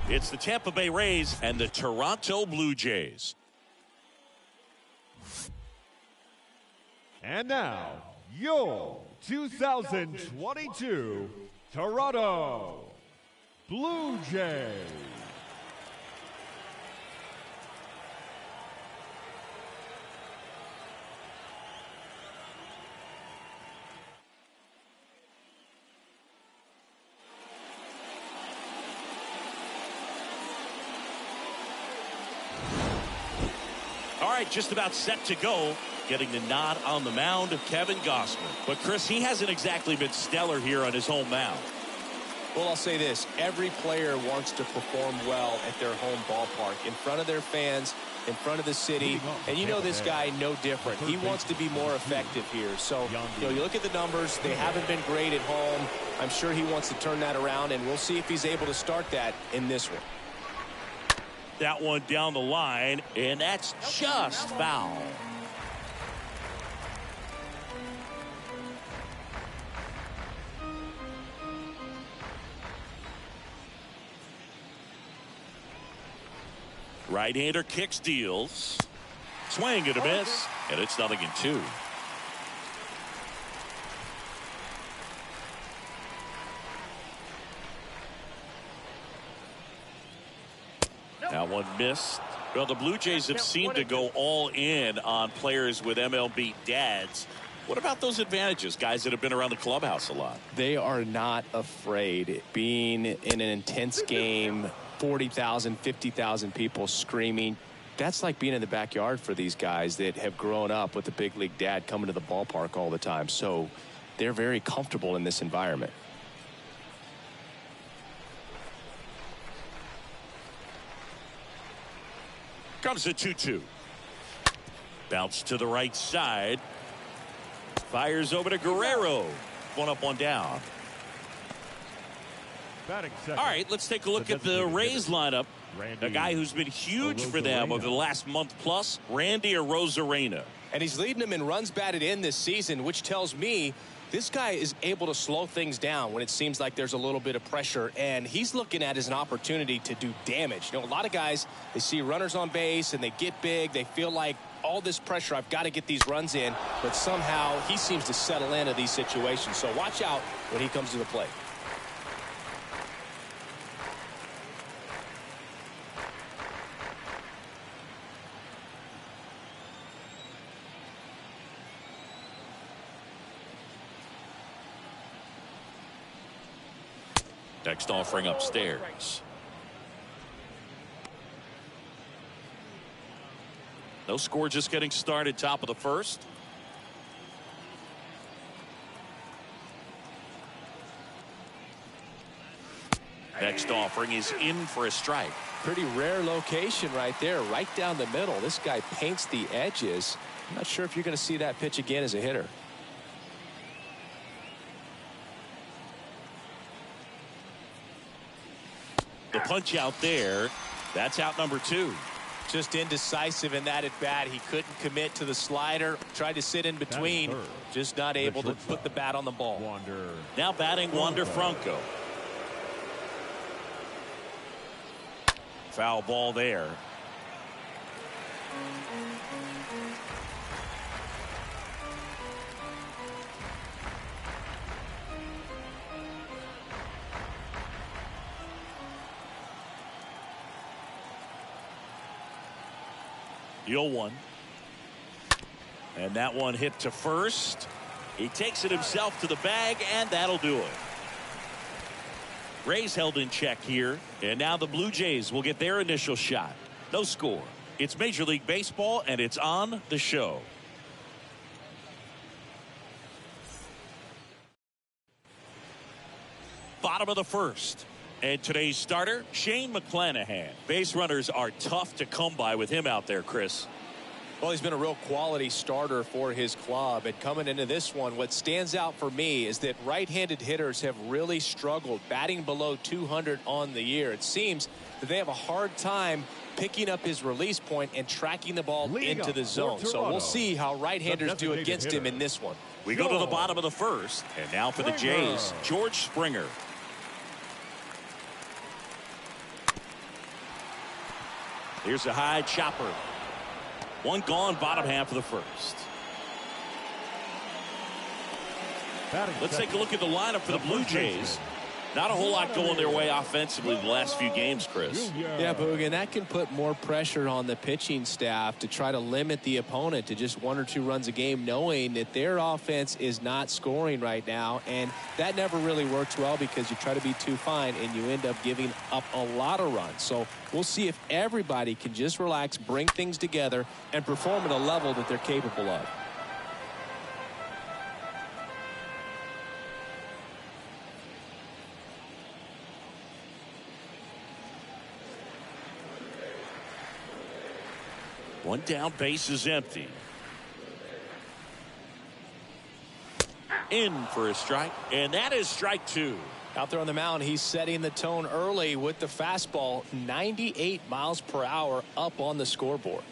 It's the Tampa Bay Rays and the Toronto Blue Jays. And now, your 2022 Toronto Blue Jays. All right, just about set to go. Getting the nod on the mound of Kevin Gossman. But, Chris, he hasn't exactly been stellar here on his home mound. Well, I'll say this. Every player wants to perform well at their home ballpark, in front of their fans, in front of the city. And you know this guy no different. He wants to be more effective here. So, you look at the numbers. They haven't been great at home. I'm sure he wants to turn that around, and we'll see if he's able to start that in this one. That one down the line, and that's just foul. Right-hander kicks, deals. Swing and a miss, and it's 0-2. That one missed. Well, the Blue Jays have seemed to go all in on players with MLB dads. What about those advantages, guys that have been around the clubhouse a lot? They are not afraid. Being in an intense game, 40,000, 50,000 people screaming. That's like being in the backyard for these guys that have grown up with the big league dad coming to the ballpark all the time. So they're very comfortable in this environment. Comes the 2-2. Bounce to the right side. Fires over to Guerrero. One up, one down. All right, let's take a look at the Rays lineup. A guy who's been huge for them over the last month plus, Randy Arozarena. And he's leading them in runs batted in this season, which tells me this guy is able to slow things down when it seems like there's a little bit of pressure, and he's looking at it as an opportunity to do damage. You know, a lot of guys, they see runners on base and they get big. They feel like all this pressure, I've got to get these runs in, but somehow he seems to settle into these situations. So watch out when he comes to the plate. Next offering upstairs. No score, just getting started, top of the first. Next offering is in for a strike. Pretty rare location right there, right down the middle. This guy paints the edges. I'm not sure if you're going to see that pitch again as a hitter. The punch out there. That's out number 2. Just indecisive in that at bat. He couldn't commit to the slider. Tried to sit in between. Just not able to put the bat on the ball. Now batting Wander Franco. Foul ball there. The 0-1. And that one hit to first. He takes it himself to the bag, and that'll do it. Rays held in check here, and now the Blue Jays will get their initial shot. No score. It's Major League Baseball, and it's on the show. Bottom of the first. And today's starter, Shane Mcclanahan. Base runners are tough to come by with him out there, Chris. Well, he's been a real quality starter for his club. And coming into this one, what stands out for me is that right-handed hitters have really struggled, batting below 200 on the year. It seems that they have a hard time picking up his release point and tracking the ball into the zone. So we'll see how right-handers do against him in this one. We go to the bottom of the first. And now for the Jays, George Springer. Here's a high chopper. One gone, bottom half of the first. Let's take a look at the lineup for the Blue Jays. Not a whole lot going their way offensively the last few games, Chris. Yeah, Boog, and that can put more pressure on the pitching staff to try to limit the opponent to just 1 or 2 runs a game, knowing that their offense is not scoring right now. And that never really works well because you try to be too fine and you end up giving up a lot of runs. So we'll see if everybody can just relax, bring things together, and perform at a level that they're capable of. One down, base is empty. In for a strike, and that is strike 2. Out there on the mound, he's setting the tone early with the fastball, 98 miles per hour up on the scoreboard.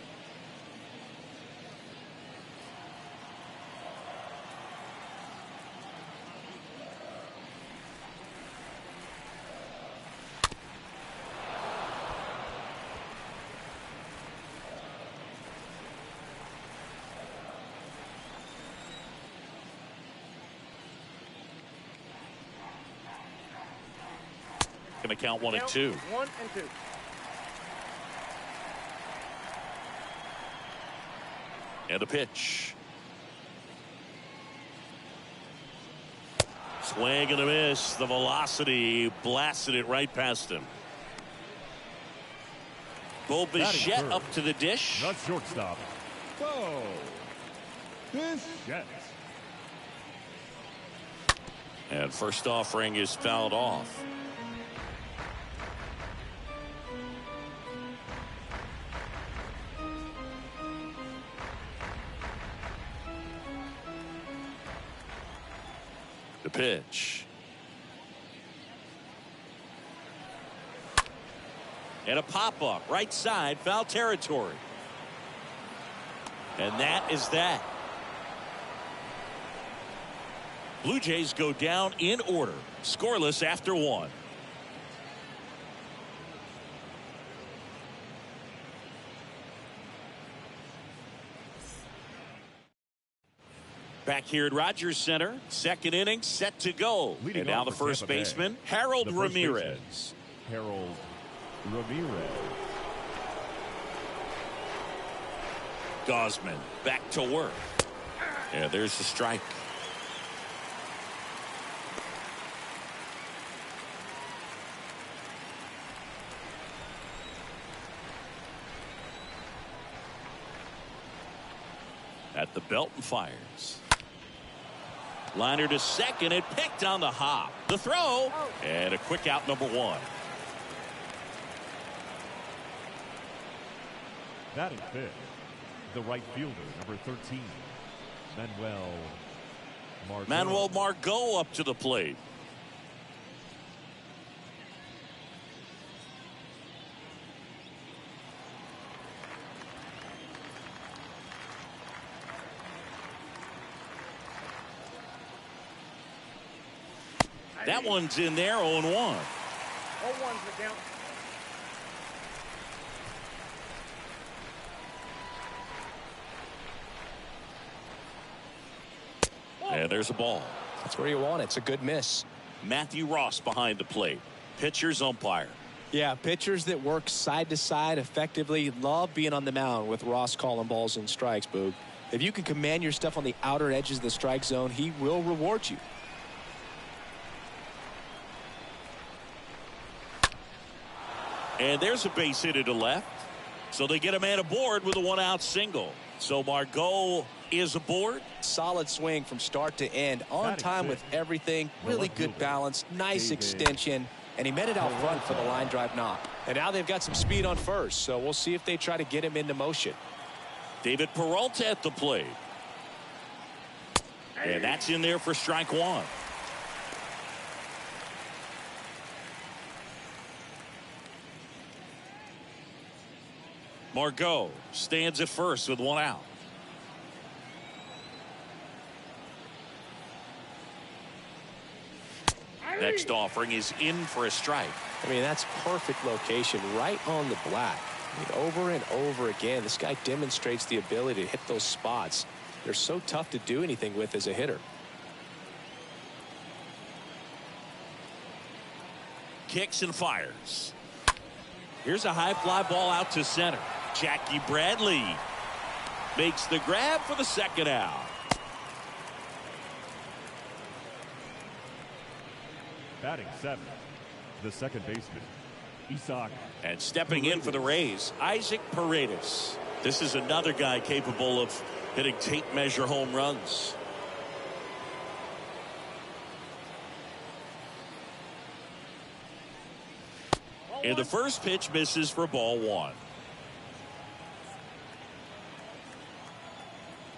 Going to count 1 and 2. 1 and 2. And a pitch. Swing and a miss. The velocity blasted it right past him. Bo Bichette up to the dish. Not shortstop. Go. Bichette. And first offering is fouled off. The pitch. And a pop-up right side, foul territory. And that is that. Blue Jays go down in order, scoreless after 1. Back here at Rogers Center, second inning set to go. Leading and now off the for first Tampa Bay, baseman, Harold the first Ramirez. baseman, Harold Ramirez. Gossman back to work. Yeah, there's the strike. At the belt and fires. Liner to second, it picked on the hop. The throw, and a quick out, number 1. Batting fifth, the right fielder, number 13, Manuel Margot up to the plate. That one's in there, 0-1. 0-1's the count. And there's a ball. That's where you want it. It's a good miss. Matthew Ross behind the plate. Pitcher's umpire. Yeah, pitchers that work side to side effectively love being on the mound with Ross calling balls and strikes, Boog. If you can command your stuff on the outer edges of the strike zone, he will reward you. And there's a base hit to left. So they get a man aboard with a 1-out single. So Margot is aboard. Solid swing from start to end. On time with everything. Really good balance. Nice extension. And he met it out front for the line drive knock. And now they've got some speed on first. So we'll see if they try to get him into motion. David Peralta at the plate. And that's in there for strike 1. Margot stands at first with 1 out. Next offering is in for a strike. I mean, that's perfect location right on the black. I mean, over and over again, this guy demonstrates the ability to hit those spots. They're so tough to do anything with as a hitter. Kicks and fires. Here's a high fly ball out to center. Jackie Bradley makes the grab for the second out. Batting seventh, the second baseman, Isaac. And stepping in for the Rays, Isaac Paredes. This is another guy capable of hitting tape measure home runs. And the first pitch misses for ball one.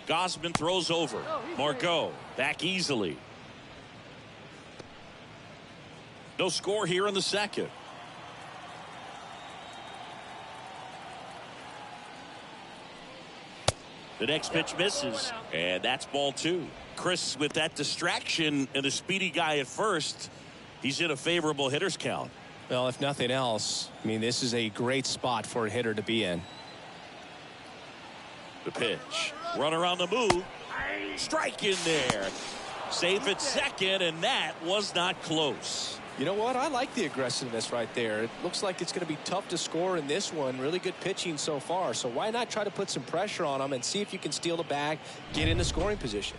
Gossman throws over. Margot back easily. No score here in the second. The next pitch misses, and that's ball two. Chris, with that distraction and a speedy guy at first, he's in a favorable hitter's count. Well, if nothing else, I mean, this is a great spot for a hitter to be in. The pitch. Runner on the move. Strike in there. Safe at second, and that was not close. You know what? I like the aggressiveness right there. It looks like it's going to be tough to score in this one. Really good pitching so far. So why not try to put some pressure on them and see if you can steal the bag, get in the scoring position.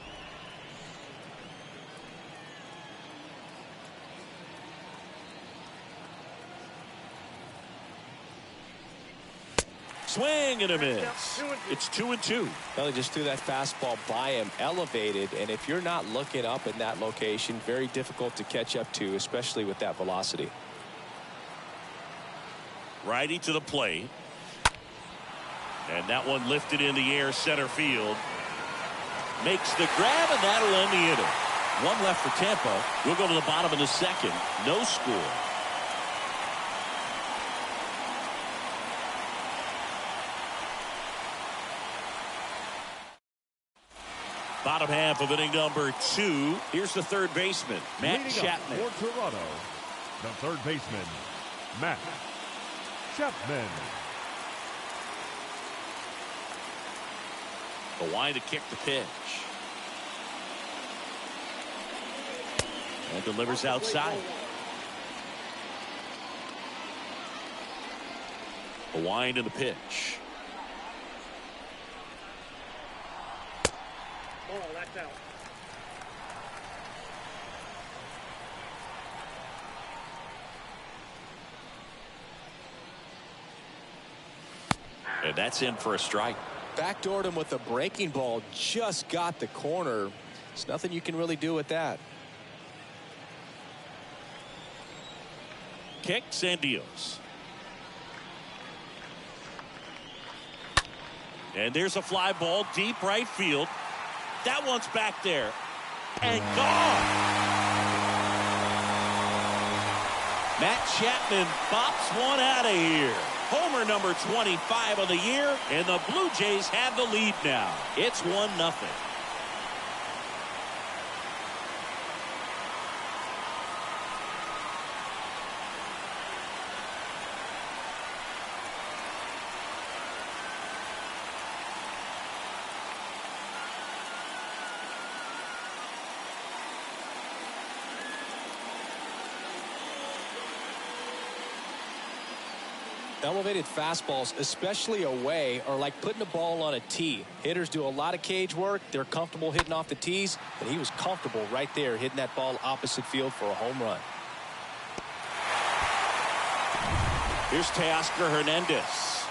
Swing and a miss. It's 2-2. Well, he just threw that fastball by him, elevated, and if you're not looking up in that location, very difficult to catch up to, especially with that velocity. Righty to the plate. And that one lifted in the air, center field. Makes the grab, and that'll end the inning. One left for Tampa. We'll go to the bottom of the second. No score. Bottom half of inning number 2. Here's the third baseman, Matt Chapman. For Toronto, the third baseman, Matt Chapman. The line to kick the pitch. And delivers outside. The wind and the pitch. Oh, that's out. And that's in for a strike. Backdoored him with a breaking ball, just got the corner. There's nothing you can really do with that. Kicks and deals. And there's a fly ball deep right field. That one's back there and gone. Matt Chapman bops one out of here. Homer number 25 of the year, and the Blue Jays have the lead now. It's 1-0. Elevated fastballs, especially away, are like putting a ball on a tee. Hitters do a lot of cage work. They're comfortable hitting off the tees, and he was comfortable right there hitting that ball opposite field for a home run. Here's Teoscar Hernandez.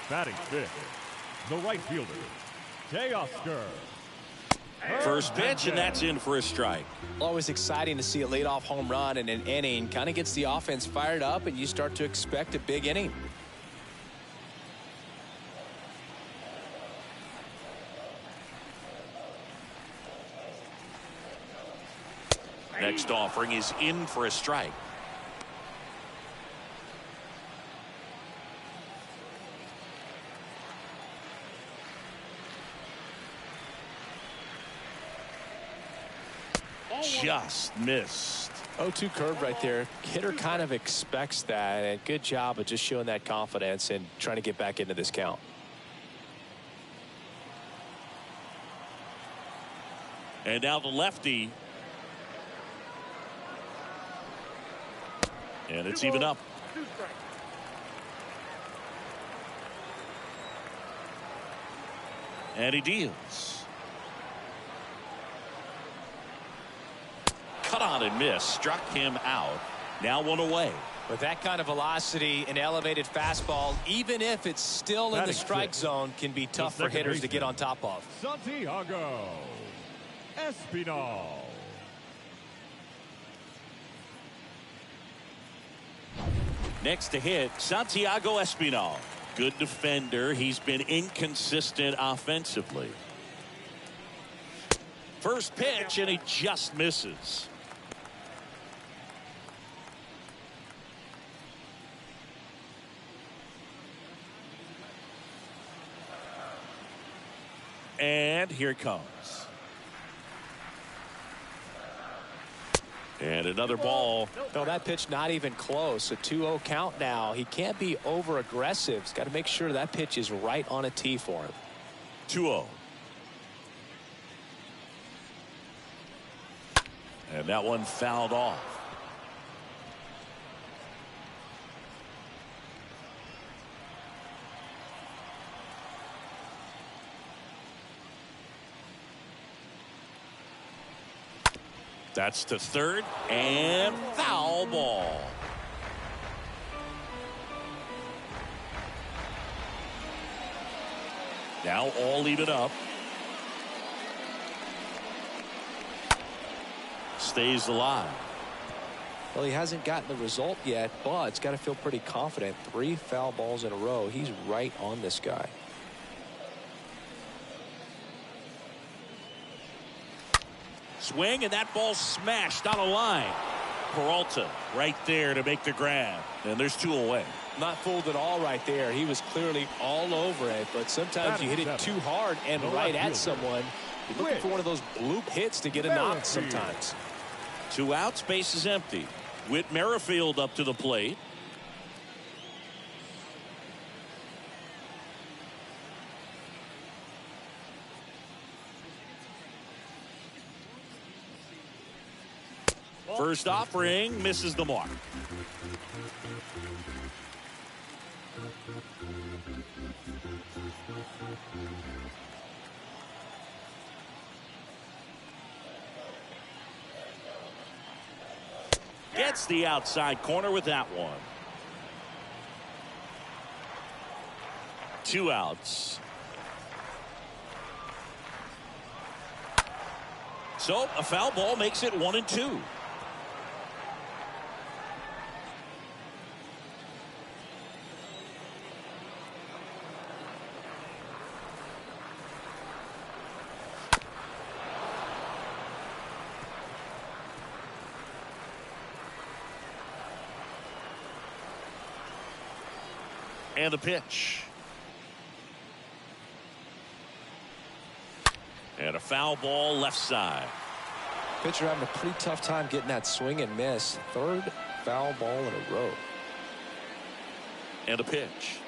Batting fifth, the right fielder, Teoscar. First pitch, and that's in for a strike. Always exciting to see a leadoff home run in an inning. Kind of gets the offense fired up, and you start to expect a big inning. Next offering is in for a strike. Just missed. 0-2 curve right there. Hitter kind of expects that, and good job of just showing that confidence and trying to get back into this count. And now the lefty. And it's even up. And he deals. Cut on and miss. Struck him out. Now one away. With that kind of velocity and elevated fastball, even if it's still in the strike zone, can be tough for hitters to get on top of. Santiago Espinal. Next to hit, Santiago Espinal. Good defender. He's been inconsistent offensively. First pitch, and he just misses. And here it comes. And another ball. No, that pitch not even close. A 2-0 count now. He can't be over aggressive. He's got to make sure that pitch is right on a tee for him. 2-0. And that one fouled off. That's to third, and foul ball. Now all even up. Stays alive. Well, he hasn't gotten the result yet, but it's got to feel pretty confident. 3 foul balls in a row. He's right on this guy. Swing, and that ball smashed on a line. Peralta right there to make the grab. And there's 2 away. Not fooled at all right there. He was clearly all over it, but sometimes you hit it too hard and right at someone. You're looking for one of those bloop hits to get a knock sometimes. 2 outs, base is empty. Whit Merrifield up to the plate. First offering misses the mark. Gets the outside corner with that one. 2 outs. So a foul ball makes it 1-2. And the pitch. And a foul ball left side. Pitcher having a pretty tough time getting that swing and miss. 3rd foul ball in a row. And a pitch.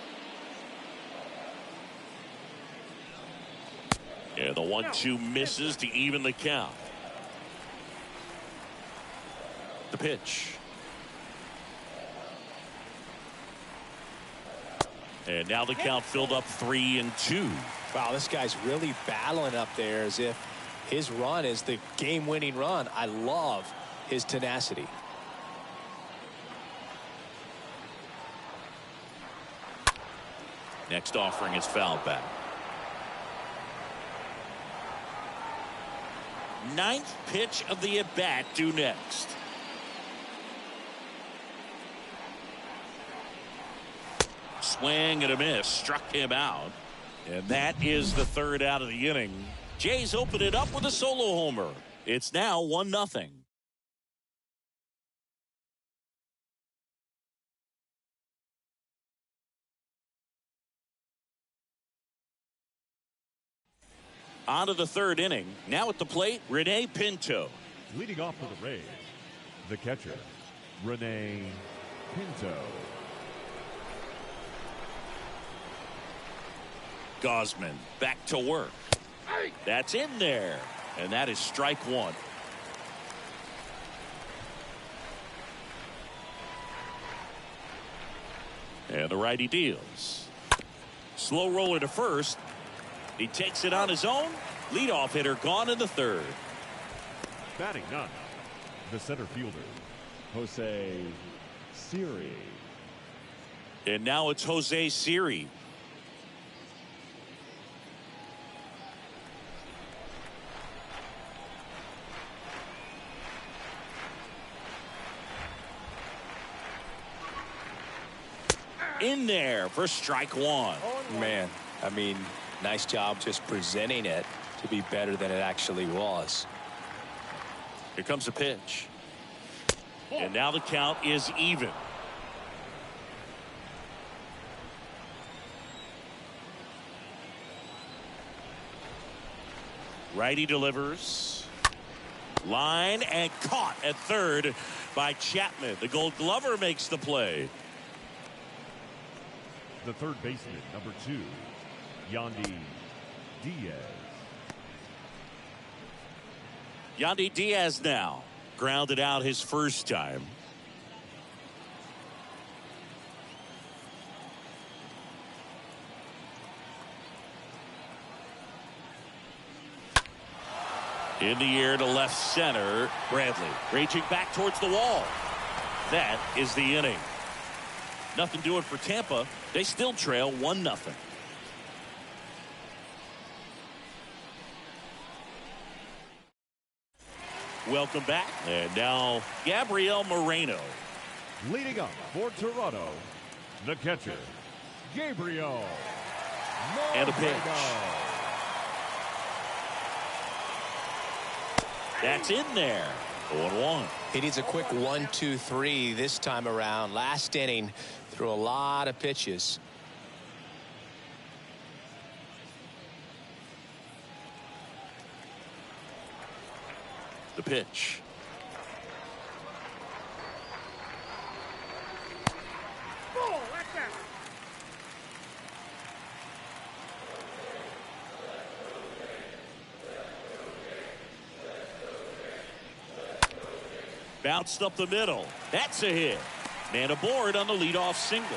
And the 1-2 misses to even the count. The pitch. And now the count filled up 3-2. Wow, this guy's really battling up there as if his run is the game-winning run. I love his tenacity. Next offering is fouled back. 9th pitch of the at-bat due next. Swing and a miss. Struck him out. And that is the 3rd out of the inning. Jays open it up with a solo homer. It's now 1-0. On to the 3rd inning. Now at the plate, Rene Pinto. Leading off for the Rays, The catcher, Renee Pinto. Gossman back to work. That's in there. And that is strike one. And the righty deals. Slow roller to first. He takes it on his own. Leadoff hitter gone in the third. Batting ninth, the center fielder, Jose Siri. And now it's Jose Siri. In there for strike one. Man, I mean, nice job just presenting it to be better than it actually was. Here comes the pitch. And now the count is even. Righty delivers. Line and caught at third by Chapman. The Gold Glover makes the play. The third baseman, number 2, Yandy Diaz. Yandy Diaz now grounded out his first time. In the air to left center. Bradley reaching back towards the wall. That is the inning. Nothing doing for Tampa. They still trail 1-0. Welcome back. And now Gabrielle Moreno. Leading up for Toronto, the catcher, Gabrielle Moreno. And a pitch. That's in there. 0-1. He needs a quick 1-2-3 this time around. Last inning, threw a lot of pitches. The pitch. Ball, that's that. Bounced up the middle. That's a hit. And aboard on the leadoff single.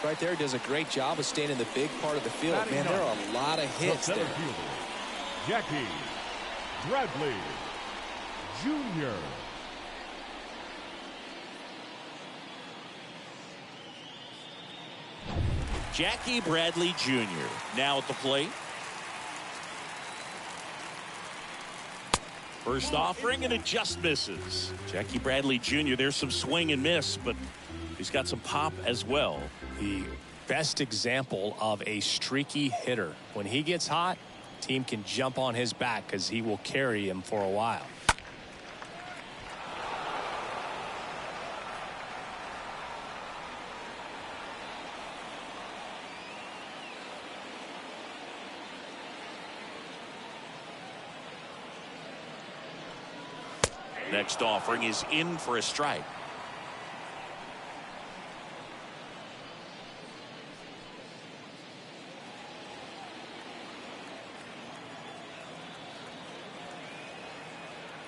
Right there, does a great job of staying in the big part of the field. Man, there are a lot of hits there. Jackie Bradley Jr. Jackie Bradley Jr. now at the plate. First offering, and it just misses. Jackie Bradley Jr., there's some swing and miss, but he's got some pop as well. The best example of a streaky hitter. When he gets hot, team can jump on his back because he will carry him for a while. Next offering is in for a strike.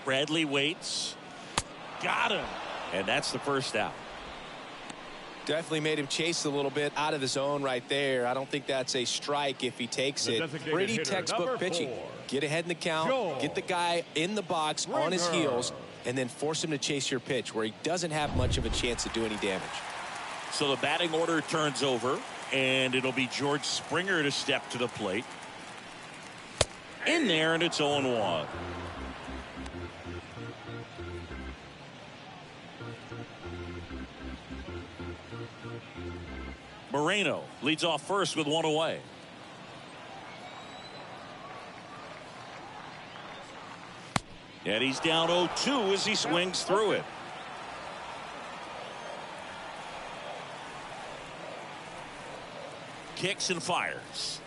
Bradley waits. Got him. And that's the first out. Definitely made him chase a little bit out of the zone right there. I don't think that's a strike if he takes it. Pretty textbook pitching. Get ahead in the count. Get the guy in the box on his heels, and then force him to chase your pitch where he doesn't have much of a chance to do any damage. So the batting order turns over, and it'll be George Springer to step to the plate. In there, and it's 0-1. Moreno leads off first with one away. And he's down 0-2 as he swings through it. Kicks and fires.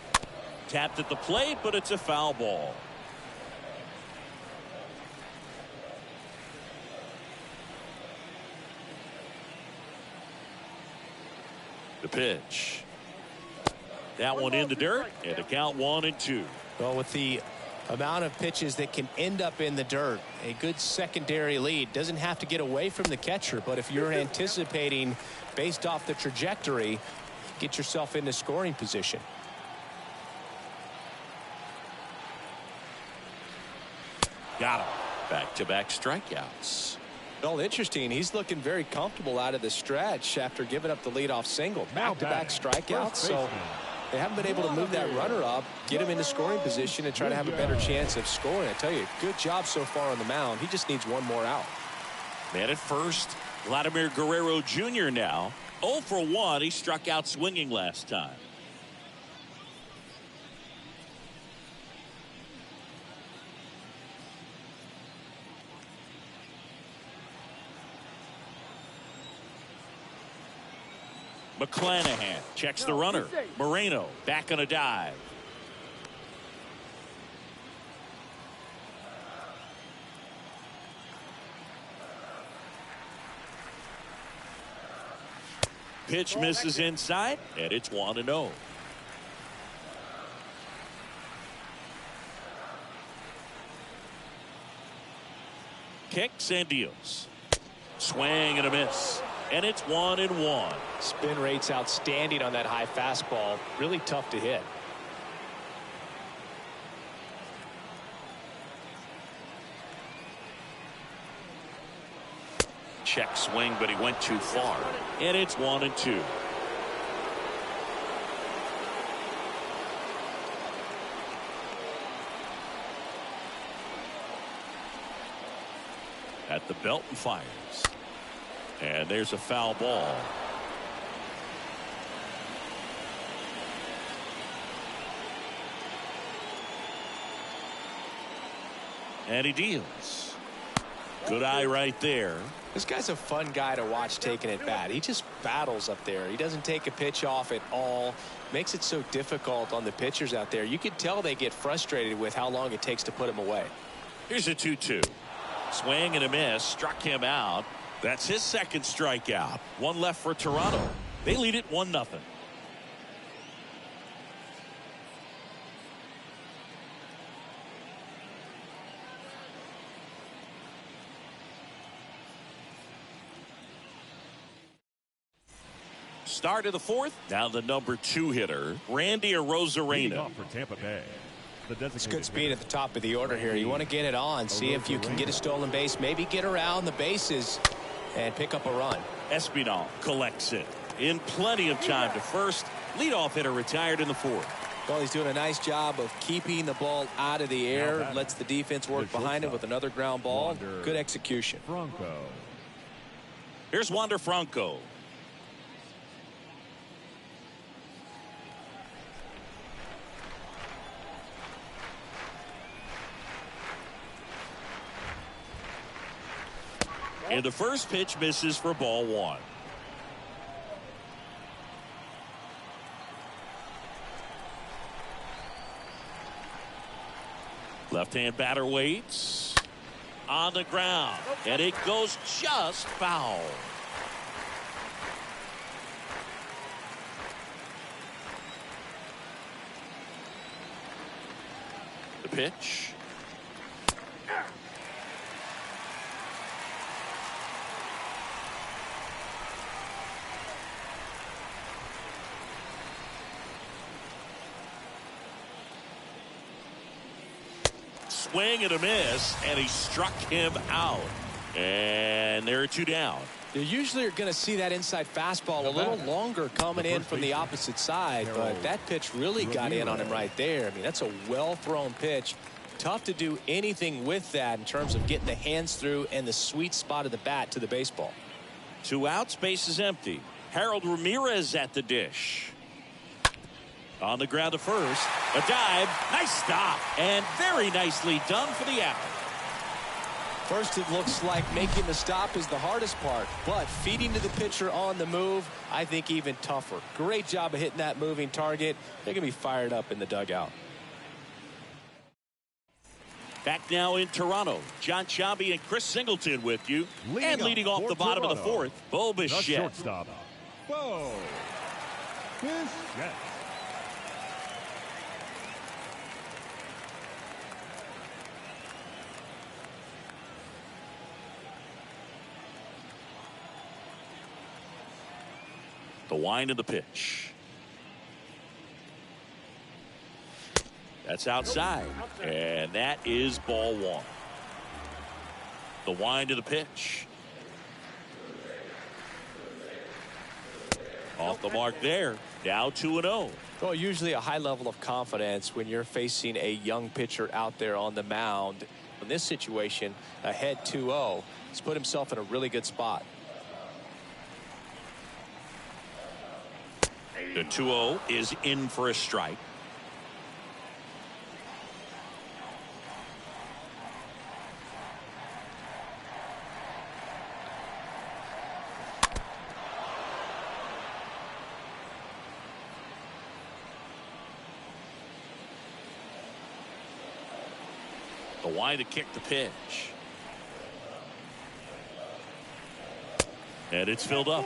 Tapped at the plate, but it's a foul ball. The pitch. That one in the dirt, and a count 1-2. Well, with the amount of pitches that can end up in the dirt, a good secondary lead. Doesn't have to get away from the catcher, but if you're anticipating based off the trajectory, get yourself into scoring position. Got him. Back-to-back strikeouts. Well, interesting. He's looking very comfortable out of the stretch after giving up the leadoff single. Back-to-back strikeouts, so they haven't been able to move that runner up, get him into scoring position, and try to have a better chance of scoring. I tell you, good job so far on the mound. He just needs one more out. Man at first, Vladimir Guerrero Jr. now. 0 for 1. He struck out swinging last time. Mcclanahan checks the runner. Moreno back on a dive. Pitch misses inside, and it's 1-0. Kicks and deals. Swing and a miss. And it's 1-1. Spin rate's outstanding on that high fastball. Really tough to hit. Check swing, but he went too far. And it's 1-2. At the belt and fires. And there's a foul ball. And he deals. Good eye right there. This guy's a fun guy to watch taking at bat. He just battles up there. He doesn't take a pitch off at all. Makes it so difficult on the pitchers out there. You can tell they get frustrated with how long it takes to put him away. Here's a 2-2. Swing and a miss. Struck him out. That's his second strikeout. One left for Toronto. They lead it 1-0. Start of the fourth. Now the number 2 hitter, Randy Arozarena. For Tampa Bay. It's good speed at the top of the order here. You want to get it on, see if you can get a stolen base, maybe get around the bases and pick up a run. Espinal collects it in plenty of time to first. Leadoff hitter retired in the fourth. Well, he's doing a nice job of keeping the ball out of the air. Lets the defense work behind him with another ground ball. Good execution. Franco. Here's Wander Franco. And the first pitch misses for ball 1. Left-hand batter waits. On the ground. And it goes just foul. The pitch. Swing and a miss, and he struck him out. And there are 2 down. You usually are going to see that inside fastball a little longer coming in from the opposite side, but that pitch really got in on him right there. I mean, that's a well-thrown pitch. Tough to do anything with that in terms of getting the hands through and the sweet spot of the bat to the baseball. 2 outs, base is empty. Harold Ramirez at the dish. On the ground to first. A dive. Nice stop. And very nicely done for the out. First, it looks like making the stop is the hardest part, but feeding to the pitcher on the move, I think even tougher. Great job of hitting that moving target. They're going to be fired up in the dugout. Back now in Toronto. John Sciambi and Chris Singleton with you. Leading off the bottom of the fourth, Bo Bichette. Shortstop, Bo Yes. The wind of the pitch. That's outside. And that is ball one. The wind of the pitch. Off the mark there. Now 2-0. Well, usually a high level of confidence when you're facing a young pitcher out there on the mound. In this situation, ahead 2-0. He's put himself in a really good spot. The 2-0 is in for a strike. The wind to kick the pitch. And it's filled up.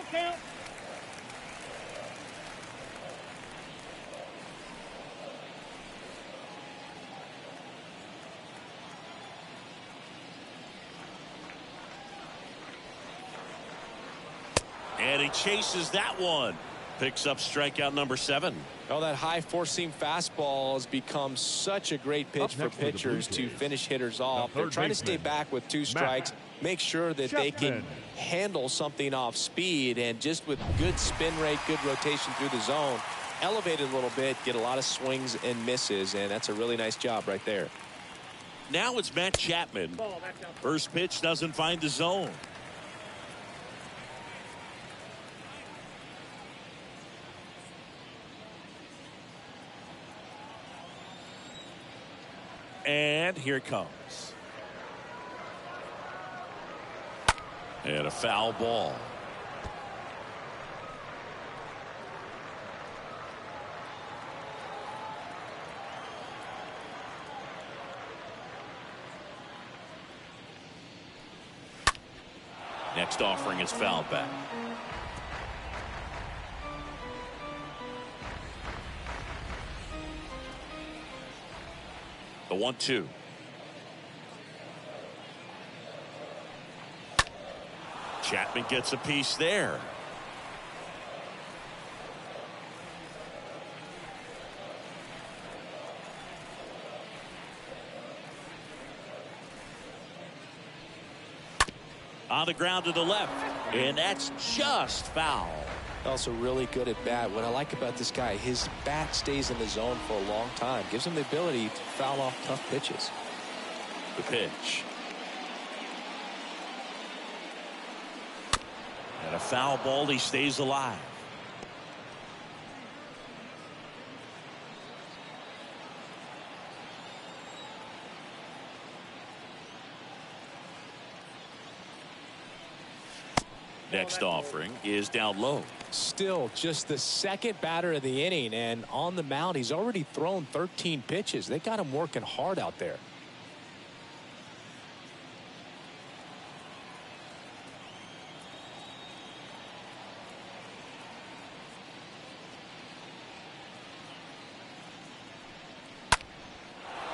And he chases that one. Picks up strikeout number 7. Well, that high four-seam fastball has become such a great pitch for pitchers to finish hitters off. They're trying to stay back with 2 strikes, make sure that they can handle something off speed, and just with good spin rate, good rotation through the zone, elevate it a little bit, get a lot of swings and misses, and that's a really nice job right there. Now it's Matt Chapman. First pitch doesn't find the zone. And here it comes. And a foul ball. Next offering is fouled back. The 1-2. Chapman gets a piece there. On the ground to the left, and that's just foul. Also really good at bat. What I like about this guy, his bat stays in the zone for a long time. Gives him the ability to foul off tough pitches. The pitch. And a foul ball, he stays alive. Next offering is down low. Still just the second batter of the inning, and on the mound he's already thrown 13 pitches. They got him working hard out there.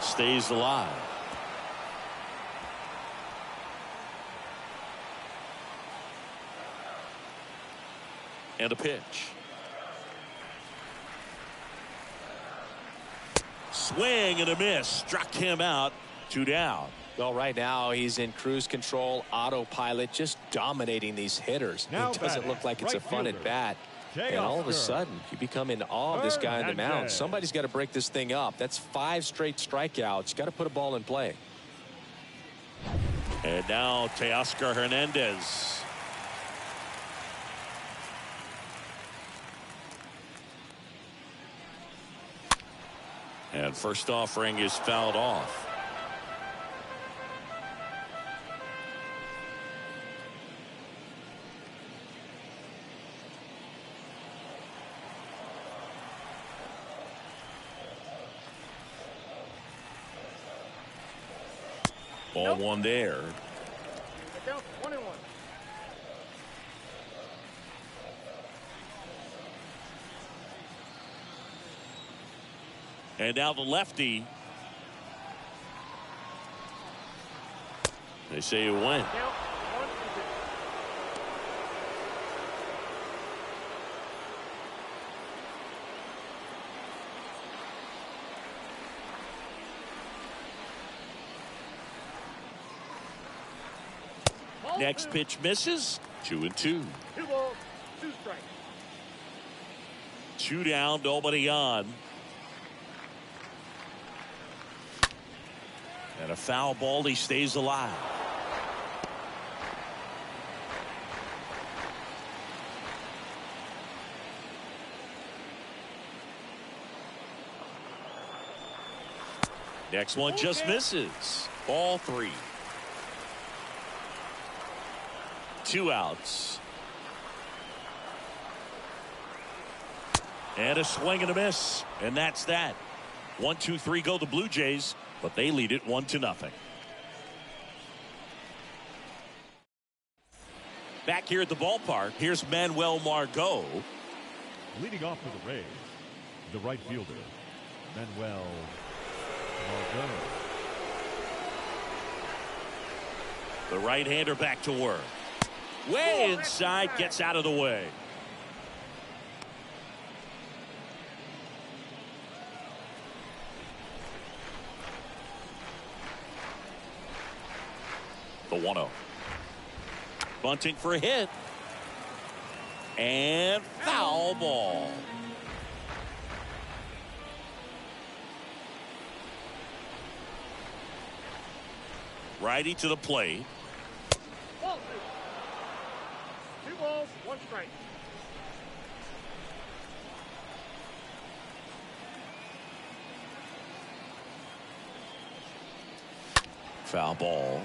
Stays alive. And a pitch. Swing and a miss. Struck him out. 2 down. Well, right now he's in cruise control, autopilot, just dominating these hitters. It doesn't look like it's a fun at bat. And all of a sudden, you become in awe of this guy on the mound. Somebody's got to break this thing up. That's 5 straight strikeouts. Got to put a ball in play. And now Teoscar Hernandez. And first offering is fouled off. Ball one there. Down 1-1. And now the lefty. They say it went. Count 1-2. Next pitch misses. 2-2. 2 balls, 2 strikes. 2 down, nobody on. And a foul ball, he stays alive. Next one just misses. Ball 3. 2 outs. And a swing and a miss. And that's that. 1, 2, 3 go the Blue Jays, but they lead it 1-0. Back here at the ballpark, here's Manuel Margot. Leading off for the Rays, the right fielder, Manuel Margot. The right-hander back to work. Way inside, gets out of the way. The 1-0. Bunting for a hit. And foul ball. Righty to the plate. Ball 2. 2 balls, 1 strike. Foul ball.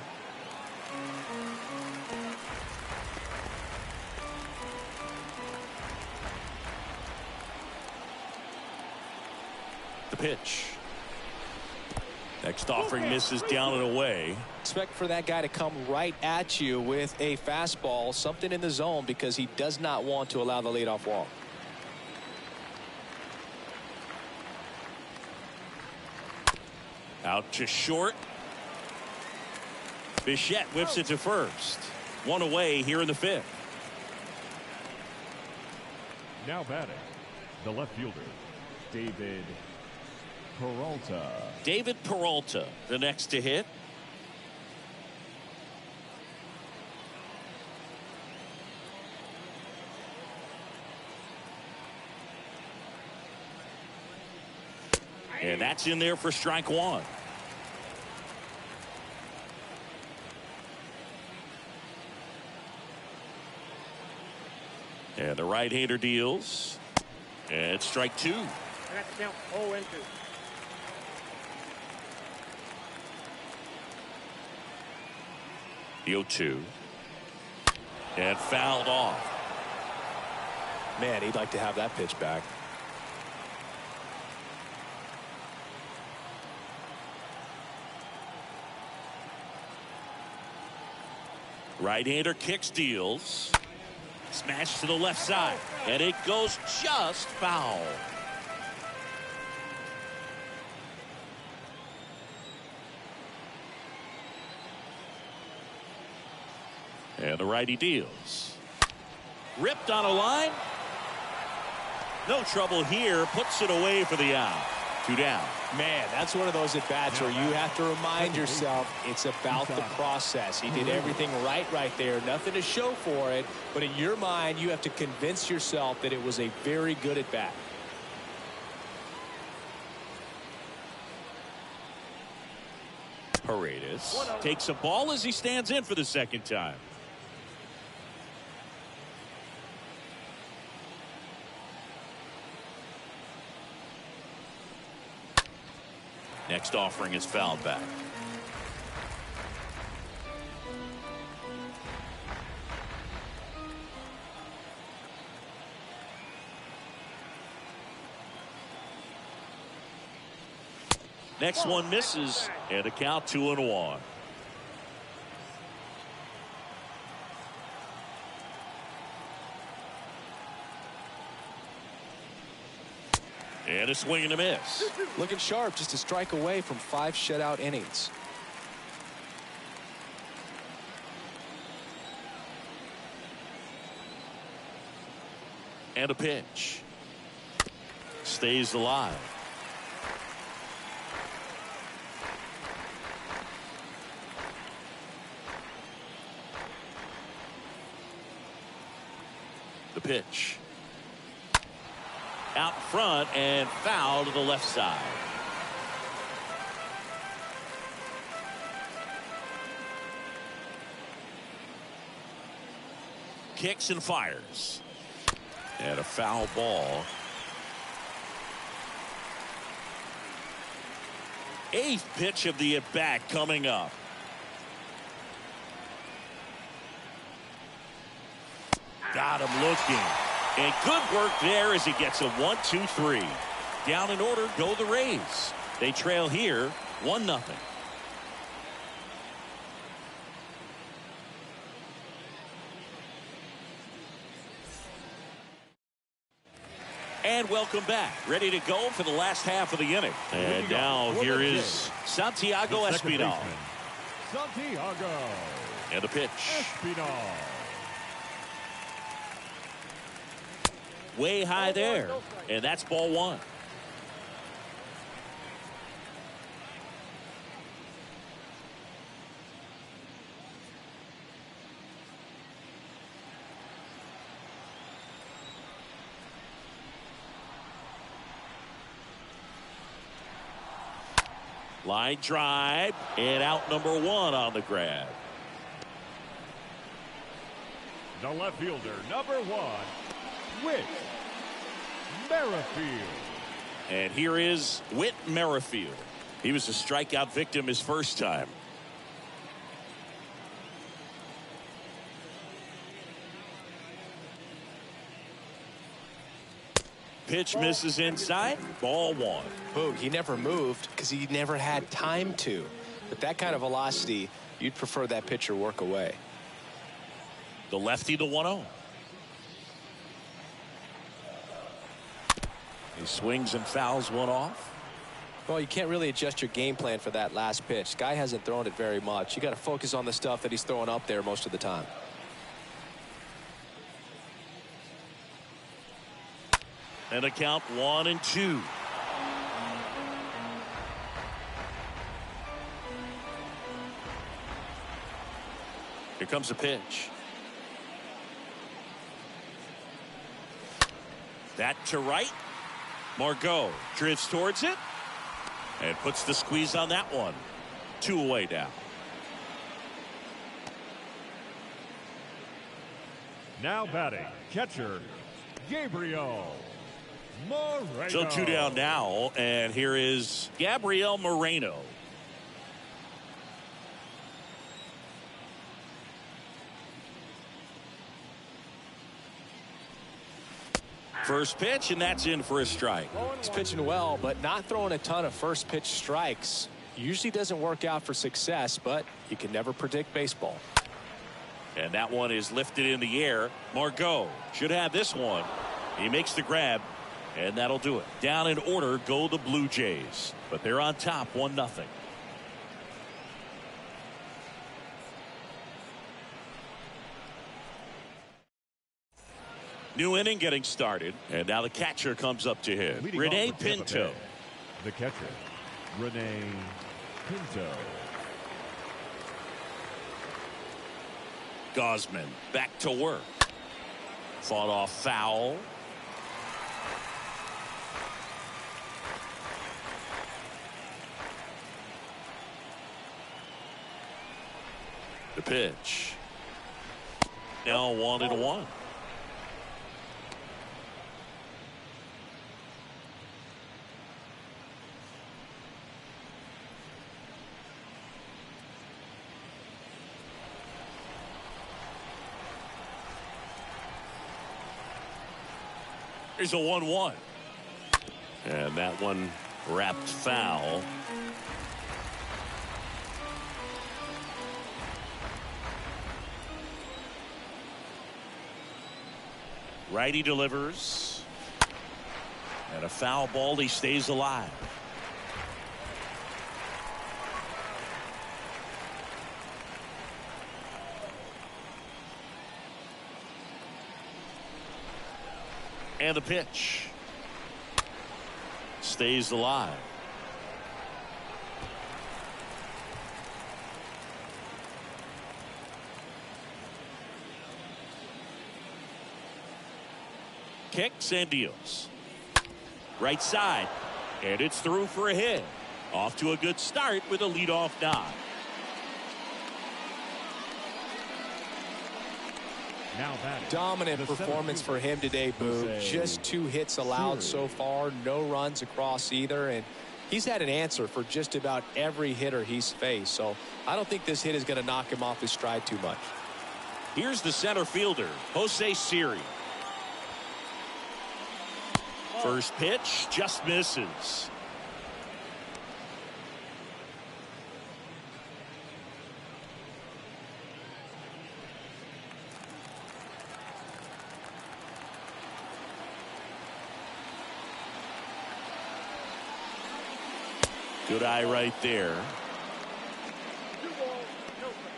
The pitch. Next offering misses down and away. Expect for that guy to come right at you with a fastball, something in the zone, because he does not want to allow the leadoff walk. Out to short. Bichette whips it to first. 1 away here in the 5th. Now batting, the left fielder, David Peralta. David Peralta, the next to hit. And that's in there for strike 1. And the right-hander deals. And it's strike 2. And that's count 0-2. The 0-2. And fouled off. Man, he'd like to have that pitch back. Right-hander kicks, deals. Smash to the left side. And it goes just foul. And the righty deals. Ripped on a line. No trouble here. Puts it away for the out. 2 down. Man, that's one of those at-bats where you have to remind yourself it's about the process. He did everything right there. Nothing to show for it. But in your mind, you have to convince yourself that it was a very good at-bat. Paredes takes a ball as he stands in for the second time. Next offering is fouled back. Next one misses, and a count 2-1. And a swing and a miss. Looking sharp, just a strike away from 5 shutout innings. And a pitch. Stays alive. The pitch. Out front and foul to the left side. Kicks and fires. And a foul ball. 8th pitch of the at-bat coming up. Got him looking. And good work there as he gets a 1-2-3. Down in order go the Rays. They trail here 1-0. And welcome back. Ready to go for the last half of the inning. And now here is Santiago Espinal. Santiago. And a pitch. Espinal. Way high there. And that's ball 1. Line drive and out number 1 on the grab. The left fielder, number 1, Whit Merrifield. And here is Whit Merrifield. He was a strikeout victim his first time. Pitch misses inside. Ball 1. Boog, he never moved because he never had time to. With that kind of velocity, you'd prefer that pitcher work away. The lefty, the 1-0. He swings and fouls one off. Well, you can't really adjust your game plan for that last pitch. Guy hasn't thrown it very much. You got to focus on the stuff that he's throwing up there most of the time. And a count 1-2. Here comes a pitch. That to right. Margot drifts towards it and puts the squeeze on that one. 2 away now. Now batting, catcher, Gabrielle Moreno. So 2 down now, and here is Gabrielle Moreno. First pitch, and that's in for a strike. He's pitching well, but not throwing a ton of first pitch strikes. Usually doesn't work out for success, but you can never predict baseball. And that one is lifted in the air. Margot should have this one. He makes the grab, and that'll do it. Down in order go the Blue Jays, but they're on top 1-0. New inning getting started, and now the catcher comes up to him. Leading Renee off for Tampa Pinto. Bay, the catcher, Renee Pinto. Gossman back to work. Fought off foul. The pitch. Now 1-1. Here's a 1-1. And that one wrapped foul. Righty delivers. And a foul ball. He stays alive. And the pitch. Stays alive. Kicks and deals. Right side. And it's through for a hit. Off to a good start with a leadoff nod. Now batting. Dominant performance for him today, Boo. Just 2 hits allowed so far. No runs across either. And he's had an answer for just about every hitter he's faced. So I don't think this hit is going to knock him off his stride too much. Here's the center fielder, Jose Siri. First pitch just misses. Good eye right there. 2 balls, no strikes.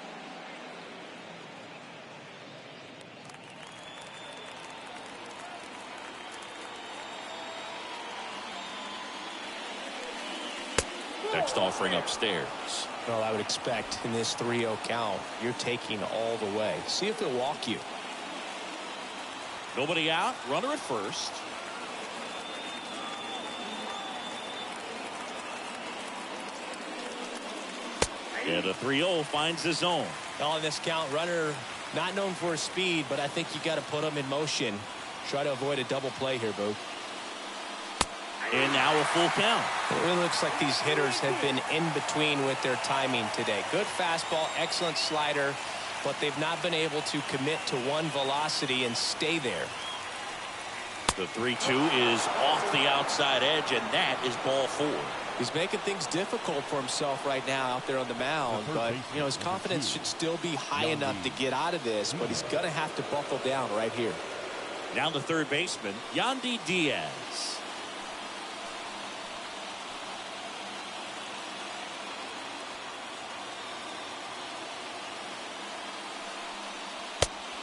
Next offering upstairs. Well, I would expect in this 3-0 count, you're taking all the way. See if they'll walk you. Nobody out. Runner at first. And a 3-0 finds his zone. On this count, runner not known for his speed, but I think you got to put him in motion. Try to avoid a double play here, Boo. And now a full count. It really looks like these hitters have been in between with their timing today. Good fastball, excellent slider, but they've not been able to commit to one velocity and stay there. The 3-2 is off the outside edge, and that is ball 4. He's making things difficult for himself right now out there on the mound, but you know his confidence should still be high enough to get out of this, but he's going to have to buckle down right here. Now the third baseman, Yandy Diaz.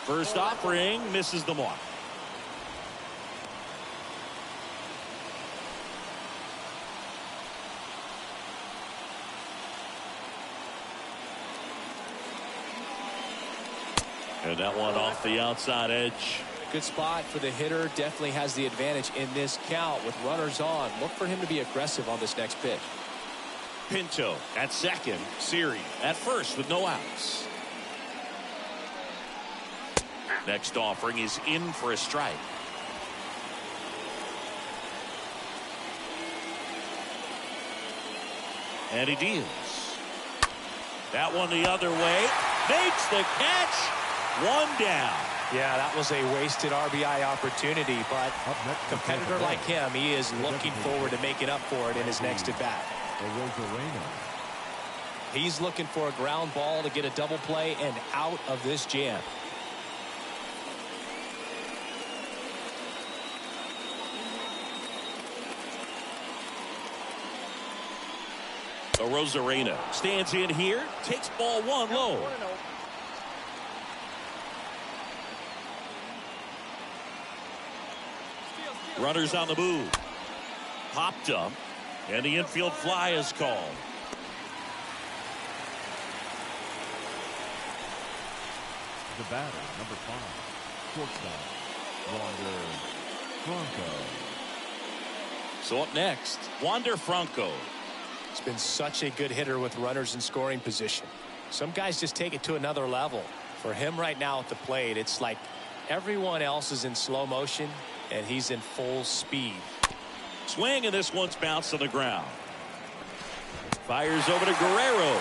First offering misses the mark. And that one off the outside edge. Good spot for the hitter. Definitely has the advantage in this count with runners on. Look for him to be aggressive on this next pitch. Pinto at second. Siri at first with no outs. Next offering is in for a strike. And he deals. That one the other way. Makes the catch. One down. Yeah, that was a wasted RBI opportunity, but a competitor like him, he is looking forward to making up for it in his next at bat. He's looking for a ground ball to get a double play and out of this jam. Rosarena stands in here, takes ball 1 low. 1-0. Runners on the move. Popped up, and the infield fly is called. The batter, number 5, shortstop, Wander Franco. So up next, Wander Franco. He's been such a good hitter with runners in scoring position. Some guys just take it to another level. For him right now at the plate, it's like everyone else is in slow motion, and he's in full speed. Swing, and this one's bounced to the ground. Fires over to Guerrero.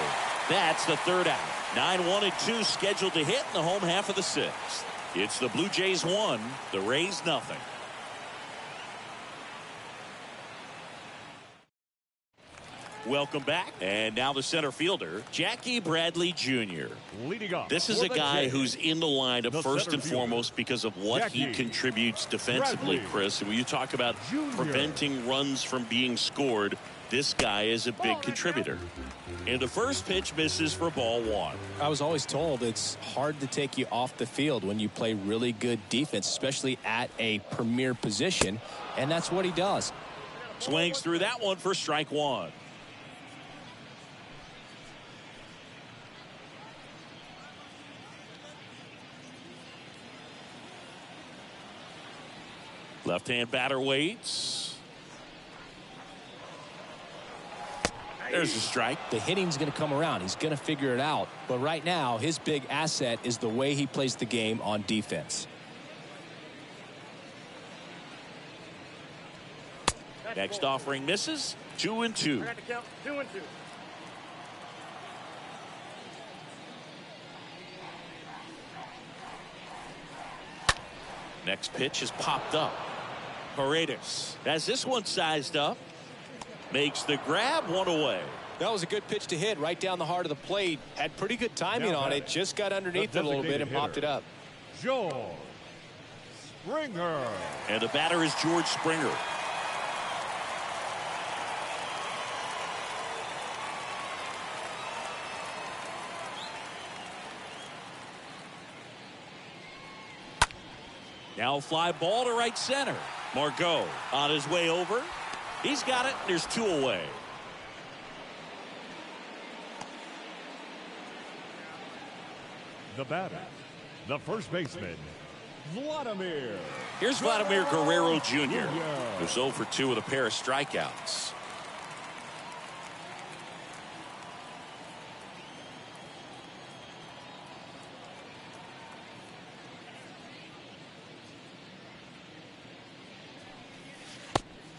That's the third out. 9-1-2 scheduled to hit in the home half of the 6th. It's the Blue Jays 1, the Rays nothing. Welcome back. And now the center fielder, Jackie Bradley Jr. Leading off. This is a guy who's in the lineup first and foremost because of what he contributes defensively, Chris. And when you talk about preventing runs from being scored, this guy is a big contributor. And the first pitch misses for ball one. I was always told it's hard to take you off the field when you play really good defense, especially at a premier position. And that's what he does. Swings through that one for strike one. Left-hand batter waits. There's a strike. The hitting's going to come around. He's going to figure it out. But right now, his big asset is the way he plays the game on defense. Next offering misses. 2-2. I got to count 2-2. Next pitch is popped up. Paredes has this one sized up. Makes the grab, one away. That was a good pitch to hit right down the heart of the plate. Had pretty good timing on it. Just got underneath it a little bit and popped it up. George Springer. And the batter is George Springer. Now fly ball to right center. Margot on his way over. He's got it. There's two away. The batter, the first baseman, Vladimir. Here's Vladimir Guerrero Jr. who's 0 for 2 with a pair of strikeouts.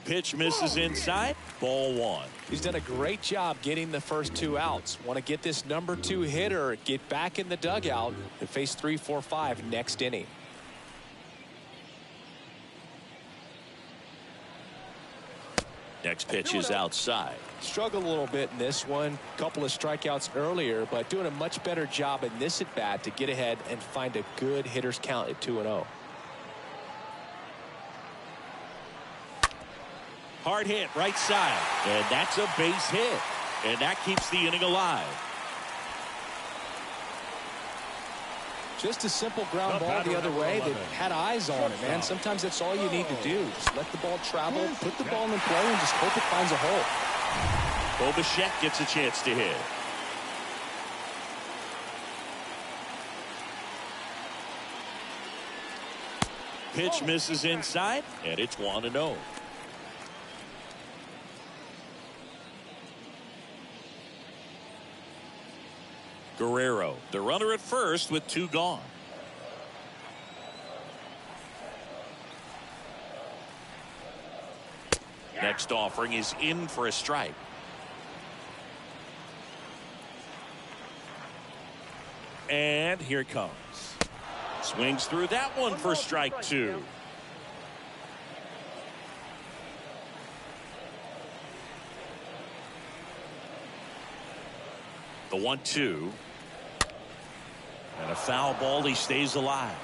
Pitch misses inside. Ball one. He's done a great job getting the first 2 outs. Want to get this number 2 hitter, get back in the dugout and face 3, 4, 5 next inning. Next pitch is outside. Struggled a little bit in this one. Couple of strikeouts earlier, but doing a much better job in this at bat to get ahead and find a good hitter's count at 2-0. Hard hit right side, and that's a base hit, and that keeps the inning alive. Just a simple ground ball the other way that had eyes on it, man. Sometimes that's all you need to do. Just let the ball travel, put the ball in play, and just hope it finds a hole. Bichette gets a chance to hit. Pitch misses inside, and it's 1-0. Guerrero, the runner at first with 2 gone. Next offering is in for a strike. And here it comes. Swings through that one for strike 2. The 1-2. And a foul ball. He stays alive.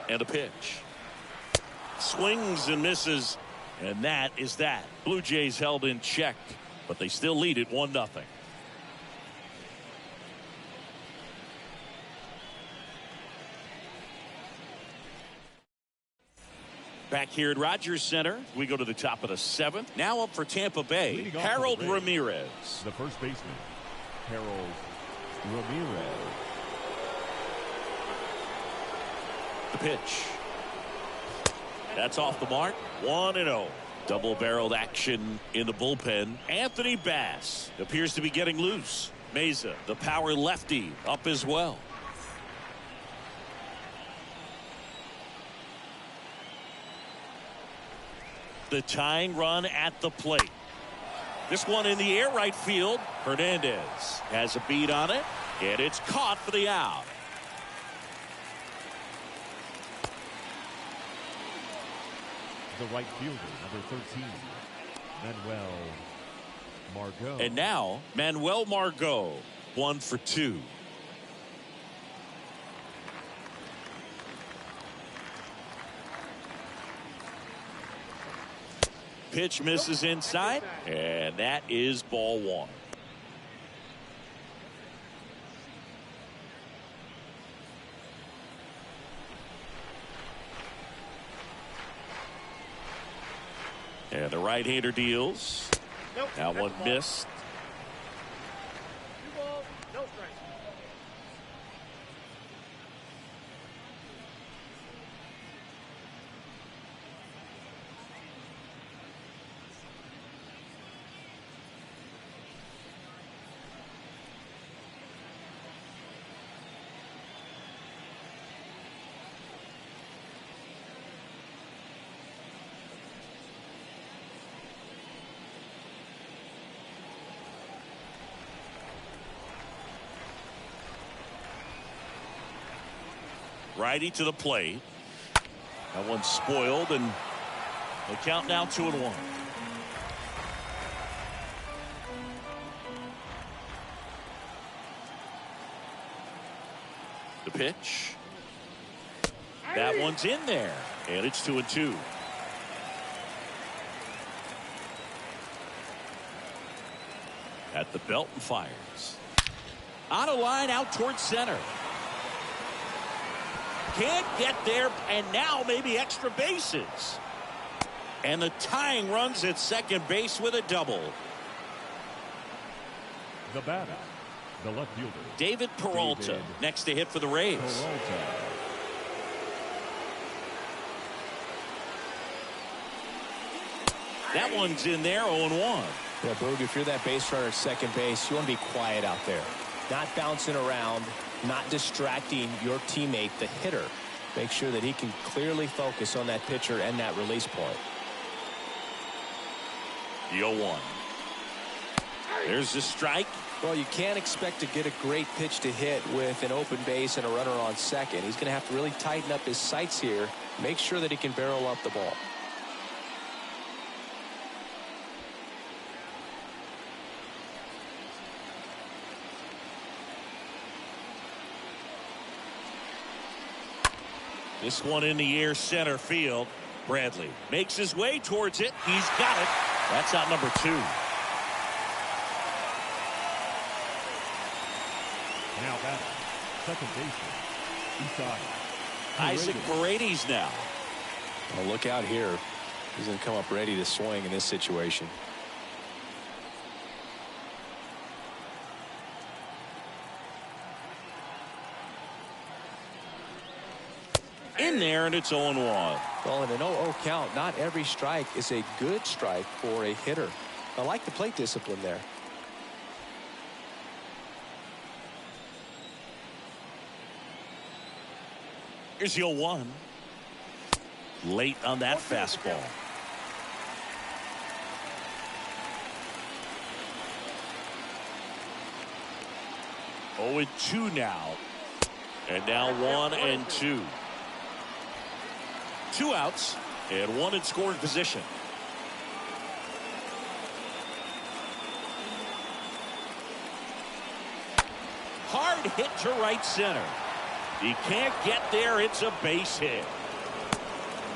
And a pitch. Swings and misses. And that is that. Blue Jays held in check, but they still lead it 1-0. Back here at Rogers Center, we go to the top of the 7th. Now up for Tampa Bay, Harold Ramirez. The first baseman, Harold Ramirez. The pitch. That's off the mark. 1-0. Double-barreled action in the bullpen. Anthony Bass appears to be getting loose. Meza, the power lefty, up as well. The tying run at the plate. This one in the air right field. Hernandez has a beat on it, and it's caught for the out. the right fielder, number 13, Manuel Margot. And now, Manuel Margot, 1 for 2. Pitch misses inside, and that is ball 1. And the right-hander deals. Nope, That that's one a ball. missed. 2 balls, no strikes. Righty to the plate. That one's spoiled, and the count now 2-1. The pitch. That one's in there, and it's 2-2. At the belt and fires. On a line out towards center. Can't get there, and now maybe extra bases. And the tying runs at second base with a double. The batter, the left fielder, David Peralta, David next to hit for the Rays. Peralta. That one's in there, 0-1. Yeah, Boog, if you're that base runner at second base, you want to be quiet out there. Not bouncing around, not distracting your teammate, the hitter. Make sure that he can clearly focus on that pitcher and that release point. The 0-1. There's the strike. Well, you can't expect to get a great pitch to hit with an open base and a runner on second. He's going to have to really tighten up his sights here, make sure that he can barrel up the ball. This one in the air, center field. Bradley makes his way towards it. He's got it. That's out number 2. Now batting, second baseman, Isaac Paredes now. Well, look out here. He's going to come up ready to swing in this situation. In there, and it's 0-1. Well, in an 0-0 count, not every strike is a good strike for a hitter. I like the plate discipline there. Here's the 0-1. Late on that fastball. Oh, and 2 now. And now 1 and 2. 2 outs and 1 in scoring position. Hard hit to right center. He can't get there. It's a base hit.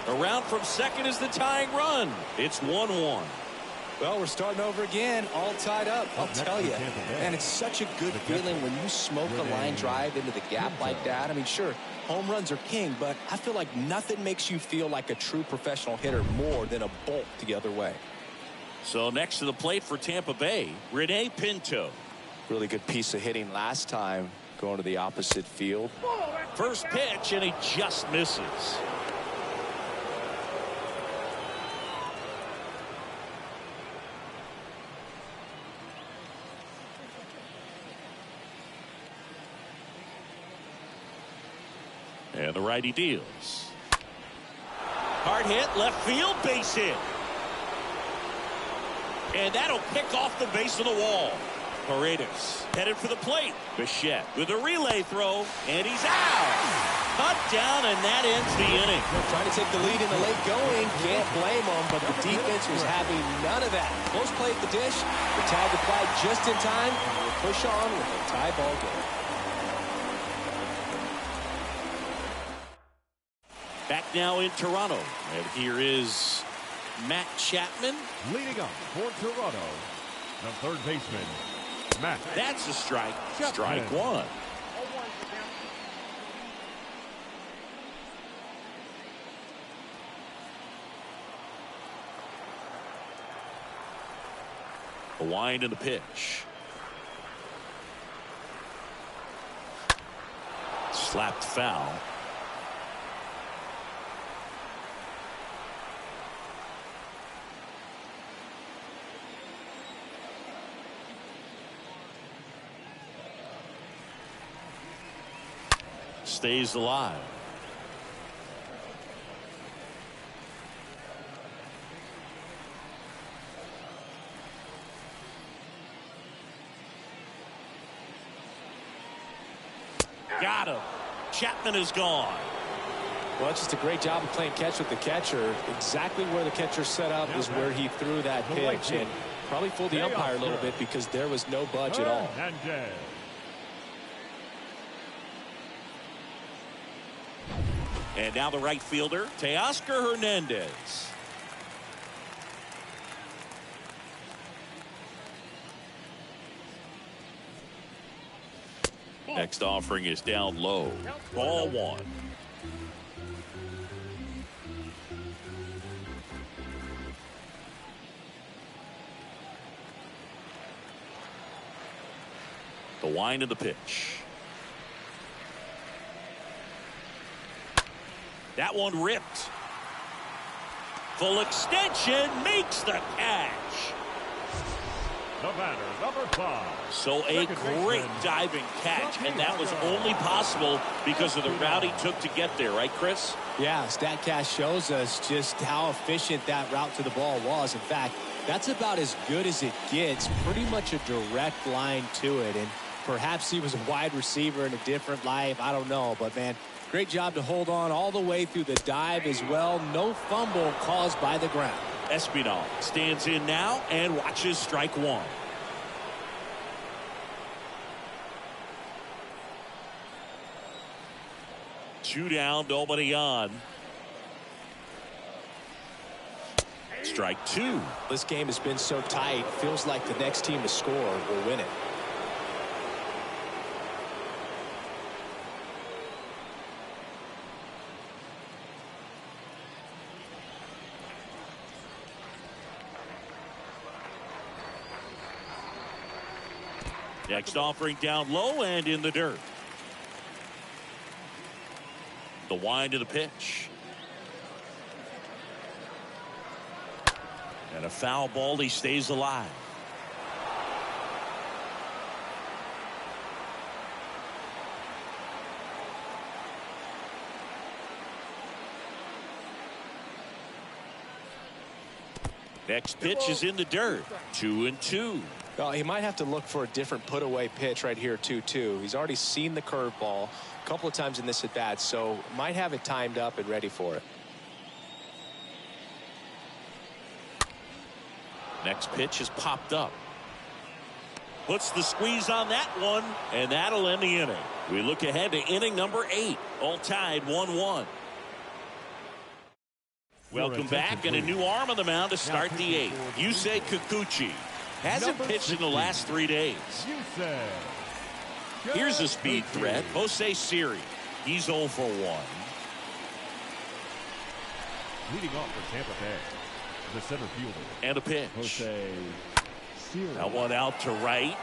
Around from second is the tying run. It's 1-1. Well, we're starting over again, all tied up. I'll tell you, and it's such a good feeling when you smoke a line drive into the gap like that. I mean, sure, home runs are king, but I feel like nothing makes you feel like a true professional hitter more than a bolt the other way. So next to the plate for Tampa Bay, Rene Pinto. Really good piece of hitting last time, going to the opposite field. First pitch, and he just misses. And the righty deals. Hard hit, left field, base hit. And that'll pick off the base of the wall. Paredes headed for the plate. Bichette with a relay throw, and he's out. cut down, and that ends the inning. Trying to take the lead in the late going. Can't blame them, but the defense was having none of that. Close play at the dish. The tag applied just in time, and we'll push on with a tie ball game. Back now in Toronto, and here is Matt Chapman. Leading up for Toronto, the third baseman, Matt. That's a strike. Chapman. Strike one. 0-1 for them. The wind and the pitch. Slapped foul. Stays alive. Got him. Chapman is gone. Well, it's just a great job of playing catch with the catcher. Exactly where the catcher set up is where he threw that pitch, and probably fooled the umpire a little bit because there was no budge at all. And now the right fielder, Teoscar Hernandez. Next offering is down low. Ball one. The wind of the pitch. That one ripped. Full extension, makes the catch. The batter, number 5. So a great diving catch, and that was only possible because of the route he took to get there, right, Chris? Yeah, StatCast shows us just how efficient that route to the ball was. In fact, that's about as good as it gets. Pretty much a direct line to it, and perhaps he was a wide receiver in a different life. I don't know, but man, great job to hold on all the way through the dive as well. No fumble caused by the ground. Espinal stands in now and watches strike one. Two down, nobody on. Strike two. This game has been so tight. Feels like the next team to score will win it. Next offering down low and in the dirt. The wind of the pitch. And a foul ball. He stays alive. Next pitch is in the dirt. 2-2. Well, he might have to look for a different put-away pitch right here, 2-2. He's already seen the curveball a couple of times in this at-bat, so might have it timed up and ready for it. Next pitch is popped up. Puts the squeeze on that one, and that'll end the inning. We look ahead to inning number 8. All tied 1-1. Welcome back, and a new arm on the mound to start the 8th. Yusei Kikuchi. Hasn't pitched in the last 3 days. Here's a speed threat. Jose Siri. He's 0 for 1. Leading off for Tampa Bay, the center fielder. And a pitch. Jose Siri. That one out to right.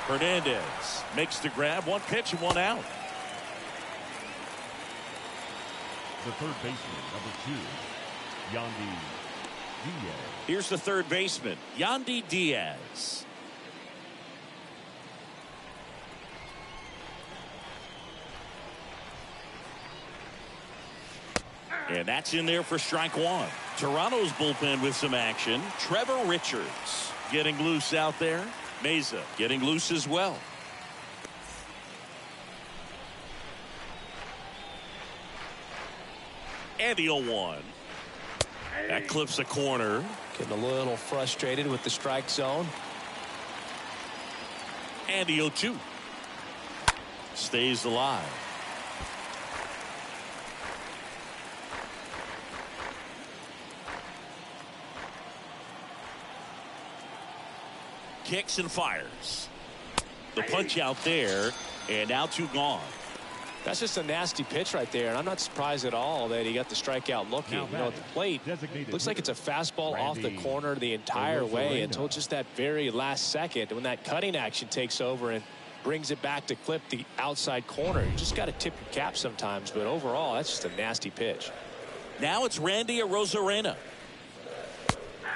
Hernandez makes the grab. One pitch and one out. The third baseman, number 2, Yandy Diaz. Here's the third baseman, Yandy Diaz. And that's in there for strike one. Toronto's bullpen with some action. Trevor Richards getting loose out there. Meza getting loose as well. And the 0-1. That clips a corner. Getting a little frustrated with the strike zone. And the 0-2. Stays alive. Kicks and fires. The punch out there, and now 2 gone. That's just a nasty pitch right there, and I'm not surprised at all that he got the strikeout looking. You know, at the plate, looks like it's a fastball off the corner the entire way until just that very last second when that cutting action takes over and brings it back to clip the outside corner. You just got to tip your cap sometimes, but overall, that's just a nasty pitch. Now it's Randy Arozarena.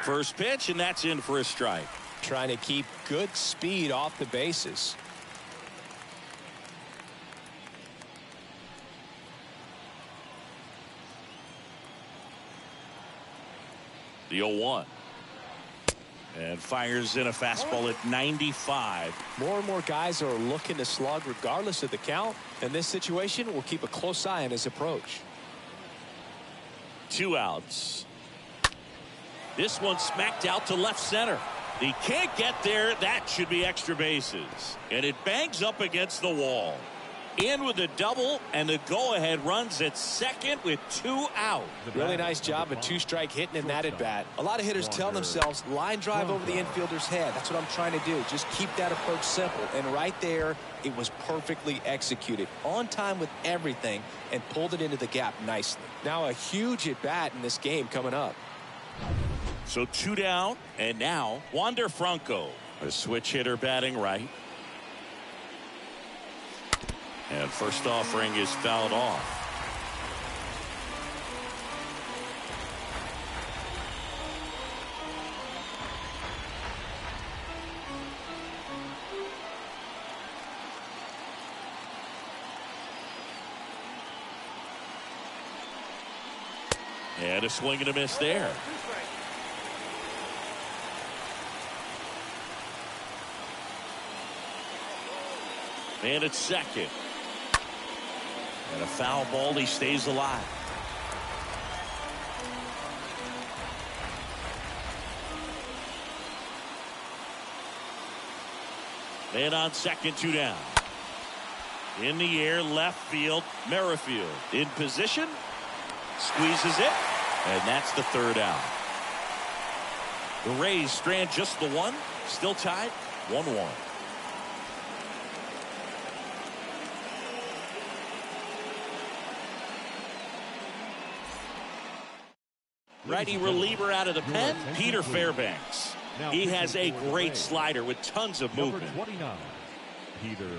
First pitch, and that's in for a strike. Trying to keep good speed off the bases. The 0-1. And fires in a fastball at 95. More and more guys are looking to slug regardless of the count. In this situation, we'll keep a close eye on his approach. 2 outs. This one smacked out to left center. He can't get there. That should be extra bases. And it bangs up against the wall. In with a double, and the go-ahead runs at second with 2 out. Really nice job of 2-strike hitting in that at-bat. A lot of hitters tell themselves, line drive over the infielder's head. That's what I'm trying to do. Just keep that approach simple. And right there, it was perfectly executed. On time with everything, and pulled it into the gap nicely. Now a huge at-bat in this game coming up. So 2 down, and now Wander Franco, a switch hitter batting right. And first offering is fouled off. And a swing and a miss there. And it's second. And a foul ball. He stays alive. And on second, 2 down. In the air, left field, Merrifield in position, squeezes it, and that's the 3rd out. The Rays strand just the 1, still tied 1-1. Righty reliever out of the pen, Peter Fairbanks. He has a great slider with tons of movement. Number 29, Peter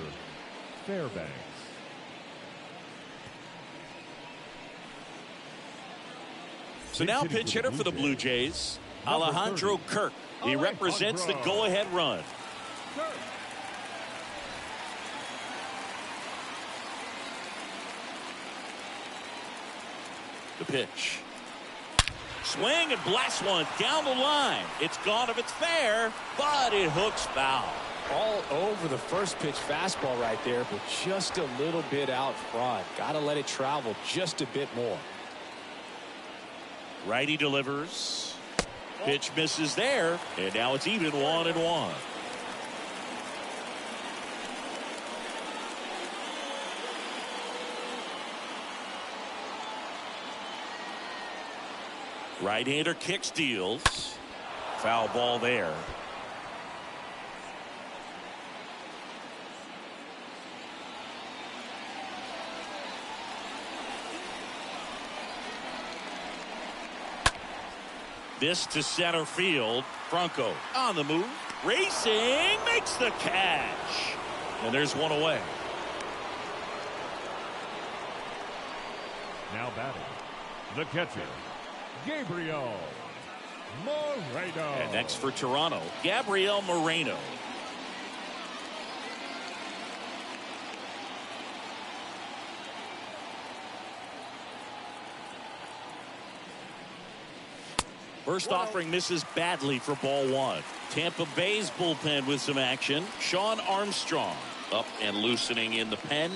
Fairbanks. So now pitch hitter for the Blue Jays, Alejandro Kirk. He represents the go-ahead run. The pitch. Swing and blast one down the line. It's gone if it's fair, but it hooks foul. All over the first pitch fastball right there, but just a little bit out front. Got to let it travel just a bit more. Righty delivers. Pitch misses there, and now it's even 1-1. Right-hander kick steals. Foul ball there. This to center field. Franco on the move. Racing. Makes the catch. And there's one away. Now batting, the catcher, Gabrielle Moreno. And next for Toronto, Gabrielle Moreno. First offering misses badly for ball 1. Tampa Bay's bullpen with some action. Sean Armstrong up and loosening in the pen.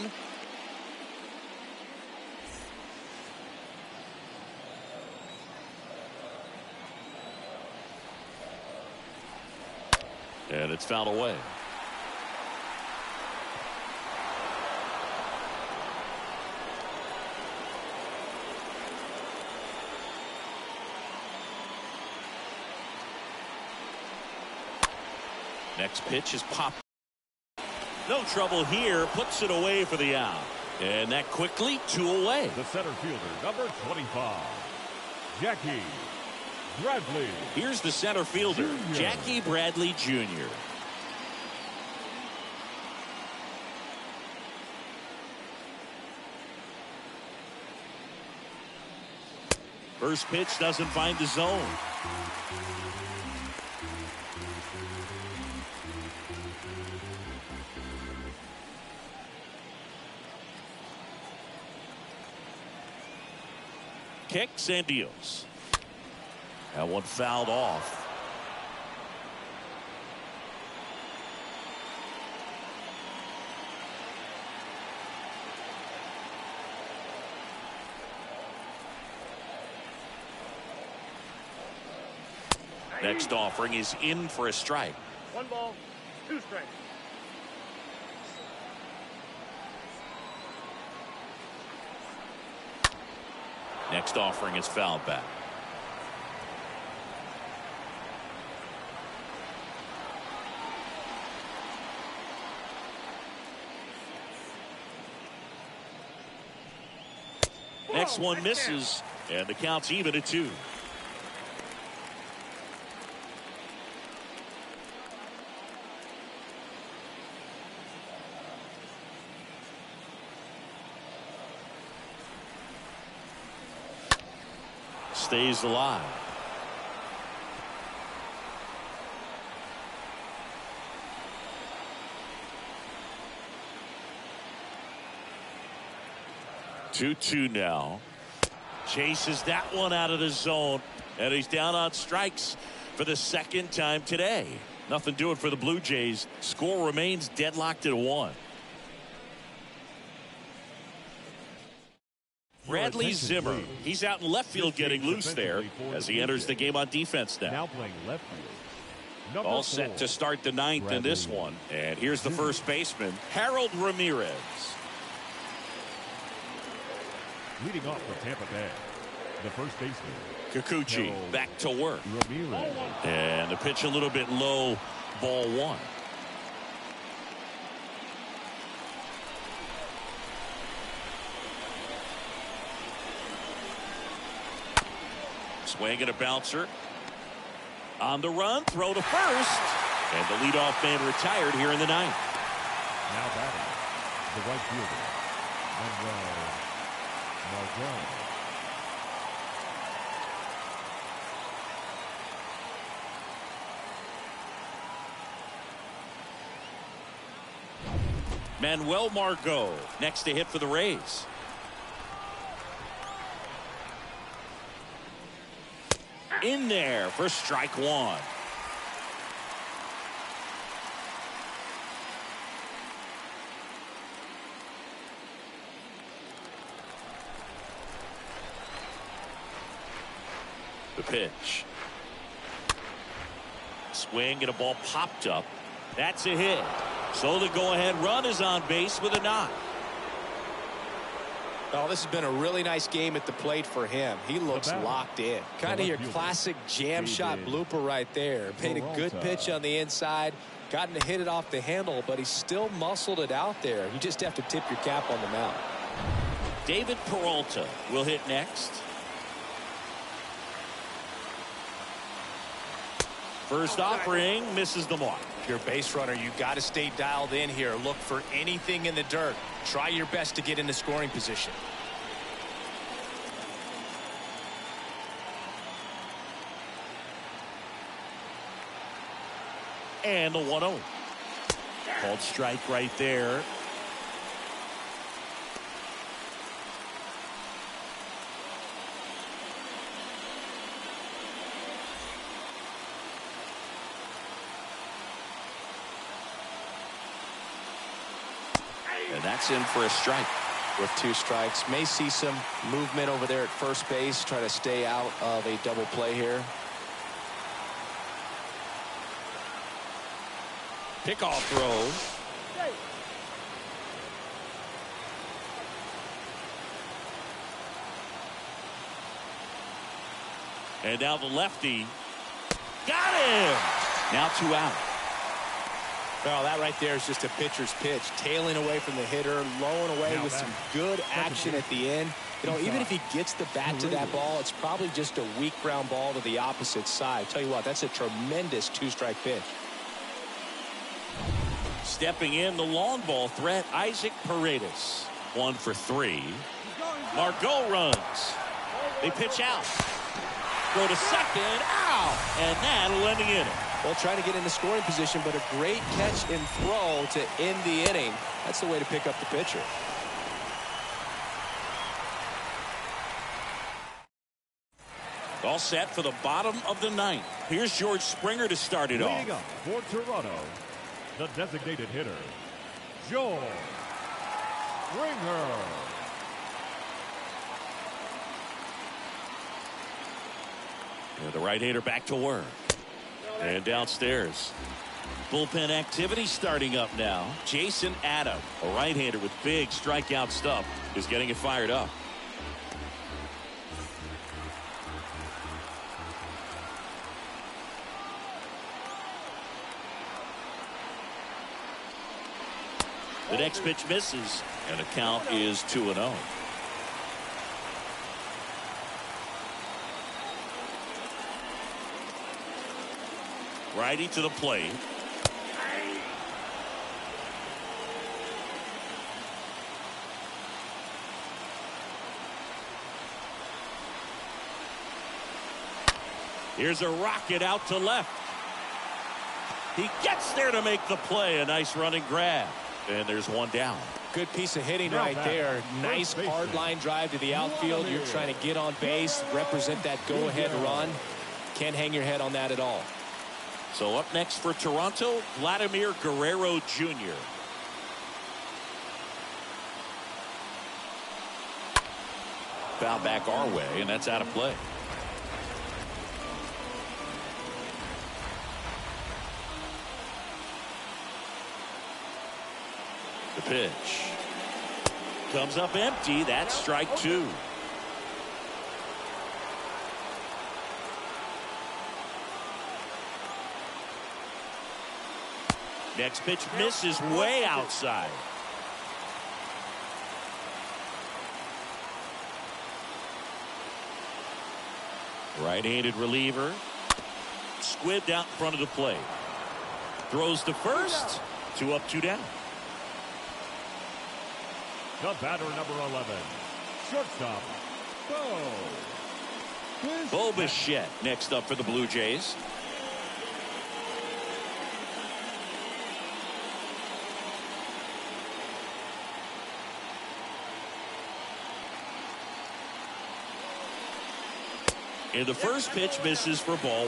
And it's fouled away. Next pitch is popped. No trouble here. Puts it away for the out. And that quickly 2 away. The center fielder, number 25, Jackie Bradley. Here's the center fielder, Jr. Jackie Bradley Jr. First pitch doesn't find the zone. Kicks and deals. That one fouled off. Next offering is in for a strike. 1 ball, 2 strikes. Next offering is fouled back. Next one misses, and the count's even at 2. Stays alive. Two now. Chases that one out of the zone, and he's down on strikes for the 2nd time today. Nothing doing for the Blue Jays. Score remains deadlocked at 1. Bradley Zimmer, he's out in left field getting loose there as he enters the game on defense now. Now playing left field, number All 4, set to start the 9th in this one. And here's the first baseman, Harold Ramirez. Leading off for Tampa Bay, the first baseman, Kikuchi Harold back to work. Ramirez. And the pitch a little bit low, ball 1. Swing and a bouncer. On the run, throw to first. And the leadoff man retired here in the 9th. Now batting, the right fielder, Manuel Margot. Manuel Margot next to hit for the Rays. In there for strike 1. The pitch. Swing and a ball popped up. That's a hit. So the go-ahead run is on base with a knock. Oh, this has been a really nice game at the plate for him. He looks locked in. Kind of your classic jam shot blooper right there. Made a good pitch on the inside. Gotten to hit it off the handle, but he still muscled it out there. You just have to tip your cap on the mound. David Peralta will hit next. First offering misses the mark. If you're a base runner, you got to stay dialed in here. Look for anything in the dirt. Try your best to get into scoring position. And the 1-0. Called strike right there. And that's in for a strike. With 2 strikes, may see some movement over there at first base. Try to stay out of a double play here. Pickoff throw. And now the lefty. Got him! Now 2 out. Well, that right there is just a pitcher's pitch. Tailing away from the hitter, lowing away with some good action at the end. You know, even if he gets the bat to that ball, it's probably just a weak ground ball to the opposite side. Tell you what, that's a tremendous 2-strike pitch. Stepping in, the long ball threat, Isaac Paredes. 1 for 3. Margot runs. They pitch out. Go to second. Ow! And that'll end the inning. Well, trying to get into scoring position, but a great catch and throw to end the inning. That's the way to pick up the pitcher. All set for the bottom of the 9th. Here's George Springer to start it off. Leading up for Toronto, the designated hitter, George Springer. And the right-hander back to work. And downstairs. Bullpen activity starting up now. Jason Adam, a right-hander with big strikeout stuff, is getting it fired up. The next pitch misses, and the count is 2-0. Righty to the plate. Here's a rocket out to left. He gets there to make the play. A nice running grab. And there's 1 down. Good piece of hitting right there. Nice hard line drive to the outfield. You're trying to get on base, represent that go-ahead run. Can't hang your head on that at all. So up next for Toronto, Vladimir Guerrero Jr. Foul back our way, and that's out of play. The pitch comes up empty. That's strike 2. Next pitch misses way outside. Right-handed reliever. Squibbed out in front of the plate. Throws to first. 2 up, 2 down. The batter, number 11, shortstop, Bo Bichette next up for the Blue Jays. And the first pitch misses for ball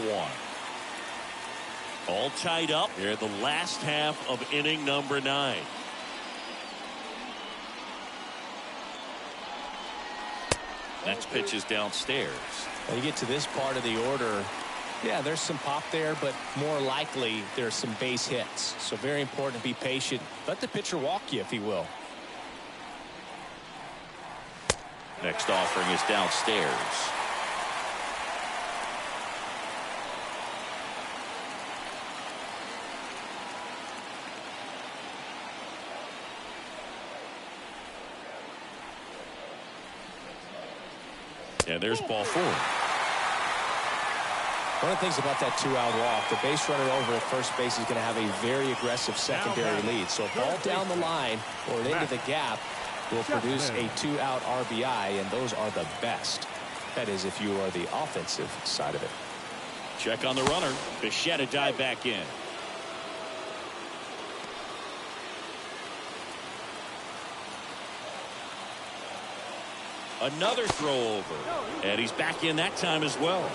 1. All tied up here at the last half of inning number 9. Next pitch is downstairs. When you get to this part of the order, yeah, there's some pop there, but more likely there's some base hits. So very important to be patient. Let the pitcher walk you if he will. Next offering is downstairs. And there's ball 4. One of the things about that 2-out walk, the base runner over at first base is going to have a very aggressive secondary lead. So ball down the line or into the gap will produce a 2-out RBI, and those are the best. That is, if you are the offensive side of it. Check on the runner. Bichette dive back in. Another throw over. And he's back in that time as well.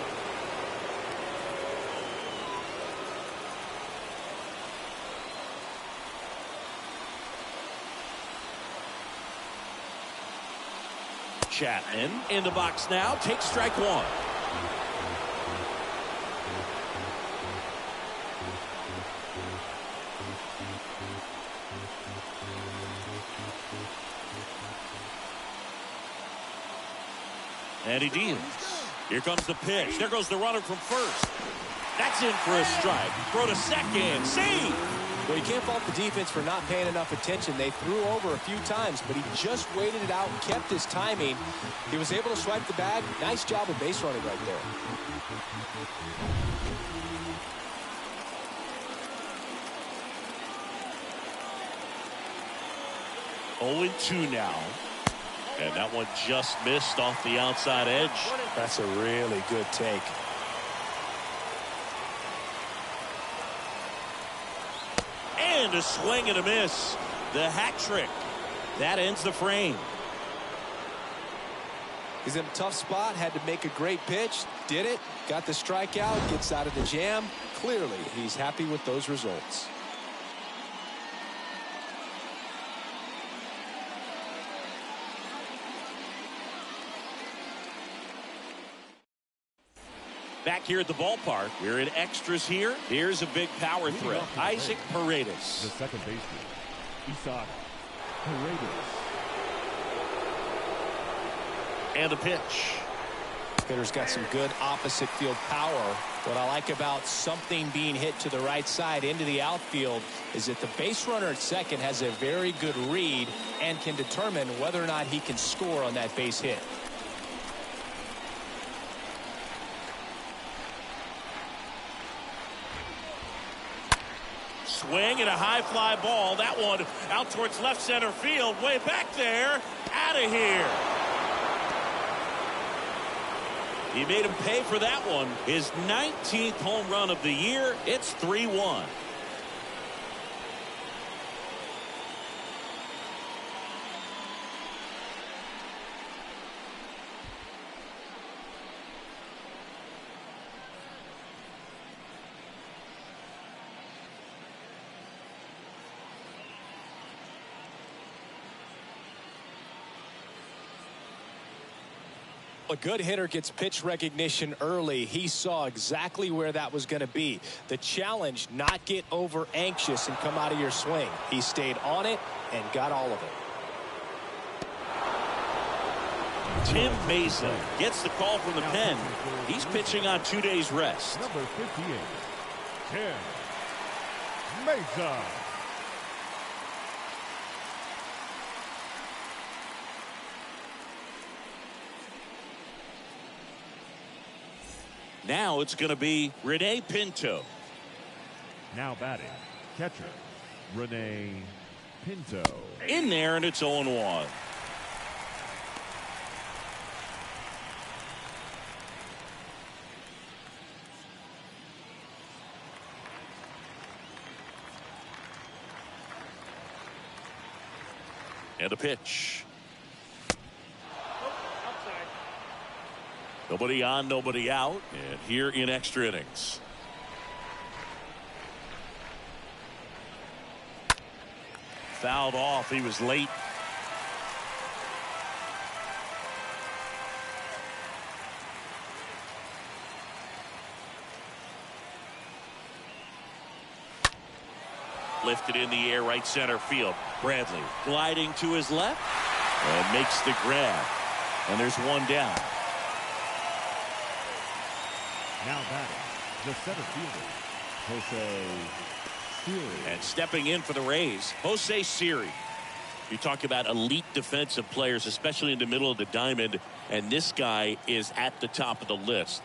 Chapman in the box now. Takes strike 1. And he deals. Here comes the pitch. There goes the runner from first. That's in for a strike. Throw to second. See. Well, you can't fault the defense for not paying enough attention. They threw over a few times, but he just waited it out and kept his timing. He was able to swipe the bag. Nice job of base running right there. 0-2 now. And that one just missed off the outside edge. That's a really good take. And a swing and a miss. The hat trick. That ends the frame. He's in a tough spot. Had to make a great pitch. Did it. Got the strikeout. Gets out of the jam. Clearly, he's happy with those results. Back here at the ballpark, we're in extras here. Here's a big power threat. Isaac Paredes. The second baseman, Isaac Paredes. And the pitch. Hitter's got some good opposite field power. What I like about something being hit to the right side into the outfield is that the base runner at second has a very good read and can determine whether or not he can score on that base hit. Swing and a high fly ball. That one out towards left center field. Way back there. Out of here. He made him pay for that one. His 19th home run of the year. It's 3-1. A good hitter gets pitch recognition early. He saw exactly where that was going to be. The challenge, not get over anxious and come out of your swing. He stayed on it and got all of it. Tim Mesa gets the call from the pen. He's pitching on 2 days rest. Number 58, Tim Mesa. Now it's going to be Rene Pinto. Now batting, catcher, Rene Pinto. In there, and it's 0-1. And a pitch. Nobody on, nobody out. And here in extra innings. Fouled off. He was late. Lifted in the air, right center field. Bradley gliding to his left and makes the grab. And there's one down. Now batting, the center fielder, Jose Siri. And stepping in for the Rays, Jose Siri. You talk about elite defensive players, especially in the middle of the diamond, and this guy is at the top of the list.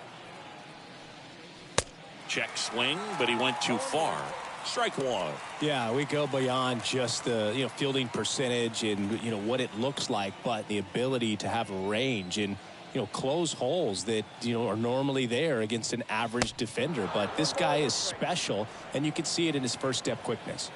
Check swing, but he went too far. Strike one. Yeah, we go beyond just the fielding percentage and what it looks like, but the ability to have a range and close holes that are normally there against an average defender. But this guy is special, and you can see it in his first step quickness.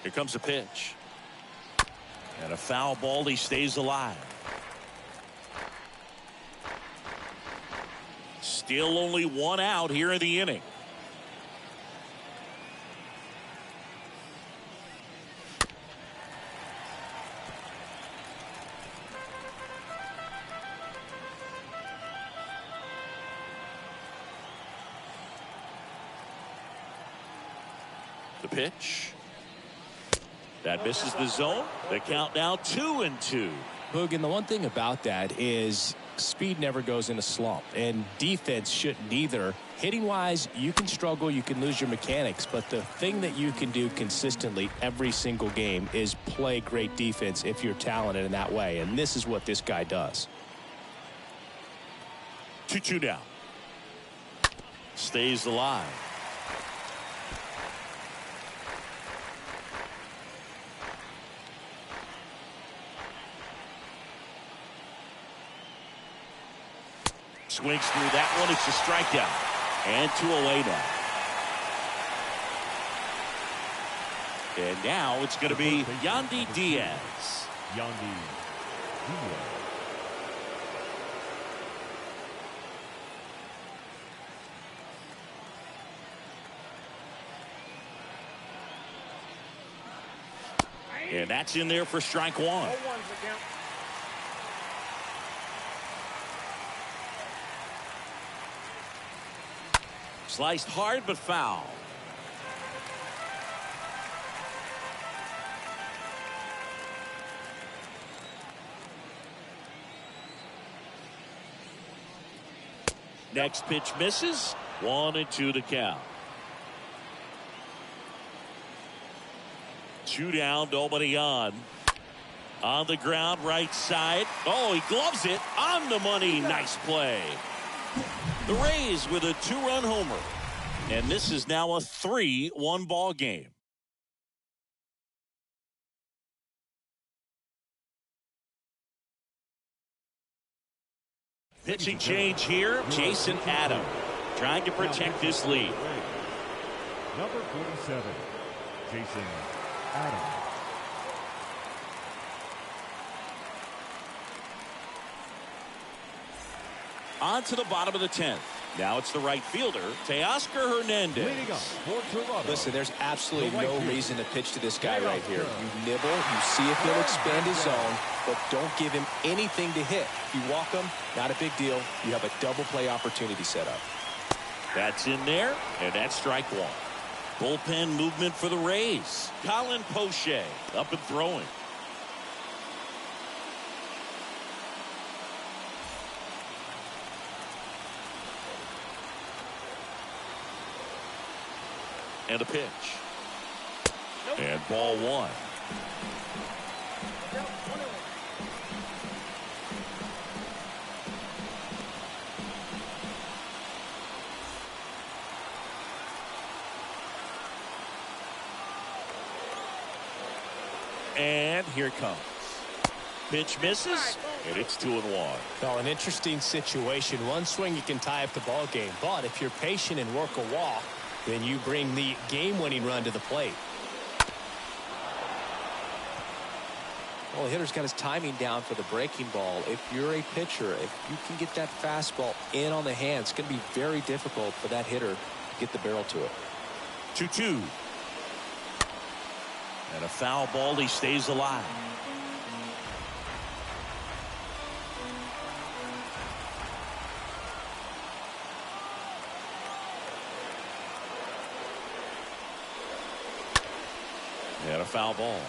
Here comes a pitch. And a foul ball. He stays alive. Still only one out here in the inning. The pitch. That misses the zone. The count now 2-2. Boog, and the one thing about that is speed never goes in a slump, and defense shouldn't either. Hitting wise, you can struggle, you can lose your mechanics, but the thing that you can do consistently every single game is play great defense if you're talented in that way, and this is what this guy does. 2-2 down. Stays alive. Swings through that one. It's a strikeout. And 2 away now. And now it's going to be Yandy Diaz. Yandy Diaz. And that's in there for strike 1. Sliced hard but foul. Next pitch misses. 1-2 to count. 2 down, nobody on. On the ground, right side. Oh, he gloves it on the money. Nice play. The Rays with a 2-run homer. And this is now a 3-1 ball game. Pitching change here. Jason Adam trying to protect this lead. Number 47, Jason Adam. On to the bottom of the 10th. Now it's the right fielder, Teoscar Hernandez. Leading up for Toronto. Listen, there's absolutely no reason to pitch to this guy right here. You nibble, you see if he'll expand his zone, but don't give him anything to hit. If you walk him, not a big deal. You have a double play opportunity set up. That's in there, and that's strike 1. Bullpen movement for the Rays. Colin Poche up and throwing. And a pitch. And ball 1. And here it comes. Pitch misses, and it's 2-1. Well, an interesting situation. One swing, you can tie up the ball game. But if you're patient and work a walk, then you bring the game-winning run to the plate. Well, the hitter's got his timing down for the breaking ball. If you're a pitcher, if you can get that fastball in on the hand, it's going to be very difficult for that hitter to get the barrel to it. 2-2. And a foul ball. He stays alive. And a foul ball.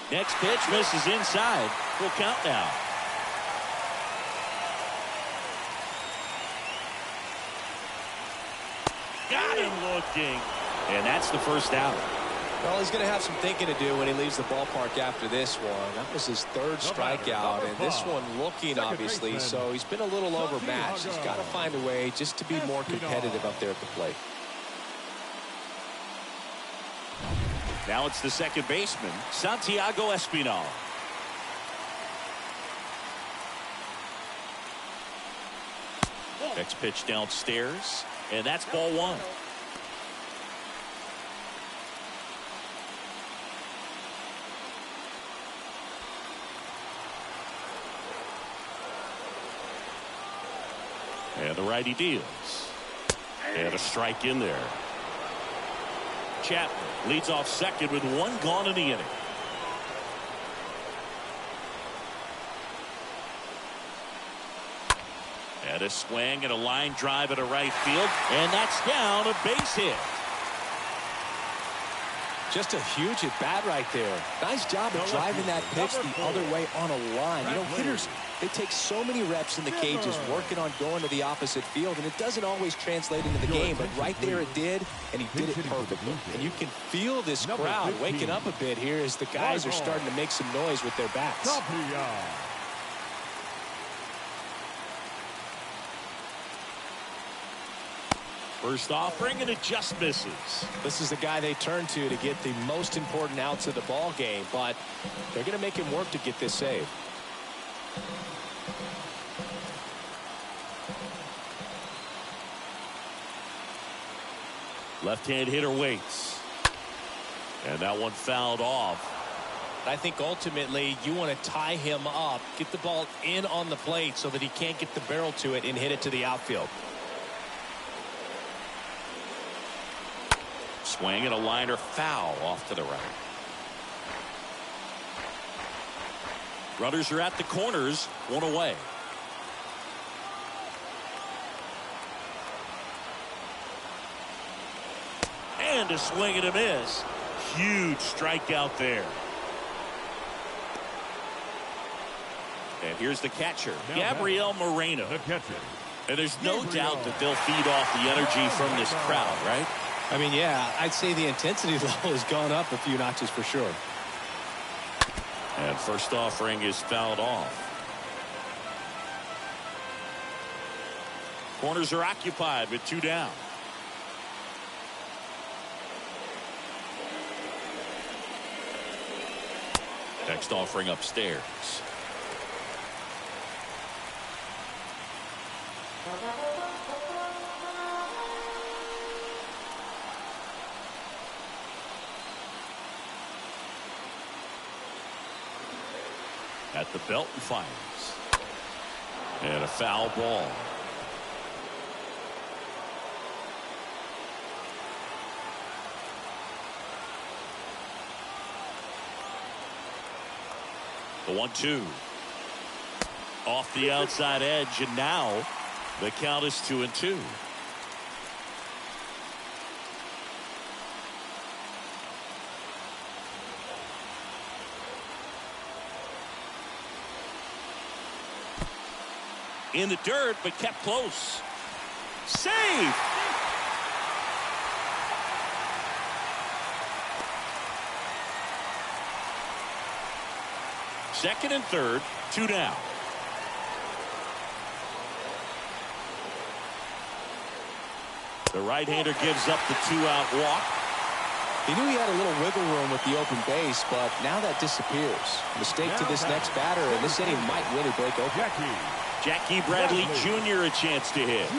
Next pitch misses inside. Full count now. Got him looking. And that's the first out. Well, he's going to have some thinking to do when he leaves the ballpark after this one. That was his 3rd strikeout, and this one looking, obviously, so he's been a little overmatched. He's got to find a way just to be more competitive up there at the plate. Now it's the second baseman, Santiago Espinal. Next pitch downstairs, and that's ball 1. And the righty deals. And a strike in there. Chapman leads off second with one gone in the inning. And a swing and a line drive at a right field, and that's down, a base hit. Just a huge at bat right there. Nice job of driving that pitch the other way on a line. You know, hitters, they take so many reps in the cages working on going to the opposite field, and it doesn't always translate into the game, but right there it did, and he did it perfectly. And you can feel this crowd waking up a bit here as the guys are starting to make some noise with their bats. First offering, and it just misses. This is the guy they turn to get the most important outs of the ball game, but they're going to make him work to get this save. Left-hand hitter waits. And that one fouled off. I think ultimately you want to tie him up, get the ball in on the plate so that he can't get the barrel to it and hit it to the outfield. Swing and a liner foul off to the right. Runners are at the corners, one away. And a swing and a miss. Huge strikeout there. And here's the catcher, Gabrielle Moreno. The catcher. And there's no doubt that they'll feed off the energy from this crowd, right? I mean, yeah, I'd say the intensity level has gone up a few notches for sure. And first offering is fouled off. Corners are occupied with two down. Next offering upstairs. At the belt and fires. And a foul ball. The 1-2. Off the outside edge, and now the count is 2-2. In the dirt, but kept close. Save! Second and third, two down. The right-hander gives up the two-out walk. He knew he had a little wiggle room with the open base, but now that disappears. Mistake to this next batter, and this inning might really break open. Jackie Bradley Jr. a chance to hit.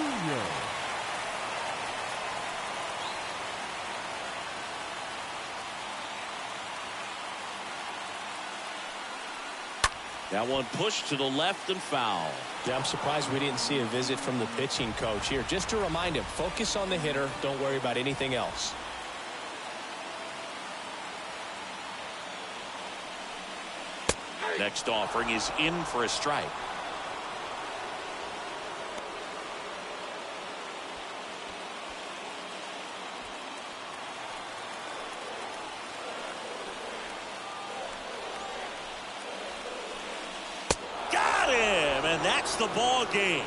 That one pushed to the left and foul. Yeah, I'm surprised we didn't see a visit from the pitching coach here. Just to remind him, focus on the hitter. Don't worry about anything else. Next offering is in for a strike. Got him, and that's the ball game.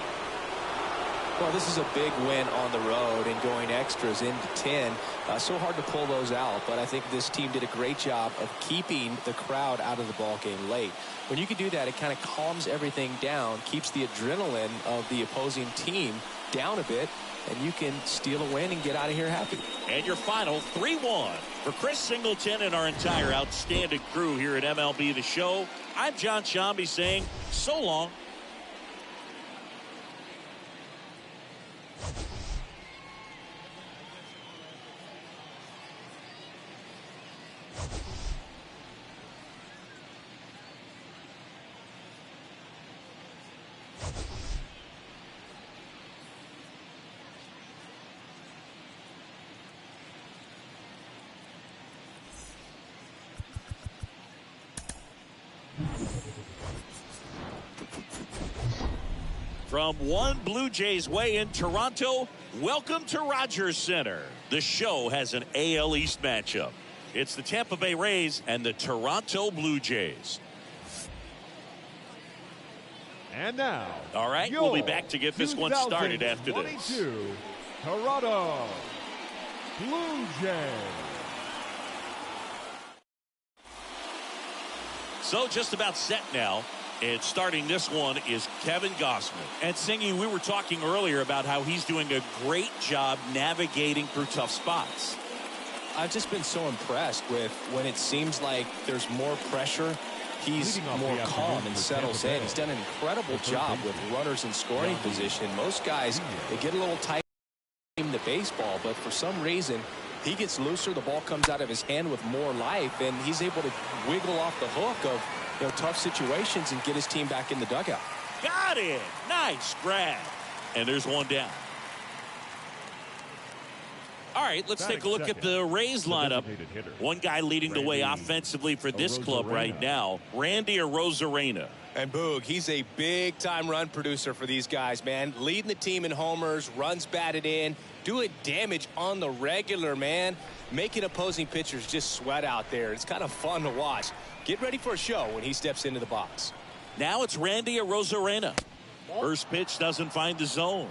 Well, this is a big win on the road and going extras into 10. So hard to pull those out, but I think this team did a great job of keeping the crowd out of the ball game late. When you can do that, it kind of calms everything down, keeps the adrenaline of the opposing team down a bit, and you can steal a win and get out of here happy. And your final 3-1 for Chris Singleton and our entire outstanding crew here at MLB The Show. I'm John Shambi saying so long. From one Blue Jays way in Toronto, welcome to Rogers Center. The show has an AL East matchup. It's the Tampa Bay Rays and the Toronto Blue Jays. And now, all right, we'll be back to get this one started after this. Toronto Blue Jays. So just about set now. And starting this one is Kevin Gossman. And Singy, we were talking earlier about how he's doing a great job navigating through tough spots. I've just been so impressed with when it seems like there's more pressure, he's more calm and settles in. He's done an incredible job with runners in scoring position. Most guys, they get a little tight in the baseball, but for some reason, he gets looser, the ball comes out of his hand with more life, and he's able to wiggle off the hook of tough situations and get his team back in the dugout. Got it. Nice grab. And there's one down. All right, let's take a look at the Rays lineup. One guy leading the way offensively for this club right now, Randy Arozarena. And Boog, he's a big-time run producer for these guys, man. Leading the team in homers, runs batted in, doing damage on the regular, man. Making opposing pitchers just sweat out there. It's kind of fun to watch. Get ready for a show when he steps into the box. Now it's Randy Arozarena. First pitch doesn't find the zone.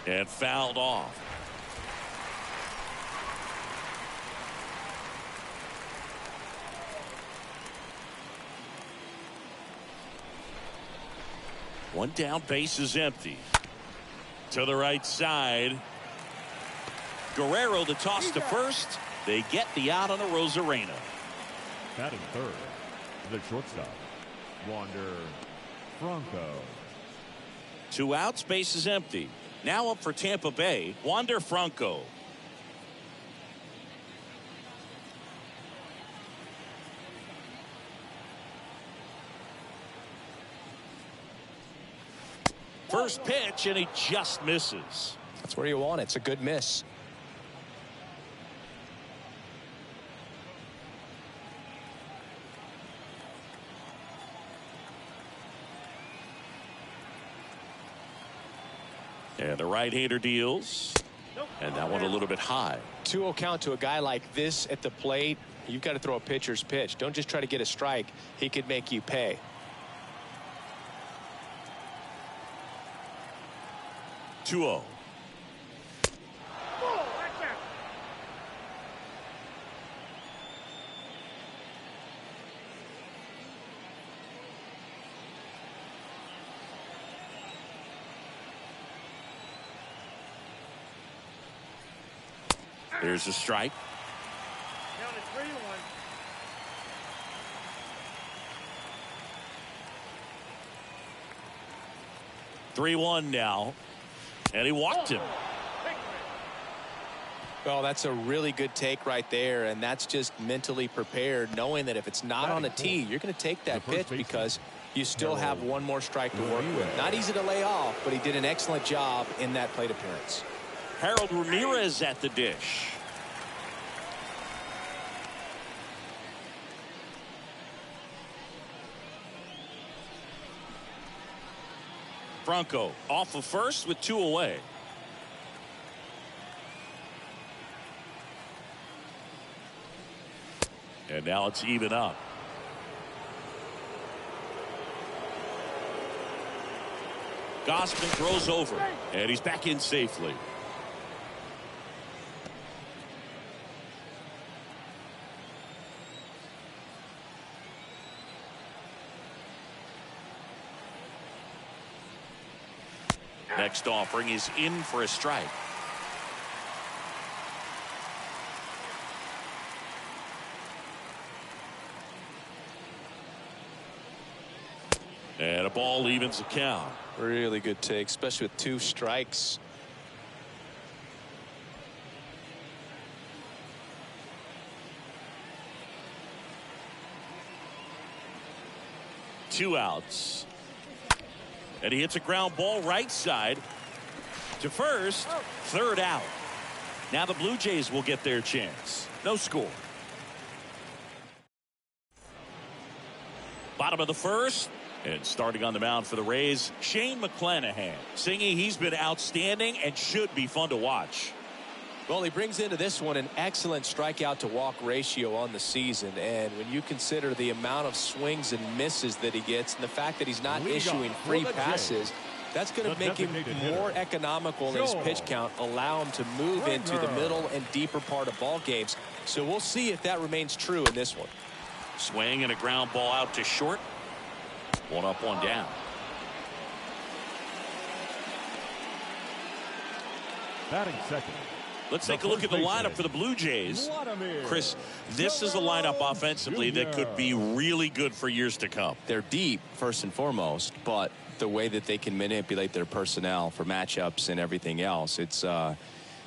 And fouled off. One down, base is empty. To the right side. Guerrero the toss to first. They get the out on Arozarena. Batting third, the shortstop, Wander Franco. 2 outs, base is empty. Now up for Tampa Bay, Wander Franco. First pitch, and he just misses. That's where you want it. It's a good miss. And the right-hander deals. And that one a little bit high. 2-0 count to a guy like this at the plate. You've got to throw a pitcher's pitch. Don't just try to get a strike. He could make you pay. Two-0. There's a strike. Counted 3-1. 3-1 now. And he walked him. Well, that's a really good take right there, and that's just mentally prepared, knowing that if it's not on a tee, you're going to take that pitch because you still have one more strike to work with. Not easy to lay off, but he did an excellent job in that plate appearance. Harold Ramirez at the dish. Franco off of first with 2 away. And now it's even up. Gossman throws over, and he's back in safely. Next offering is in for a strike. And a ball evens the count. Really good take, especially with 2 strikes. Two outs. And he hits a ground ball right side to first. Third out. Now the Blue Jays will get their chance. No score. Bottom of the first. And starting on the mound for the Rays, Shane Mcclanahan. Singing, he's been outstanding and should be fun to watch. Well, he brings into this one an excellent strikeout to walk ratio on the season. And when you consider the amount of swings and misses that he gets and the fact that he's not issuing free passes, that's going to make him more economical in his pitch count, allow him to move into the middle and deeper part of ball games. So we'll see if that remains true in this one. Swing and a ground ball out to short. One up, one down. Batting second. Let's take a look at the lineup for the Blue Jays. Chris, this is a lineup offensively that could be really good for years to come. They're deep, first and foremost, but the way that they can manipulate their personnel for matchups and everything else, it's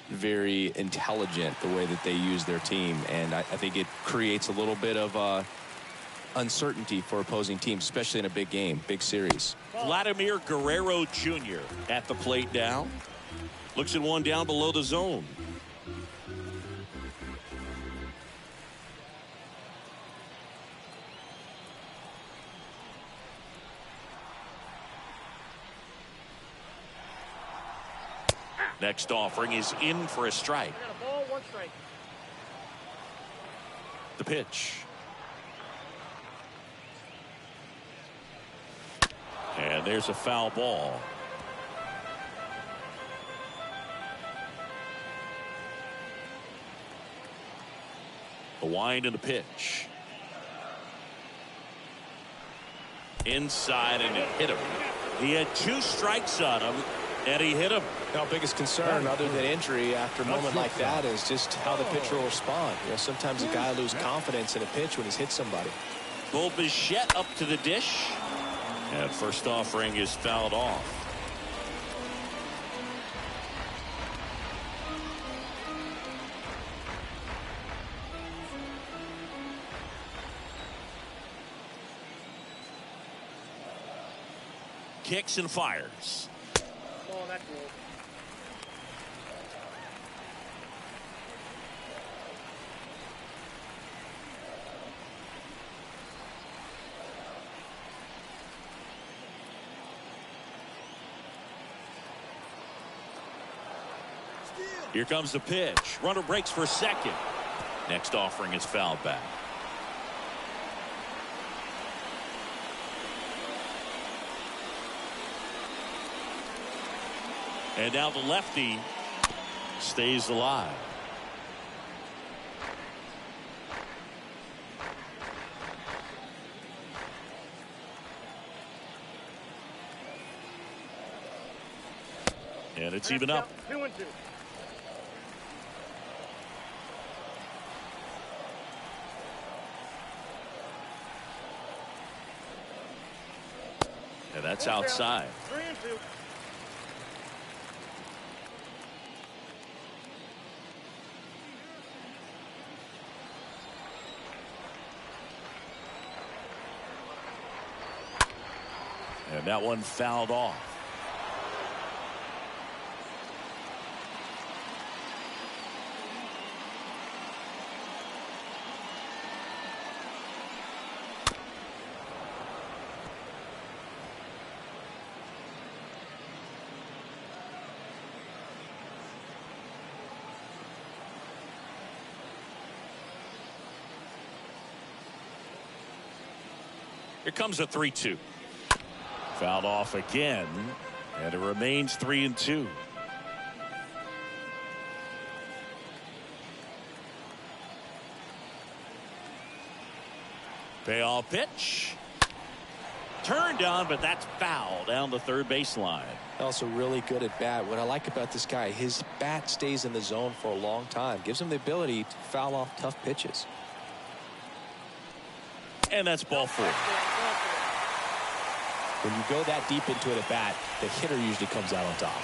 very intelligent the way that they use their team. And I think it creates a little bit of uncertainty for opposing teams, especially in a big game, big series. Vladimir Guerrero Jr. at the plate now. Looks at one down below the zone. Next offering is in for a strike. Ball, 1 strike. The pitch. And there's a foul ball. The wind and the pitch. Inside and it hit him. He had 2 strikes on him and he hit him. Our biggest concern other than injury after a moment like that is just how the pitcher will respond. You know, sometimes a guy loses confidence in a pitch when he's hit somebody. Bo Bichette up to the dish. And first offering is fouled off. Kicks and fires. Ball, that's cool. Here comes the pitch. Runner breaks for second. Next offering is fouled back. And now the lefty stays alive. And it's even up. 2-2. And that's outside. 3-2. And that one fouled off. Here comes a 3-2. Fouled off again, and it remains 3-2. Payoff pitch. Turned on, but that's foul down the third baseline. Also really good at bat. What I like about this guy, his bat stays in the zone for a long time. Gives him the ability to foul off tough pitches. And that's ball 4. When you go that deep into it at bat, the hitter usually comes out on top.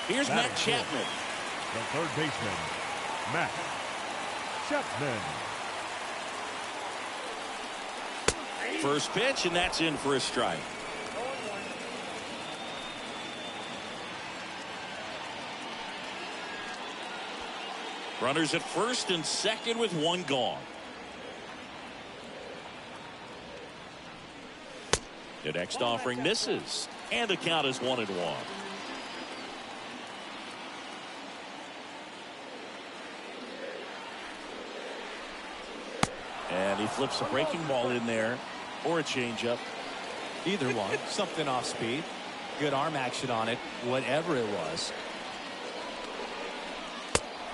Here's Matt Chapman. The third baseman, Matt Chapman. First pitch, and that's in for a strike. Runners at first and second with one gone. The next offering misses, and the count is 1-1. And he flips a breaking ball in there, or a changeup. Either one. Something off speed. Good arm action on it, whatever it was.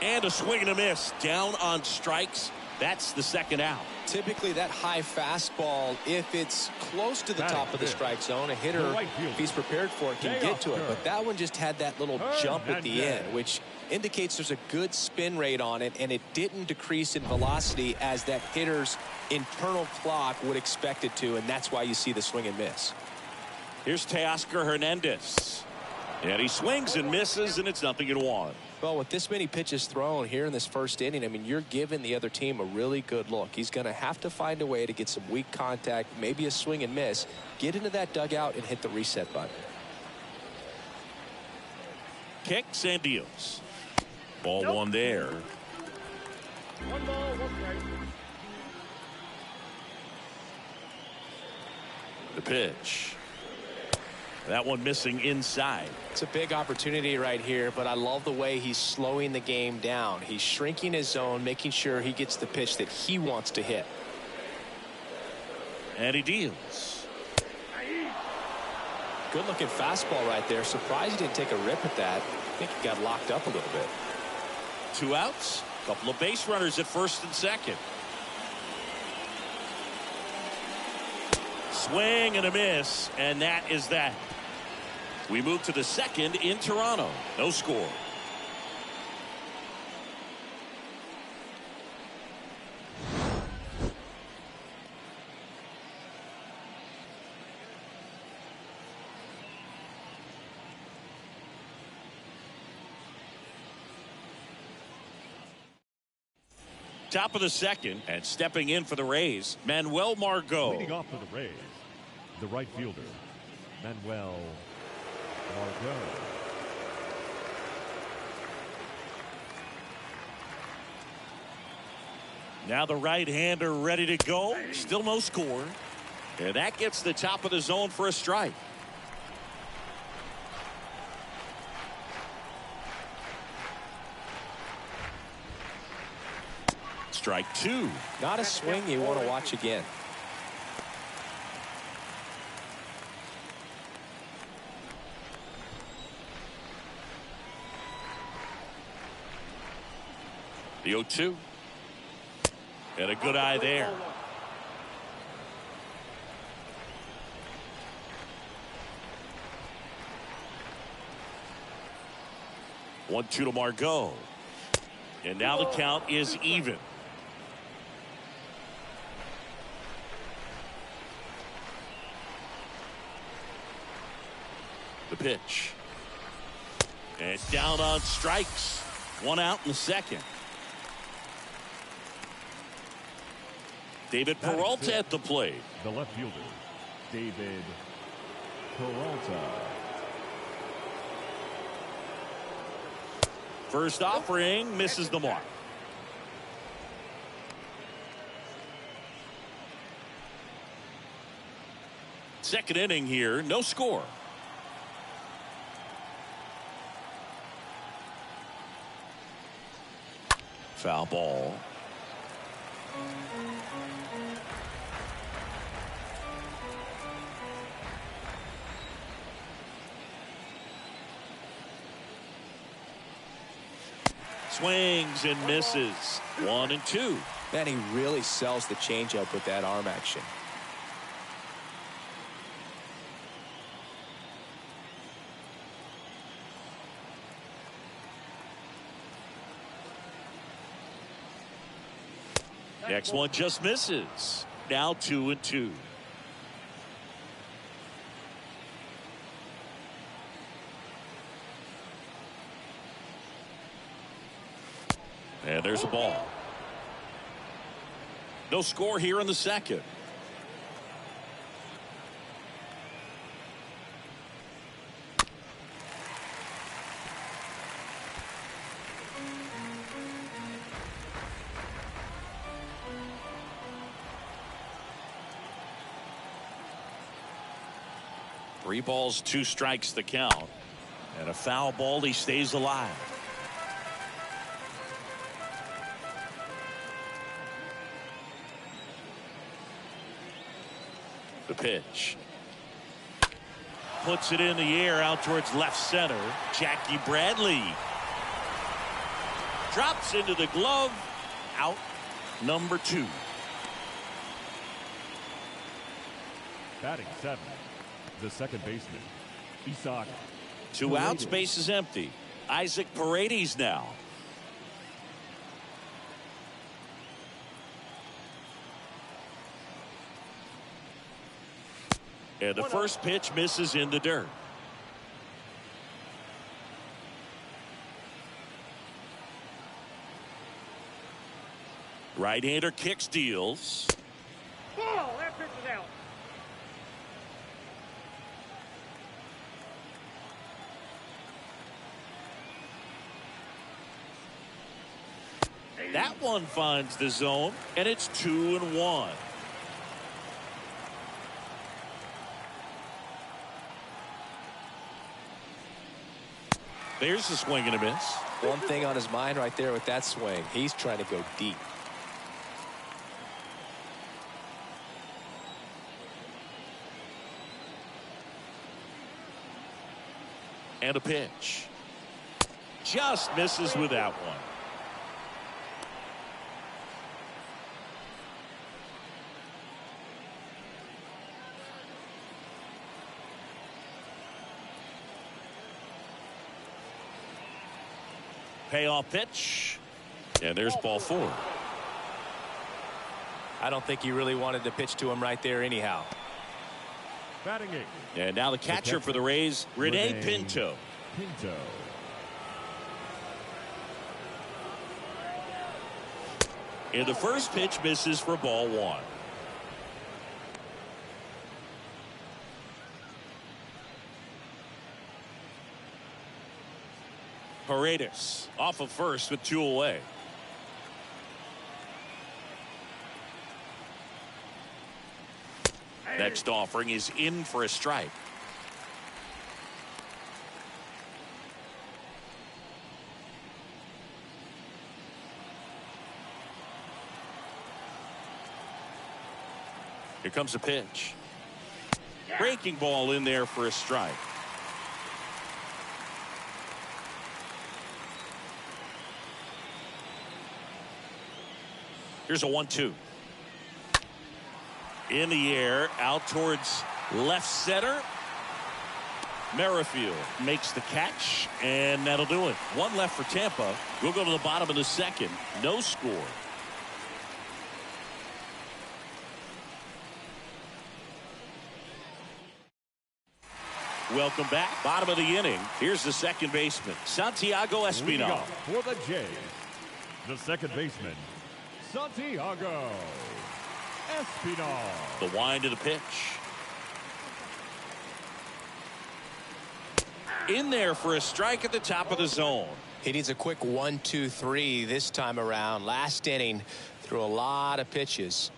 And a swing and a miss. Down on strikes. That's the second out. Typically that high fastball, if it's close to the top of the strike zone, a hitter, if he's prepared for it, can get to it. But that one just had that little jump at the end, which indicates there's a good spin rate on it, and it didn't decrease in velocity as that hitter's internal clock would expect it to, and that's why you see the swing and miss. Here's Teoscar Hernandez. And he swings and misses, and it's 0-1. Well, with this many pitches thrown here in this first inning, I mean, you're giving the other team a really good look. He's going to have to find a way to get some weak contact, maybe a swing and miss, get into that dugout and hit the reset button. Kicks and deals. Ball one there. 1 ball, 1 strike. The pitch. That one missing inside. It's a big opportunity right here, but I love the way he's slowing the game down. He's shrinking his zone, making sure he gets the pitch that he wants to hit. And he deals. Good looking fastball right there. Surprised he didn't take a rip at that. I think he got locked up a little bit. 2 outs. Couple of base runners at first and second. Swing and a miss, and that is that. We move to the second in Toronto. No score. Top of the second, and stepping in for the Rays, Manuel Margot. Leading off for the Rays, the right fielder, Manuel Margot. Now the right-hander ready to go. Still no score. And that gets the top of the zone for a strike. Strike 2. Not a swing you want to watch again. The 0-2. And a good eye there. One, 2 to Margot. And now the count is even. The pitch. And down on strikes. 1 out in the second. David Peralta at the plate. The left fielder, David Peralta. First offering misses the mark. Second inning here, no score. Foul ball. Swings and misses. 1 and 2. Man, he really sells the changeup with that arm action. Next one just misses. Now 2 and 2. And there's a ball. No score here in the second. Three balls, 2 strikes the count. And a foul ball, he stays alive. The pitch. Puts it in the air out towards left center. Jackie Bradley. Drops into the glove. Out number 2. Batting 7th, the second baseman, Isaac. 2 outs, base is empty. Isaac Paredes now. And the first pitch misses in the dirt. Right-hander kicks, deals. Ball. That pitch is out. That one finds the zone, and it's 2-1. There's the swing and a miss. One thing on his mind right there with that swing. He's trying to go deep. And a pitch. Just misses with that one. Payoff pitch. And there's ball 4. I don't think he really wanted to pitch to him right there anyhow. Batting 8th. And now the catcher for the Rays, Rene Pinto. And the first pitch misses for ball 1. Paredes off of first with 2 away. Next offering is in for a strike. Here comes a pitch. Breaking ball in there for a strike. Here's a 1-2. In the air, out towards left center. Merrifield makes the catch, and that'll do it. 1 left for Tampa. We'll go to the bottom of the second. No score. Welcome back. Bottom of the inning. Here's the second baseman, Santiago Espinal. For the Jays, the second baseman, Santiago Espinal. The wind of the pitch. In there for a strike at the top of the zone. He needs a quick 1-2-3 this time around. Last inning, threw a lot of pitches.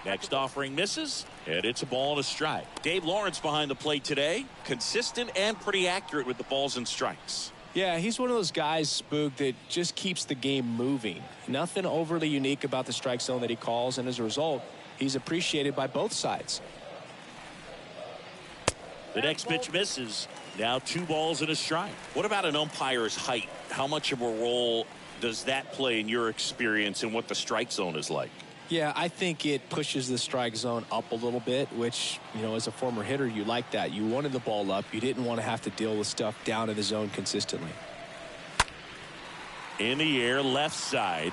Next offering misses, and it's a ball and a strike. Dave Lawrence behind the plate today. Consistent and pretty accurate with the balls and strikes. Yeah, he's one of those guys, Spook, that just keeps the game moving. Nothing overly unique about the strike zone that he calls, and as a result, he's appreciated by both sides. The next pitch misses. Now 2 balls and a strike. What about an umpire's height? How much of a role does that play in your experience and what the strike zone is like? Yeah, I think it pushes the strike zone up a little bit, which, you know, as a former hitter, you like that. You wanted the ball up. You didn't want to have to deal with stuff down in the zone consistently. In the air, left side.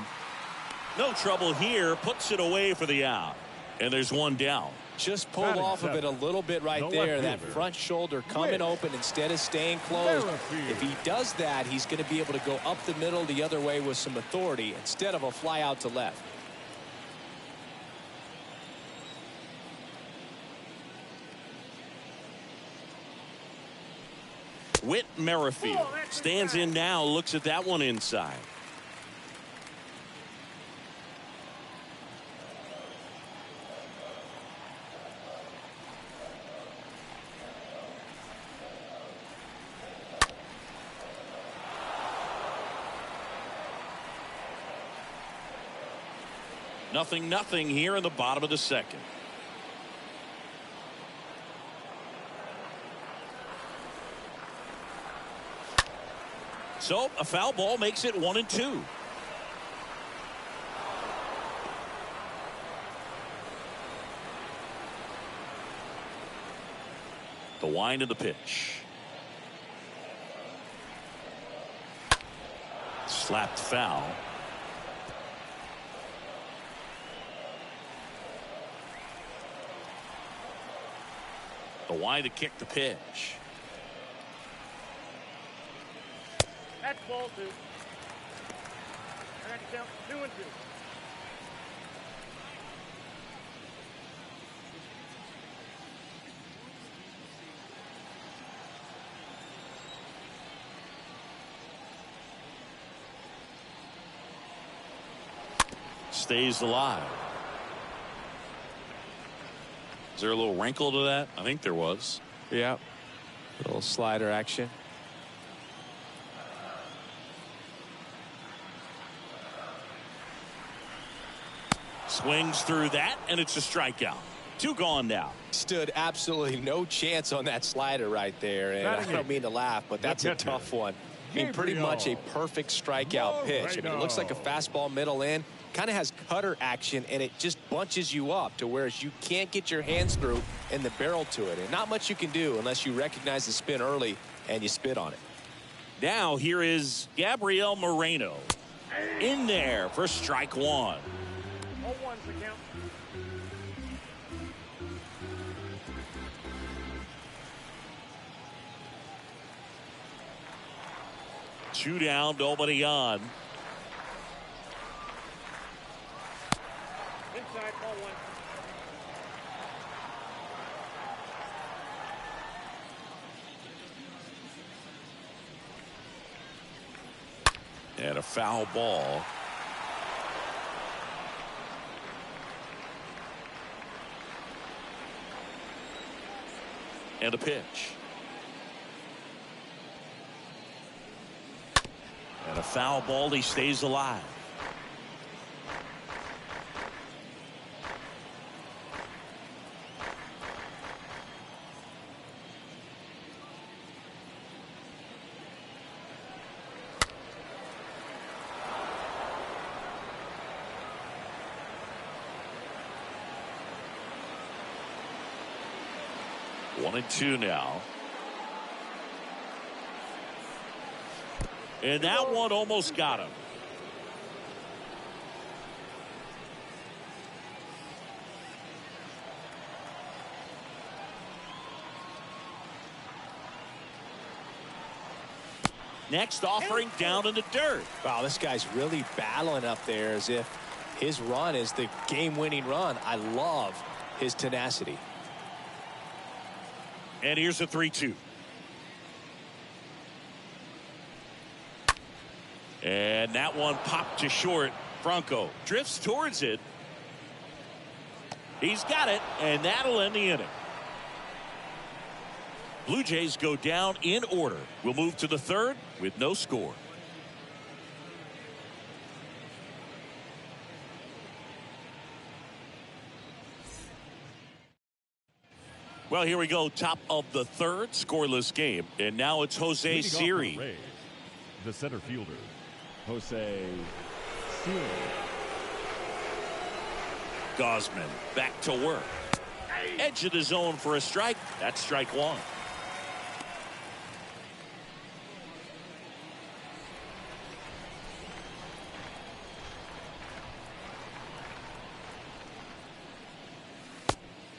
No trouble here. Puts it away for the out. And there's one down. Just pulled off of it a little bit right there. That front shoulder coming open instead of staying closed. If he does that, he's going to be able to go up the middle the other way with some authority instead of a fly out to left. Whit Merrifield stands in now, looks at that one inside. Nothing here in the bottom of the second. So a foul ball makes it 1-2. The wind of the pitch. Slapped foul. The wind to kick the pitch. That's ball 2. That's count 2-2. Stays alive. Is there a little wrinkle to that? I think there was. Yeah. A little slider action. Swings through that, and it's a strikeout. 2 gone now. Stood absolutely no chance on that slider right there. And I don't mean to laugh, but that's a tough one. I mean, pretty much a perfect strikeout pitch. I mean, it looks like a fastball middle in. Kind of has cutter action, and it just bunches you up to whereas you can't get your hands through and the barrel to it. And not much you can do unless you recognize the spin early and you spit on it. Now here is Gabrielle Moreno in there for strike 1. 0-1's the count. Two down, nobody on. Inside, ball 1. And a foul ball. And a pitch. And a foul ball. He stays alive. One and two now. And that one almost got him. Next offering down in the dirt. Wow, this guy's really battling up there as if his run is the game-winning run. I love his tenacity. And here's a 3-2. And that one popped to short. Franco drifts towards it. He's got it, and that'll end the inning. Blue Jays go down in order. We'll move to the third with no score. Well, here we go. Top of the third, scoreless game. And now it's Jose Siri. The center fielder, Jose Siri. Gossman back to work. Edge of the zone for a strike. That's strike one.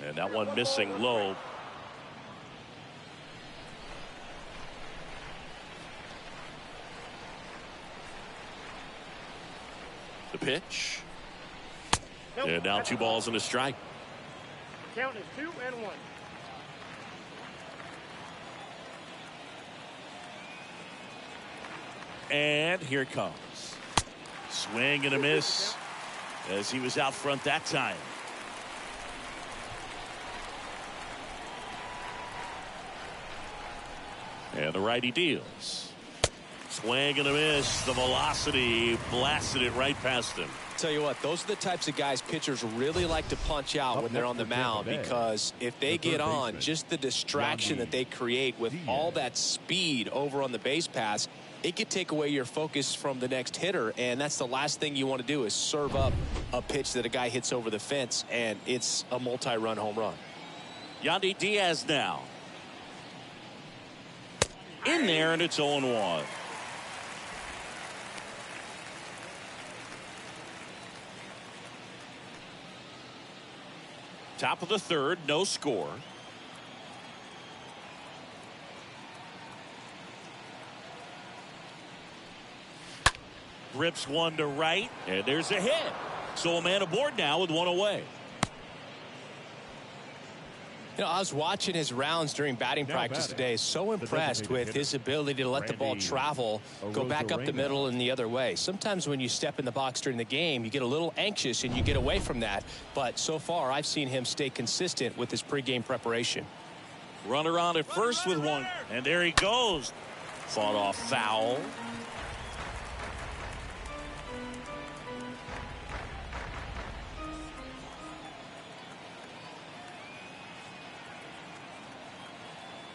And that one missing low. The pitch. Nope, And now that's 2 balls and a strike. Count is 2-1. And here it comes. Swing and a miss as he was out front that time. And the righty deals. Swing and a miss. The velocity blasted it right past him. Tell you what, those are the types of guys pitchers really like to punch out when they're on the mound, because if they get on, just the distraction that they create with all that speed over on the base pass, it could take away your focus from the next hitter, and that's the last thing you want to do is serve up a pitch that a guy hits over the fence, and it's a multi-run home run. Yandy Diaz now. In there, and it's 0-1. Top of the third, no score. Rips one to right, and there's a hit. So a man aboard now with 1 away. You know, I was watching his rounds during batting practice today. So impressed with his ability to let the ball travel, go back up the middle and the other way. Sometimes when you step in the box during the game, you get a little anxious and you get away from that. But so far, I've seen him stay consistent with his pregame preparation. Runner on at first with one, and there he goes. Fought off foul.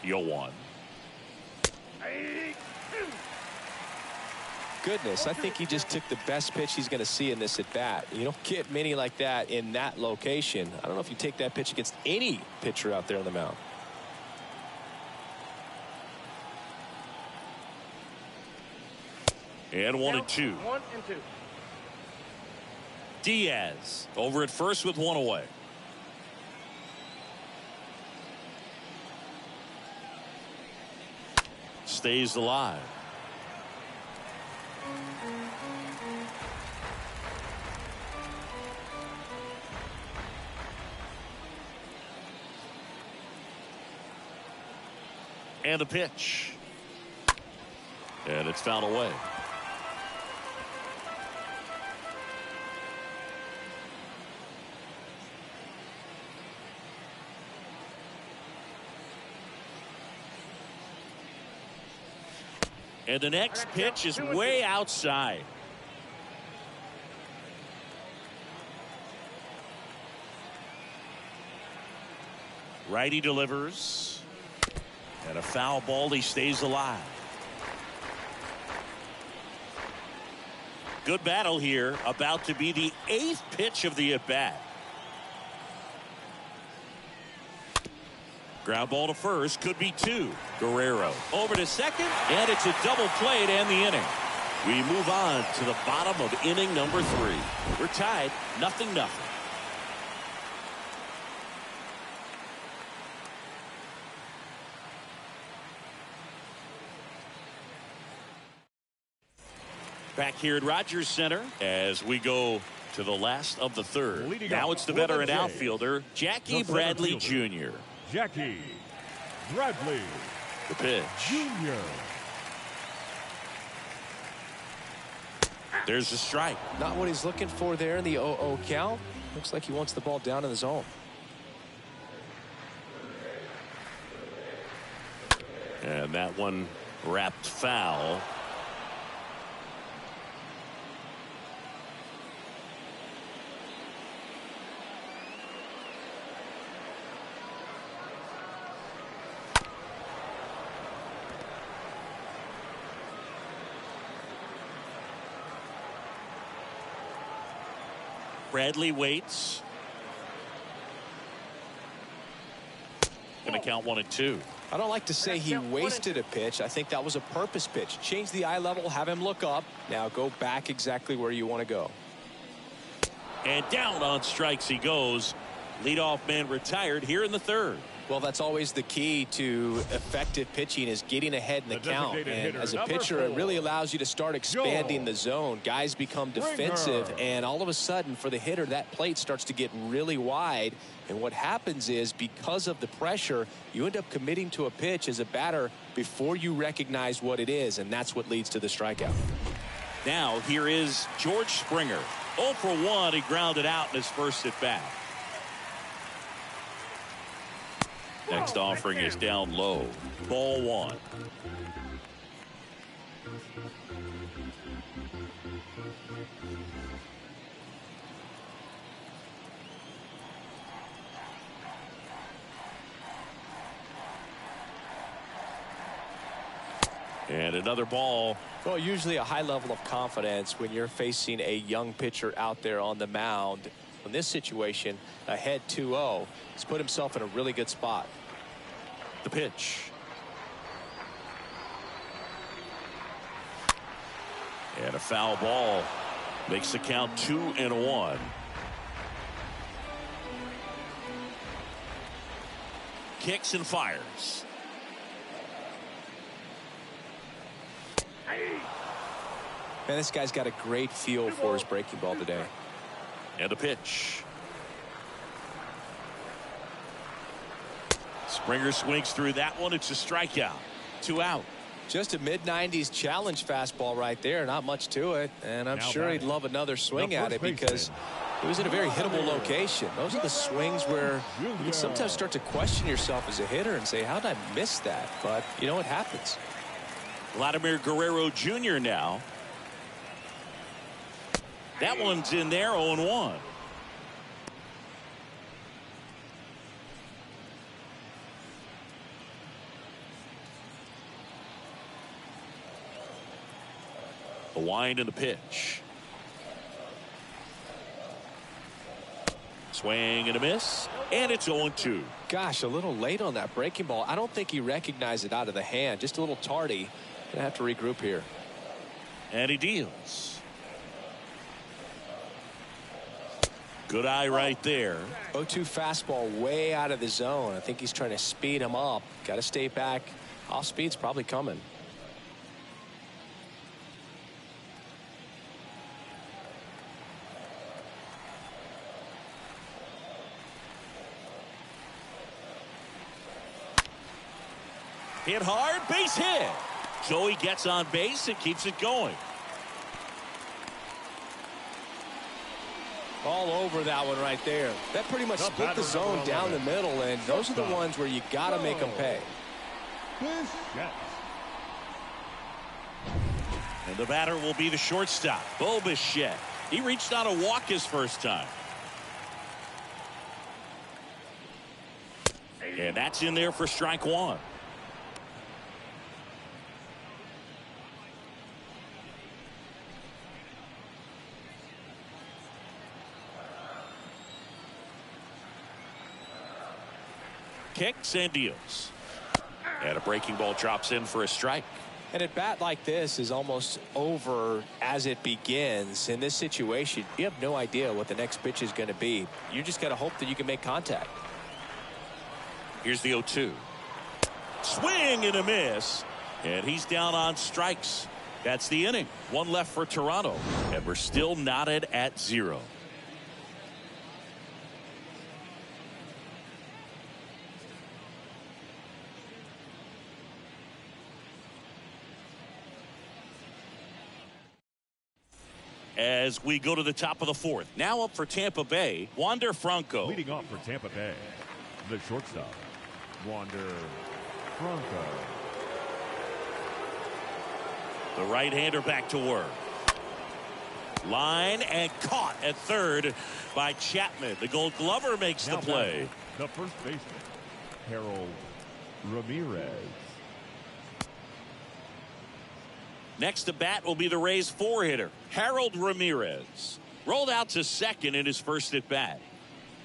Yo one. Goodness, I think he just took the best pitch he's going to see in this at bat. You don't get many like that in that location. I don't know if you take that pitch against any pitcher out there on the mound. And 1-2. 1-2. Diaz over at first with 1 away. Stays alive. And a pitch. And it's fouled away. And the next pitch is way outside. Righty delivers. And a foul ball. He stays alive. Good battle here. About to be the 8th pitch of the at-bat. Ground ball to first, could be 2. Guerrero over to second, and it's a double play to end the inning. We move on to the bottom of inning number 3. We're tied 0-0. Back here at Rogers Center as we go to the last of the third. Now it's the veteran outfielder, Jackie Bradley Jr. Jackie Bradley The pitch. Jr. There's the strike. Not what he's looking for there in the 0-0 count. Looks like he wants the ball down in the zone. And that one wrapped foul. Bradley waits. Going to count 1-2. I don't like to say he wasted a pitch. I think that was a purpose pitch. Change the eye level, have him look up. Now go back exactly where you want to go. And down on strikes he goes. Leadoff man retired here in the third. Well, that's always the key to effective pitching, is getting ahead in the count. And as a pitcher, it really allows you to start expanding the zone. Guys become defensive, and all of a sudden, for the hitter, that plate starts to get really wide. And what happens is, because of the pressure, you end up committing to a pitch as a batter before you recognize what it is, and that's what leads to the strikeout. Now, here is George Springer. 0 for 1. He grounded out in his first at bat. Next offering is down low. Ball 1. And another ball. Well, usually a high level of confidence when you're facing a young pitcher out there on the mound. In this situation, ahead 2-0, he's put himself in a really good spot. The pitch. And a foul ball makes the count 2-1. Kicks and fires. Man, this guy's got a great feel for his breaking ball today. And a pitch. Springer swings through that one. It's a strikeout. 2 out. Just a mid-90s challenge fastball right there. Not much to it. And I'm sure he'd love another swing at it because it was in a very hittable location. Those are the swings where you can sometimes start to question yourself as a hitter and say, how did I miss that? But, you know, it happens. Vladimir Guerrero Jr. now. That one's in there, 0-1. The wind and the pitch. Swing and a miss, and it's 0-2. Gosh, a little late on that breaking ball. I don't think he recognized it out of the hand. Just a little tardy. Gonna have to regroup here. And he deals. Good eye right there. 0-2 fastball way out of the zone. I think he's trying to speed him up. Got to stay back. Off speed's probably coming. Hit hard, base hit. Joey gets on base and keeps it going. All over that one right there. That pretty much split the zone down the middle, and those are the ones where you got to make them pay. And the batter will be the shortstop, Bo Bichette. He reached out a walk his first time. And that's in there for strike 1. Kicks and deals. And a breaking ball drops in for a strike. And at bat like this is almost over as it begins. In this situation, you have no idea what the next pitch is going to be. You just got to hope that you can make contact. Here's the 0-2. Swing and a miss. And he's down on strikes. That's the inning. 1 left for Toronto. And we're still knotted at 0. As we go to the top of the 4th. Now up for Tampa Bay, Wander Franco. Leading off for Tampa Bay, the shortstop, Wander Franco. The right-hander back to work. Line and caught at third by Chapman. The Gold Glover makes the play. The first baseman, Harold Ramirez. Next to bat will be the Rays 4-hitter, Harold Ramirez. Rolled out to second in his first at bat.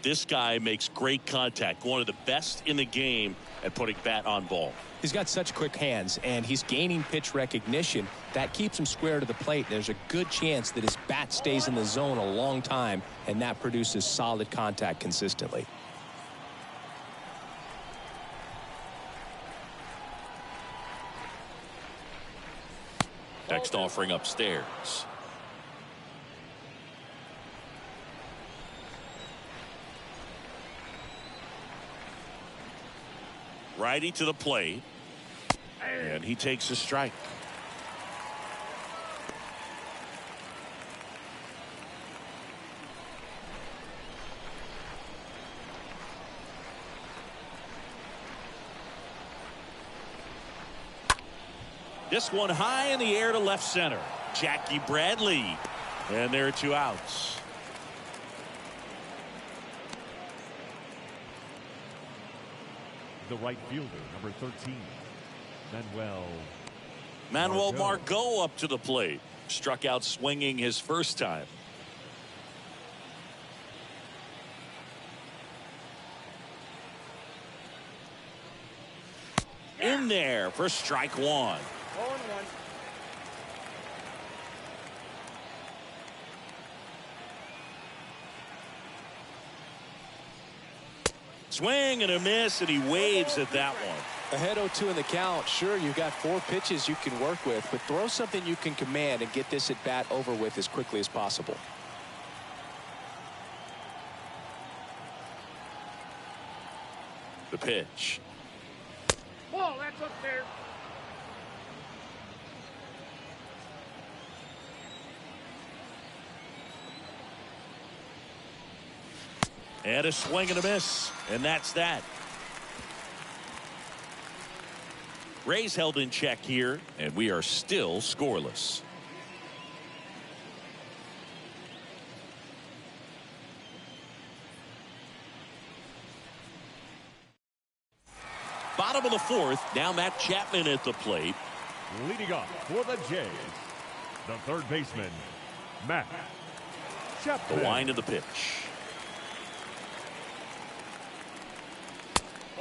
This guy makes great contact, one of the best in the game at putting bat on ball. He's got such quick hands, and he's gaining pitch recognition. That keeps him square to the plate. There's a good chance that his bat stays in the zone a long time, and that produces solid contact consistently. Next offering upstairs. Righty to the plate. And he takes a strike. This one high in the air to left center. Jackie Bradley. And there are 2 outs. The right fielder, number 13, Manuel Margot up to the plate. Struck out swinging his first time. In there for strike 1. 0-1. Swing and a miss, and he waves at that one. Ahead 0-2 in the count. Sure, you've got 4 pitches you can work with, but throw something you can command and get this at bat over with as quickly as possible. The pitch. Ball, that's up there. And a swing and a miss, and that's that. Rays held in check here, and we are still scoreless. Bottom of the 4th, now Matt Chapman at the plate. Leading off for the Jays, the third baseman, Matt Chapman. The wind of the pitch.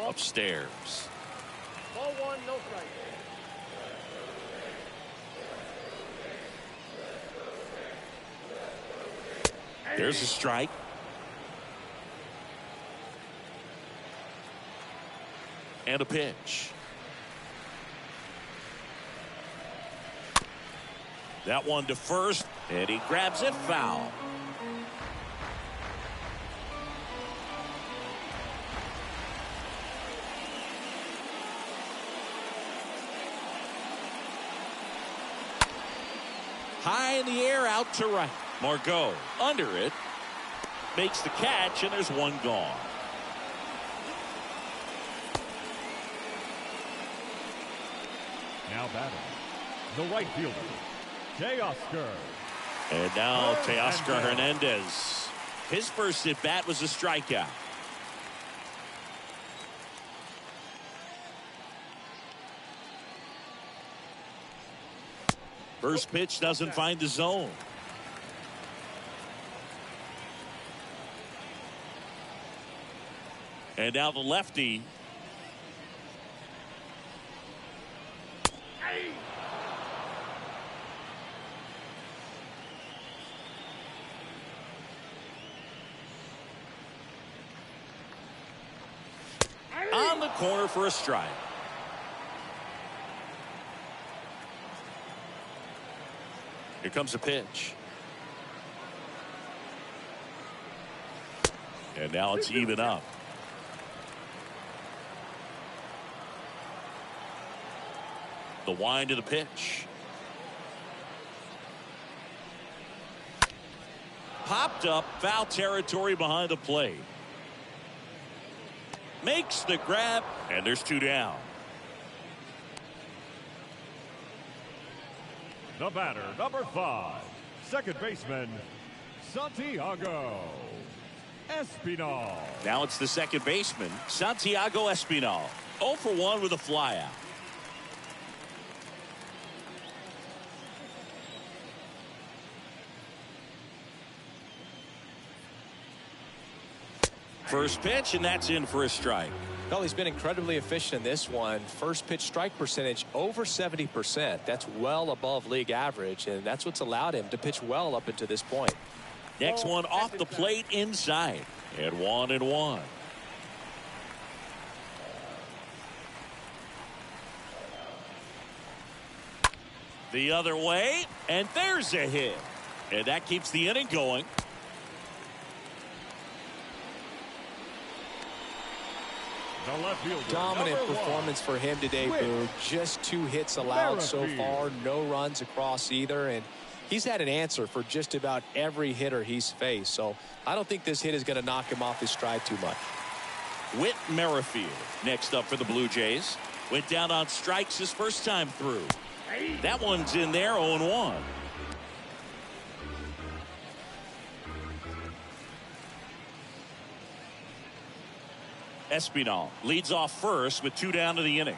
Upstairs. Ball 1, no strike. There's a strike. And a pitch. That one to first, and he grabs it foul. High in the air, out to right. Margot under it. Makes the catch, and there's one gone. Now batting, the right fielder, Teoscar. And now Teoscar Hernandez. His first at bat was a strikeout. First pitch doesn't find the zone. And now the lefty. On the corner for a strike. Here comes a pitch. And now it's even up. The wind of the pitch. Popped up, foul territory behind the plate. Makes the grab, and there's 2 down. The batter, number 5, second baseman, Santiago Espinal. Now it's the second baseman, Santiago Espinal. 0 for 1 with a flyout. First pitch, and that's in for a strike. Well, he's been incredibly efficient in this one. First pitch strike percentage over 70%. That's well above league average, and that's what's allowed him to pitch well up until this point. Next one off the plate inside. And 1-1. The other way, and there's a hit. And that keeps the inning going. The left fielder, Dominant number performance for him today, Boo. Just 2 hits allowed so far. No runs across either. And he's had an answer for just about every hitter he's faced. So I don't think this hit is going to knock him off his stride too much. Whit Merrifield next up for the Blue Jays. Went down on strikes his first time through. That one's in there, 0-1. Espinal leads off first with 2 down to the inning.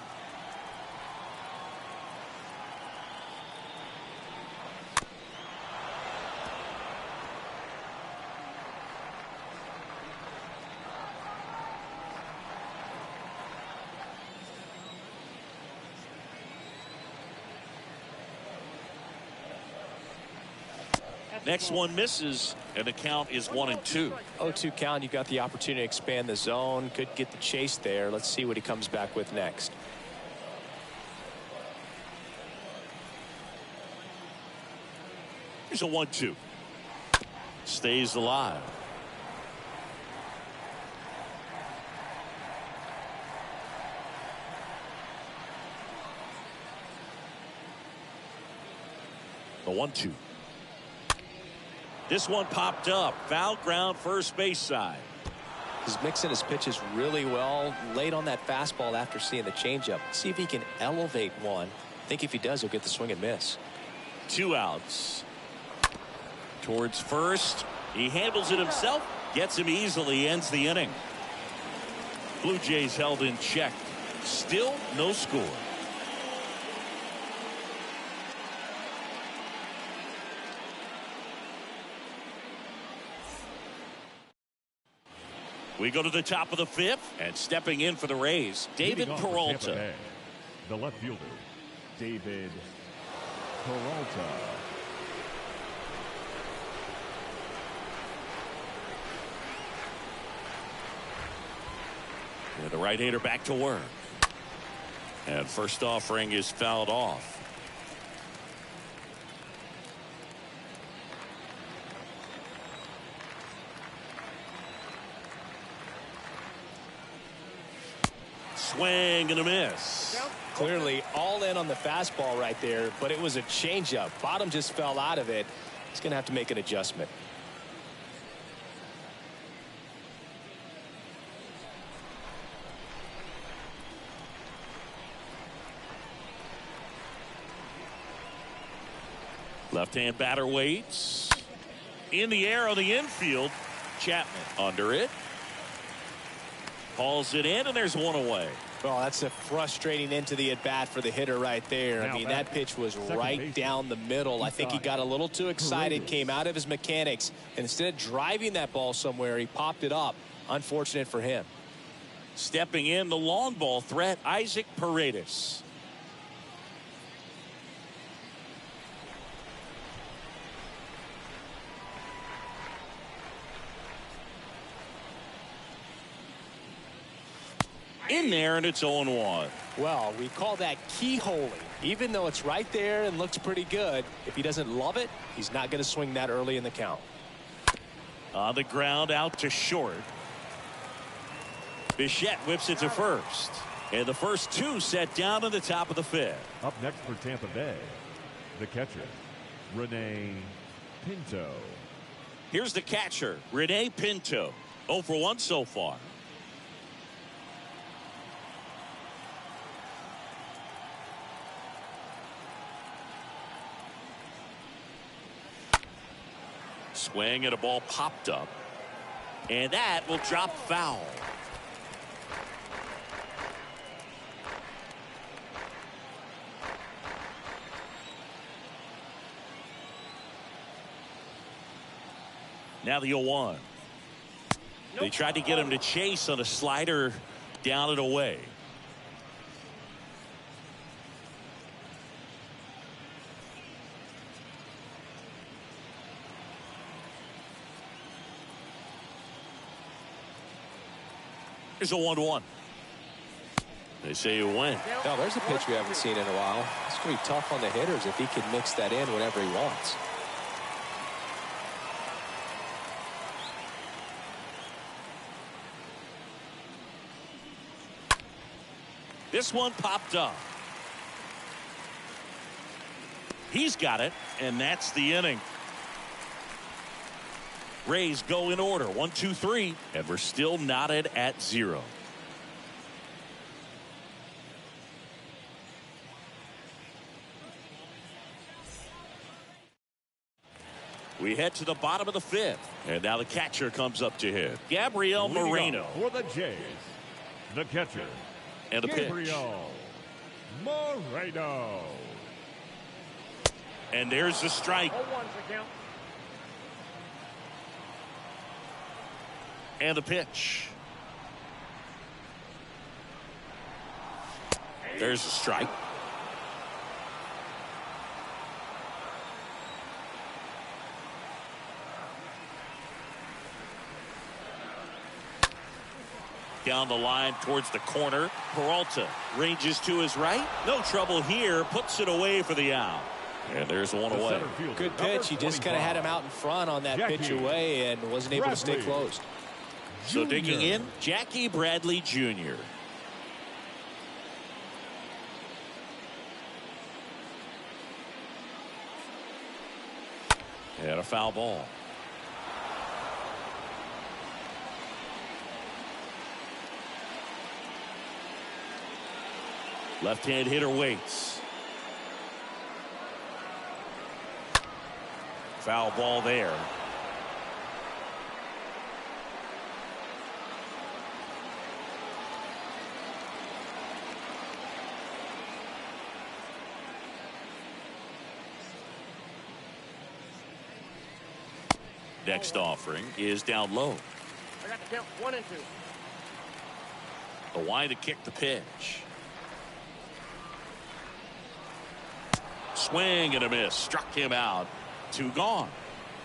Next one misses, and the count is 1-2. 0-2 count. You got the opportunity to expand the zone. Could get the chase there. Let's see what he comes back with next. Here's a 1-2. Stays alive. The 1-2. This one popped up. Foul ground, first base side. He's mixing his pitches really well. Late on that fastball after seeing the changeup. See if he can elevate one. I think if he does, he'll get the swing and miss. 2 outs. Towards first. He handles it himself. Gets him easily. Ends the inning. Blue Jays held in check. Still no score. We go to the top of the 5th, and stepping in for the Rays, David Peralta. The left fielder, David Peralta. And the right-hander back to work. And first offering is fouled off. Swing and a miss. Clearly all in on the fastball right there, but it was a changeup. Bottom just fell out of it. He's going to have to make an adjustment. Left-hand batter waits. In the air on the infield. Chapman under it. Hauls it in, and there's one away. Well, that's a frustrating end to the at-bat for the hitter right there. I mean, that pitch was right down the middle. I think he got a little too excited, came out of his mechanics, and instead of driving that ball somewhere, he popped it up. Unfortunate for him. Stepping in, the long ball threat, Isaac Paredes. In there, and it's 0-1. Well, we call that keyholing. Even though it's right there and looks pretty good, if he doesn't love it, he's not going to swing that early in the count. On the ground, out to short. Bichette whips it to first. And the first 2 set down to the top of the 5th. Up next for Tampa Bay, the catcher, Rene Pinto. Here's the catcher, Rene Pinto. 0 for 1 so far. Swing and a ball popped up. And that will drop foul. Now the 0-1. They tried to get him to chase on a slider down and away. Here's a 1-1. They say you win. No, there's a pitch we haven't seen in a while. It's going to be tough on the hitters if he can mix that in whenever he wants. This one popped up. He's got it, and that's the inning. Rays go in order, 1, 2, 3, and we're still knotted at 0. We head to the bottom of the 5th, and now the catcher comes up to hit. Gabrielle Moreno. For the Jays, the catcher, And the pitch. Gabrielle Moreno. And there's the strike. 0-1's the count. And the pitch. There's the strike. Down the line towards the corner. Peralta ranges to his right. No trouble here. Puts it away for the out. And there's one The away. center fielder, Good pitch. He just kind of had him out in front on that pitch away and wasn't able to stay Bradley closed. So Jr. digging in, Jackie Bradley Jr. And a foul ball. Left-hand hitter waits. Foul ball there. Next offering is down low. I got the count 1 and 2. The wind to kick the pitch. Swing and a miss. Struck him out. 2 gone.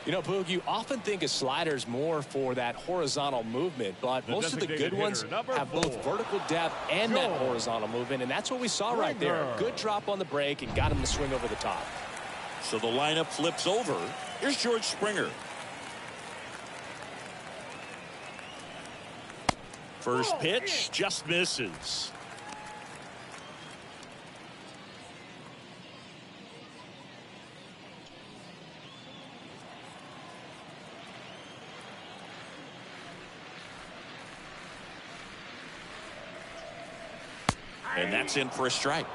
You know, Boog, you often think a slider's more for that horizontal movement, but most of the good ones have both vertical depth and that horizontal movement, and that's what we saw right there. Good drop on the break and got him to swing over the top. So the lineup flips over. Here's George Springer. First pitch just misses. And that's in for a strike.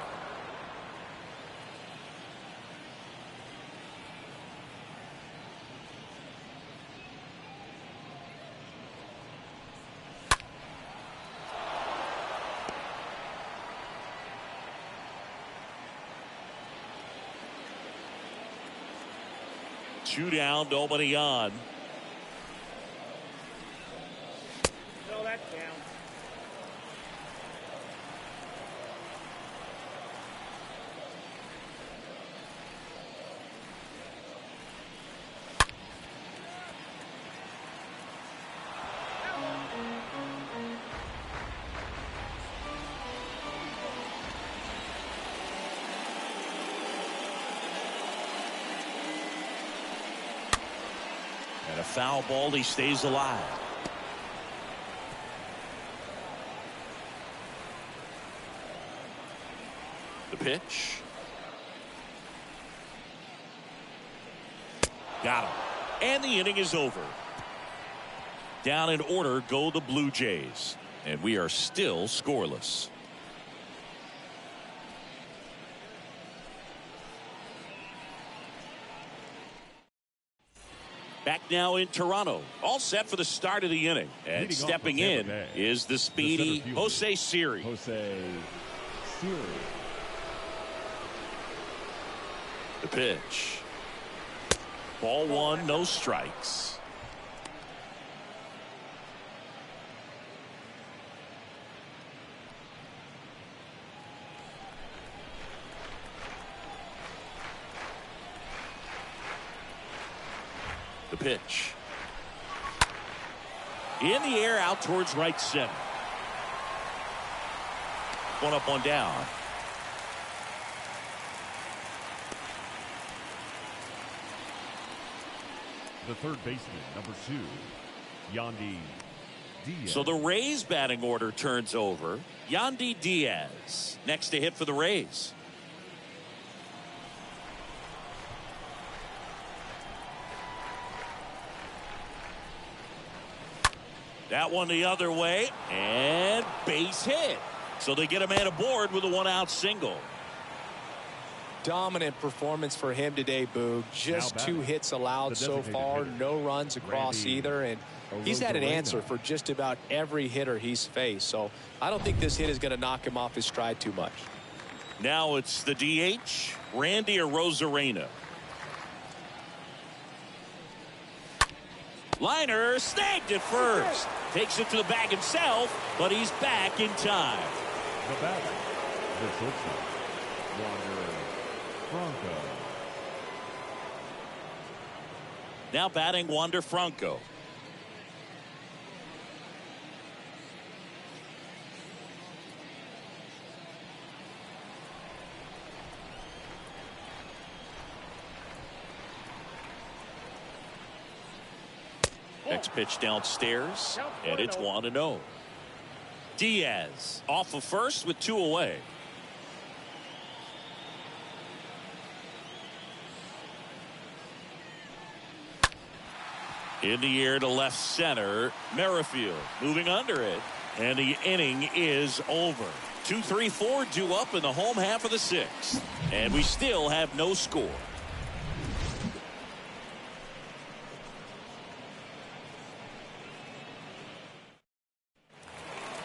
Two down, nobody on. So that's down. And a foul ball, he stays alive. The pitch. Got him. And the inning is over. Down in order go the Blue Jays. And we are still scoreless. Back now in Toronto. All set for the start of the inning. And Leading stepping off for in Tampa Bay, is the speedy center fielder, Jose Siri. Jose Siri. The pitch. Ball one, no strikes. The pitch. In the air out towards right center. One up, one down. The third baseman, number 2, Yandy Diaz. So the Rays batting order turns over. Yandy Diaz next to hit for the Rays. That one the other way, and base hit. So they get a man aboard with a one-out single. Dominant performance for him today, Boog. Just 2 hits allowed so far, no runs across either, and he's had an answer for just about every hitter he's faced. So I don't think this hit is going to knock him off his stride too much. Now it's the DH, Randy Arozarena. Liner snagged at first. Takes it to the bag himself, but he's back in time. The batter, the shortstop, Wander Franco. Now batting Wander Franco. Next pitch downstairs, and it's 1-0. Diaz off of first with 2 away. In the air to left center, Merrifield moving under it, and the inning is over. 2, 3, 4 due up in the home half of the 6th, and we still have no score.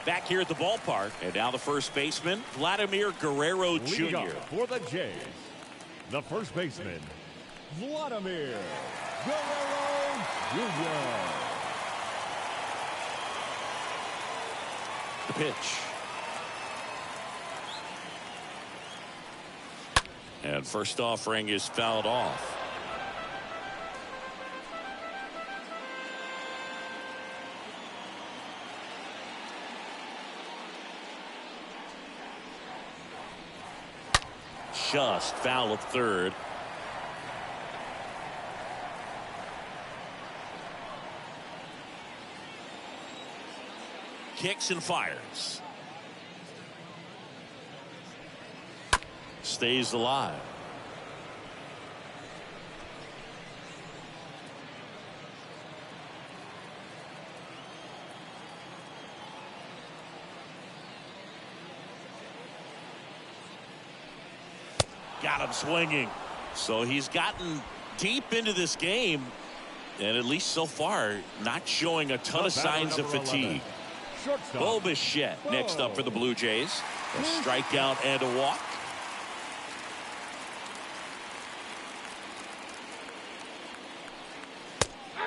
Back here at the ballpark, and now the first baseman, Vladimir Guerrero Jr. For the Jays, the first baseman, Vladimir Guerrero Jr. The pitch. And first offering is fouled off. Just foul of third. Kicks and fires. Stays alive. Got him swinging. So he's gotten deep into this game, and at least so far not showing a ton of signs of fatigue. Bo Bichette next up for the Blue Jays. A strikeout and a walk.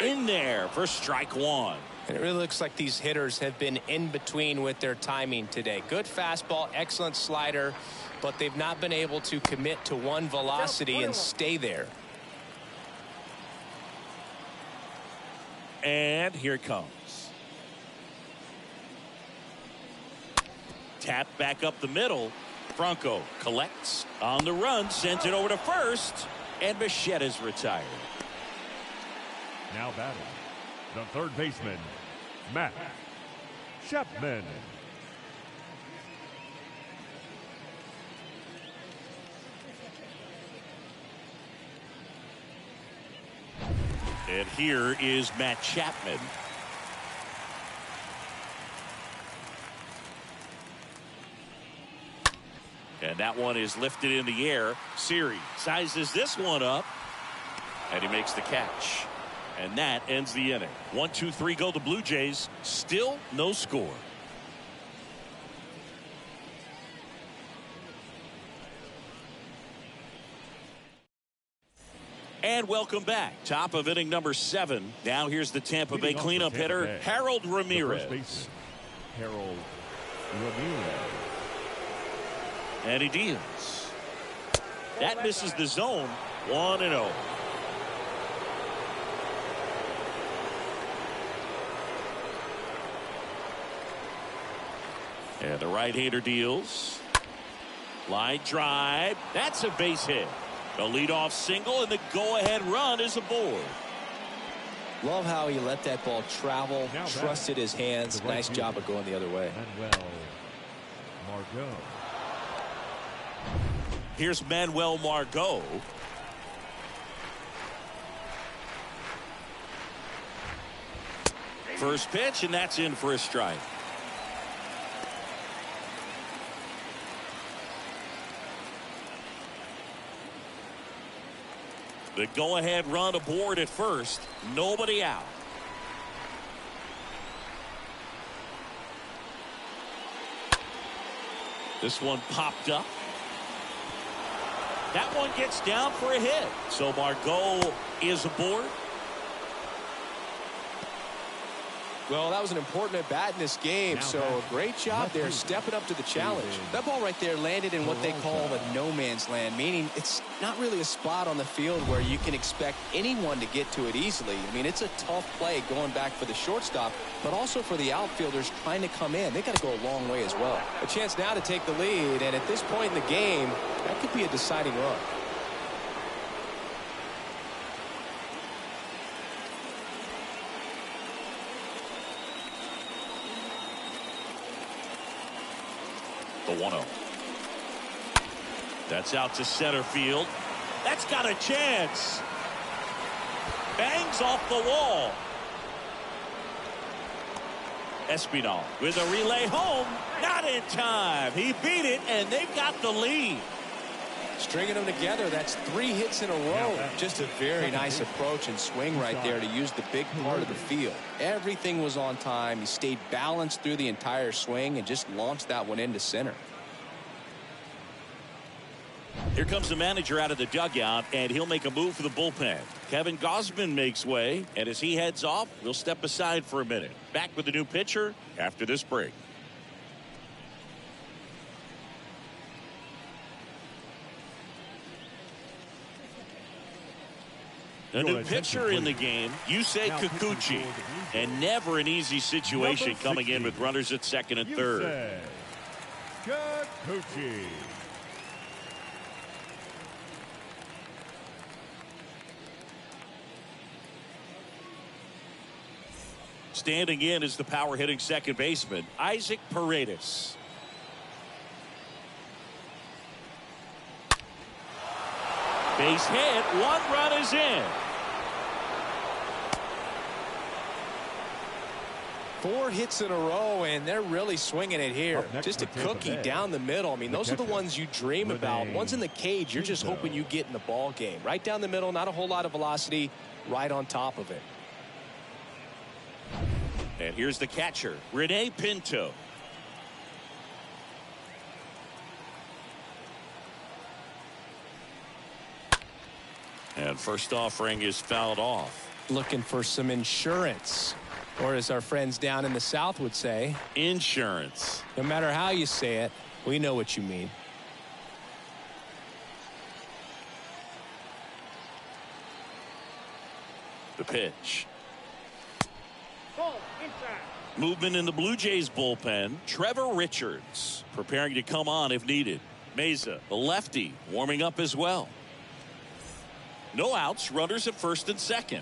In there for strike 1. And it really looks like these hitters have been in between with their timing today. Good fastball, excellent slider, but they've not been able to commit to one velocity and stay there. And here it comes. Tap back up the middle. Franco collects on the run, sends it over to first, and Bichette is retired. Now batting, the third baseman, Matt Chapman. And here is Matt Chapman. And that one is lifted in the air. Siri sizes this one up, and he makes the catch. And that ends the inning. 1, 2, 3 go the Blue Jays. Still no score. And welcome back. Top of inning number 7. Now here's the Tampa Bay cleanup hitter, Harold Ramirez. Harold Ramirez. And he deals. That misses the zone. 1-0. And the right-hander deals. Line drive. That's a base hit. A leadoff single, and the go-ahead run is aboard. Love how he let that ball travel, trusted his hands. Nice job of going the other way. Manuel Margot. Here's Manuel Margot. First pitch, and that's in for a strike. The go-ahead run aboard at first. Nobody out. This one popped up. That one gets down for a hit. So Margot is aboard. Well, that was an important at bat in this game, so a great job there stepping up to the challenge. That ball right there landed in what they call the no man's land, meaning it's not really a spot on the field where you can expect anyone to get to it easily. I mean, it's a tough play going back for the shortstop, but also for the outfielders trying to come in. They got to go a long way as well. A chance now to take the lead, and at this point in the game, that could be a deciding run. The 1-0. That's out to center field. That's got a chance. Bangs off the wall. Espinal with a relay home. Not in time. He beat it, and they've got the lead. Stringing them together, that's 3 hits in a row. Just a very nice approach and swing right there to use the big part of the field. Everything was on time. He stayed balanced through the entire swing and just launched that one into center. Here comes the manager out of the dugout, and he'll make a move for the bullpen. Kevin Gossman makes way, and as he heads off, we'll step aside for a minute. Back with the new pitcher after this break. A new pitcher in the game, Yusei Kikuchi, and never an easy situation coming in with runners at second and third. Kikuchi. Standing in is the power hitting second baseman, Isaac Paredes. Base hit, 1 run is in. 4 hits in a row, and they're really swinging it here. Just a cookie Tampa down the middle. I mean, those are the ones you dream about. Ones in the cage, you're just Pinto. hoping you get in the ball game. Right down the middle, not a whole lot of velocity, right on top of it. And here's the catcher, Rene Pinto. And first offering is fouled off. Looking for some insurance, or as our friends down in the South would say, Insurance. no matter how you say it, we know what you mean. The pitch. Ball inside. Movement in the Blue Jays bullpen. Trevor Richards preparing to come on if needed. Meza, the lefty, warming up as well. No outs, runners at first and second.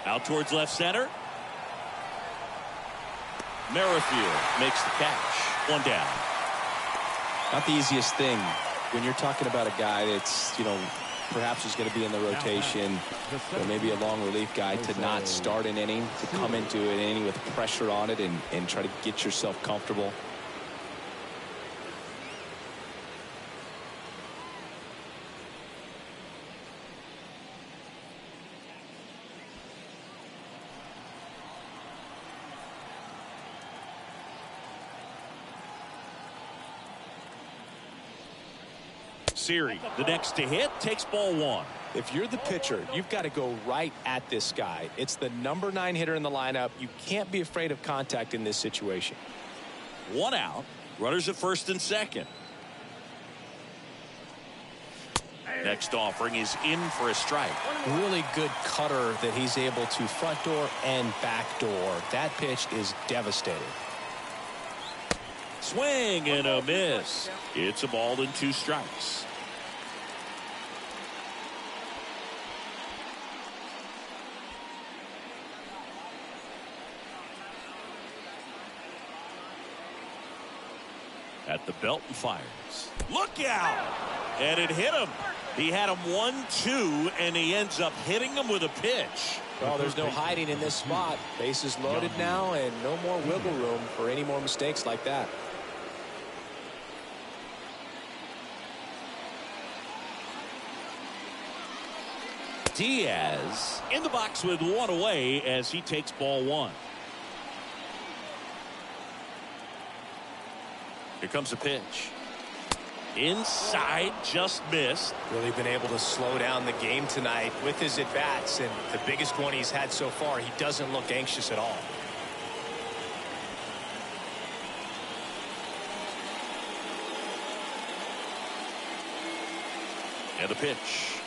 Out towards left center. Merrifield makes the catch. 1 down. Not the easiest thing when you're talking about a guy that's, perhaps is going to be in the rotation, or maybe a long relief guy, to not start an inning, to come into an inning with pressure on it and try to get yourself comfortable. Siri, the next to hit, takes ball 1. If you're the pitcher, you've got to go right at this guy. It's the number 9 hitter in the lineup. You can't be afraid of contact in this situation. 1 out, runners at first and second. Next offering is in for a strike. Really good cutter that he's able to front door and back door. That pitch is devastating. Swing and a miss. It's a ball and 2 strikes. At the belt and fires. Look out! And it hit him. He had him 1-2, and he ends up hitting him with a pitch. Well, there's no hiding in this spot. Bases loaded now, and no more wiggle room for any more mistakes like that. Diaz in the box with 1 away as he takes ball 1. Here comes a pitch. Inside, just missed. Really been able to slow down the game tonight with his at-bats, and the biggest one he's had so far. He doesn't look anxious at all. And the pitch.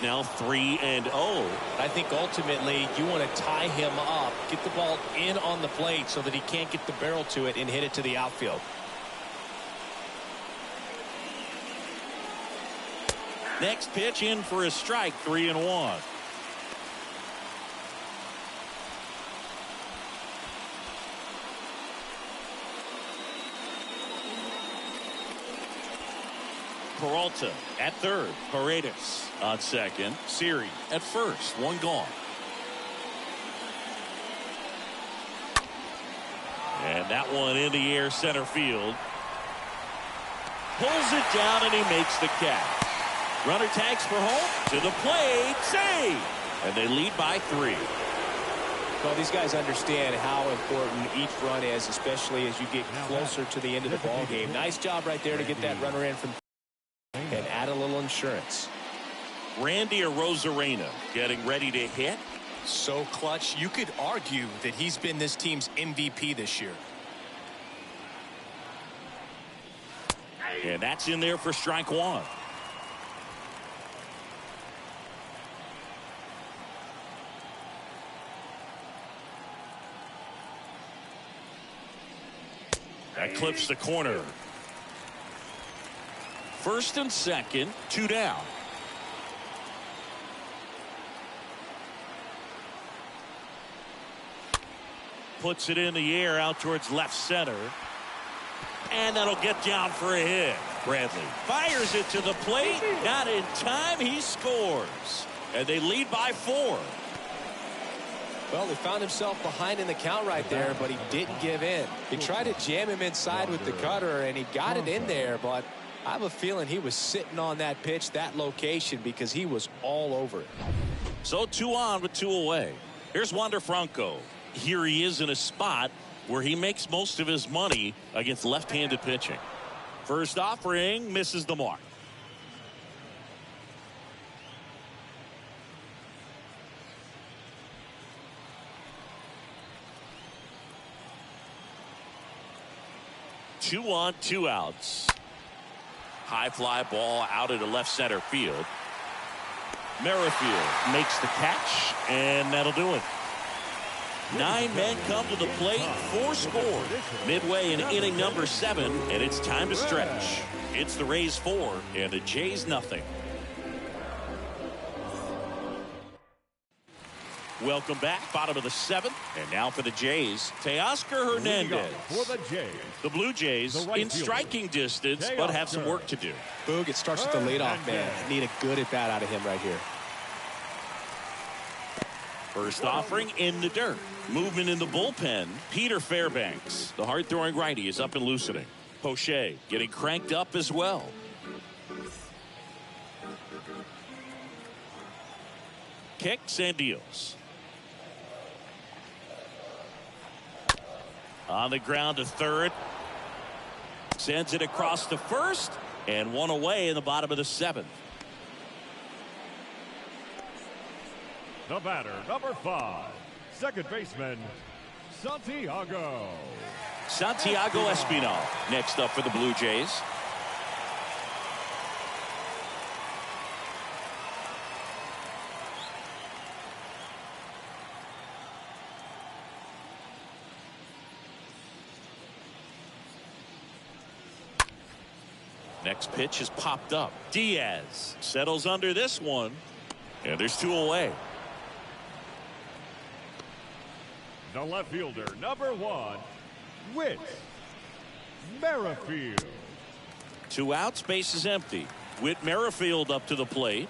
Now 3-0. I think ultimately you want to tie him up, get the ball in on the plate so that he can't get the barrel to it and hit it to the outfield. Next pitch in for a strike, 3-1. Peralta at third. Paredes on second. Siri at first. 1 gone. And that one in the air center field. Pulls it down and he makes the catch. Runner tags for home. To the plate. Save. And they lead by 3. Well, these guys understand how important each run is, especially as you get closer to the end of the ball game. Nice job right there to get that runner in from and add a little insurance. Randy Arozarena getting ready to hit. So clutch, you could argue that he's been this team's MVP this year. And that's in there for strike 1. That clips the corner. First and second, 2 down. Puts it in the air out towards left center. And that'll get down for a hit. Bradley fires it to the plate. Not in time. He scores. And they lead by 4. Well, he found himself behind in the count right there, but he didn't give in. He tried to jam him inside with the cutter, and he got it in there, but I have a feeling he was sitting on that pitch, that location, because he was all over it. So 2 on with 2 away. Here's Wander Franco. Here he is in a spot where he makes most of his money against left-handed pitching. First offering misses the mark. Two on, 2 outs. High fly ball out into left center field. Merrifield makes the catch, and that'll do it. 9 men come to the plate, 4 scored. Midway in inning number 7, and it's time to stretch. It's the Rays 4 and the Jays nothing. Welcome back, bottom of the 7th, and now for the Jays, Teoscar Hernandez. For the Jays, the Blue Jays in striking distance, but have some work to do. Boog, it starts with the leadoff man. Need a good at bat out of him right here. First offering in the dirt. Movement in the bullpen. Peter Fairbanks, the hard-throwing righty, is up and loosening. Poche getting cranked up as well. Kicks and deals. On the ground to third. Sends it across to first. And 1 away in the bottom of the 7th. the batter, number 5, second baseman, Santiago Espinal next up for the Blue Jays. Next pitch is popped up. Diaz settles under this one. And there's 2 away. The left fielder, number 1, Whit Merrifield. 2 outs, base is empty. Whit Merrifield up to the plate.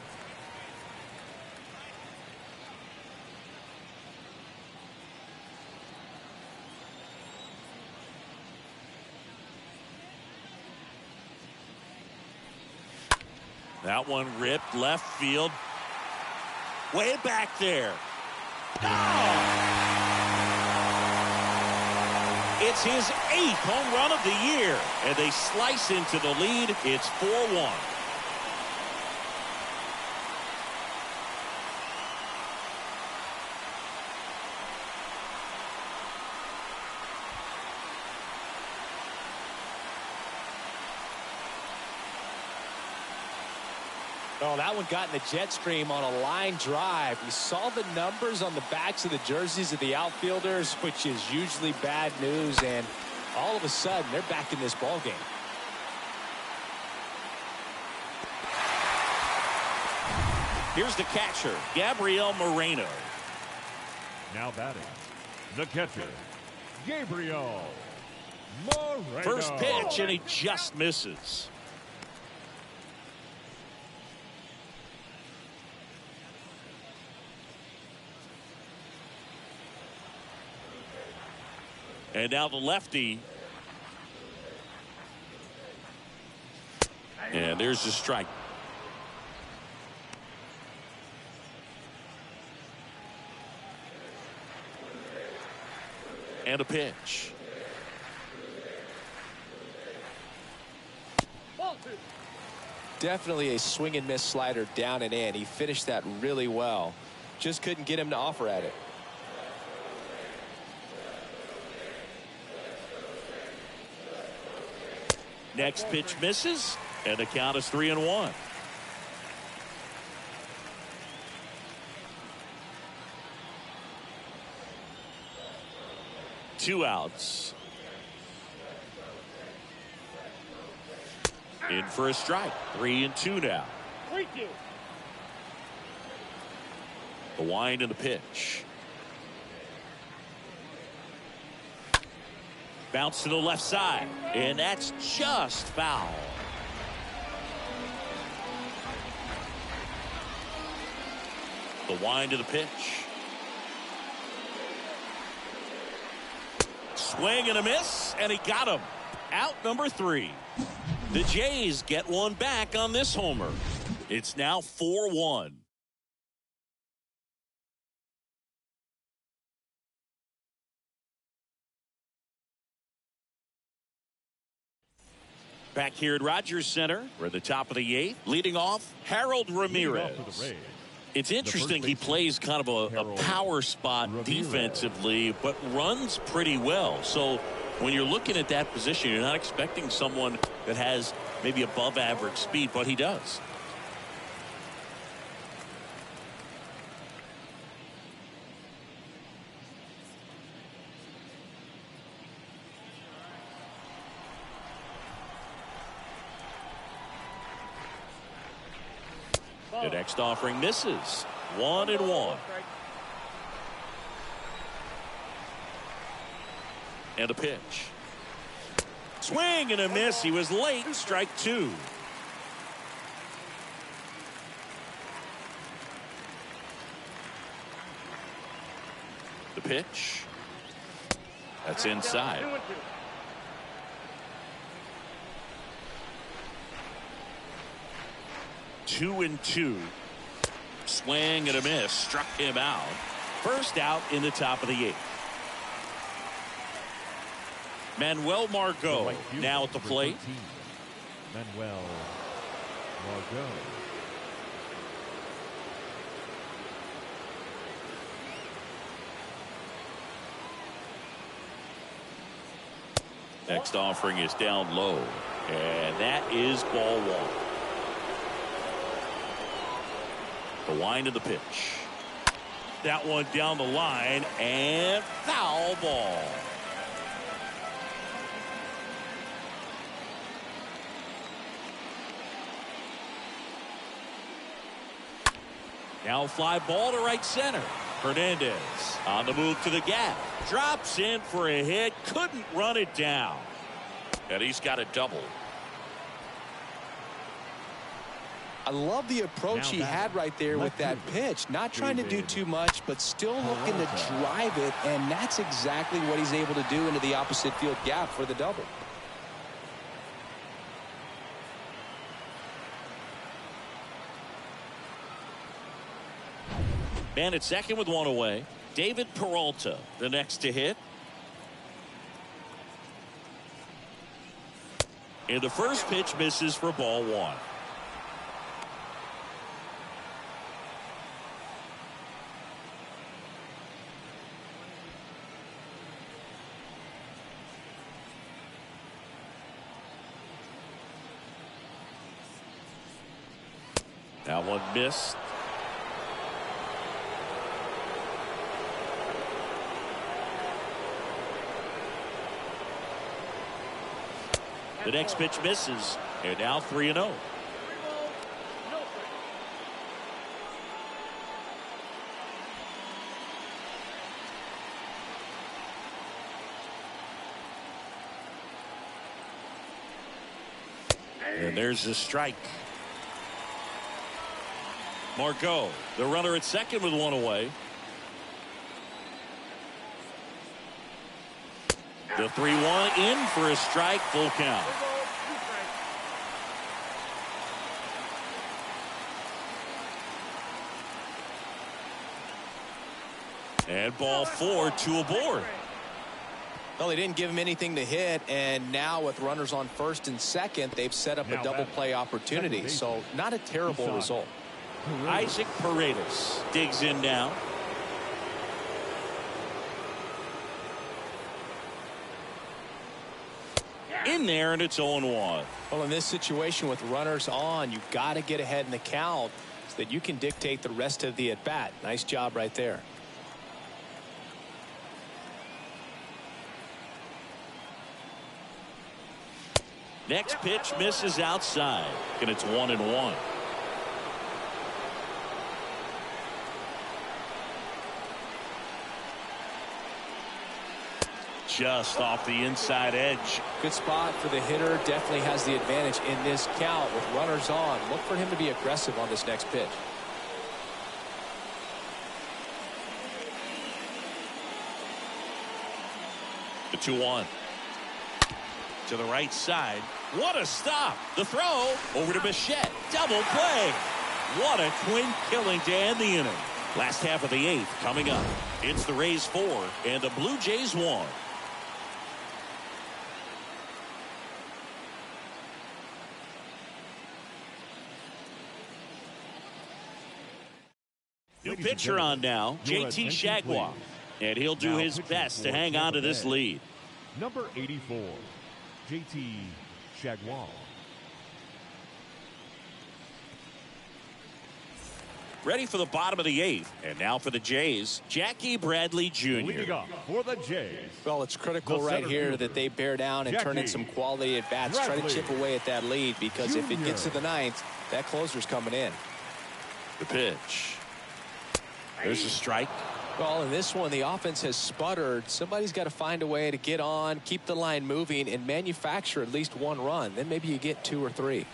That one ripped left field. Way back there. Oh! It's his 8th home run of the year. And they slice into the lead. It's 4-1. Oh, that one got in the jet stream on a line drive. You saw the numbers on the backs of the jerseys of the outfielders, which is usually bad news, and all of a sudden they're back in this ball game. Here's the catcher, Gabrielle Moreno. Now batting, the catcher, Gabrielle Moreno. First pitch, and he just misses. And now the lefty. And there's the strike. And a pitch. Definitely a swing and miss slider down and in. He finished that really well. Just couldn't get him to offer at it. Next pitch misses, and the count is 3-1. Two outs. In for a strike. 3-2 now. 3-2. The wind and the pitch. Bounce to the left side, and that's just foul. The wind to the pitch. Swing and a miss, and he got him. Out number 3. The Jays get one back on this homer. It's now 4-1. Back here at Rogers Center, we're at the top of the 8th. Leading off, Harold Ramirez. It's interesting he plays kind of a power spot defensively, but runs pretty well. So when you're looking at that position, you're not expecting someone that has maybe above average speed, but he does. The next offering misses. 1-1. And a pitch. Swing and a miss. He was late. Strike 2. The pitch. That's inside. 2-2. Swing and a miss. Struck him out. First out in the top of the 8th. Manuel Margot now at the plate. Manuel Margot. Next offering is down low. And that is ball 1. The wind of the pitch. That one down the line, and foul ball. Now fly ball to right center. Hernandez on the move to the gap. Drops in for a hit. Couldn't run it down. And he's got a double. I love the approach he had right there with that pitch. Not trying to do too much, but still looking to drive it, and that's exactly what he's able to do into the opposite field gap for the double. Man at second with one away. David Peralta, the next to hit. And the first pitch misses for ball one. That one missed. The next pitch misses, and now 3-0. And there's the strike. Margot, the runner at second with one away. The 3-1 in for a strike, full count. And ball four, two aboard. Well, they didn't give him anything to hit, and now with runners on first and second, they've set up a double play opportunity. So not a terrible result. Isaac Paredes digs in now. In there, and it's 0-1. Well, in this situation with runners on, you've got to get ahead in the count so that you can dictate the rest of the at-bat. Nice job right there. Next pitch misses outside, and it's 1-1. Just off the inside edge. Good spot for the hitter. Definitely has the advantage in this count with runners on. Look for him to be aggressive on this next pitch. The 2-1. To the right side. What a stop. The throw over to Bichette. Double play. What a twin killing to end the inning. Last half of the eighth coming up. It's the Rays 4 and the Blue Jays 1. New pitcher on now, JT Chagua. And he'll do his best to hang on to this lead. Number 84, JT Chagua. Ready for the bottom of the eighth. And now for the Jays, Jackie Bradley Jr. Leading off for the Jays. Well, it's critical right here that they bear down and turn in some quality at bats. Try to chip away at that lead, because if it gets to the ninth, that closer's coming in. The pitch. There's a strike. Well, in this one, the offense has sputtered. Somebody's got to find a way to get on, keep the line moving, and manufacture at least one run. Then maybe you get 2 or 3.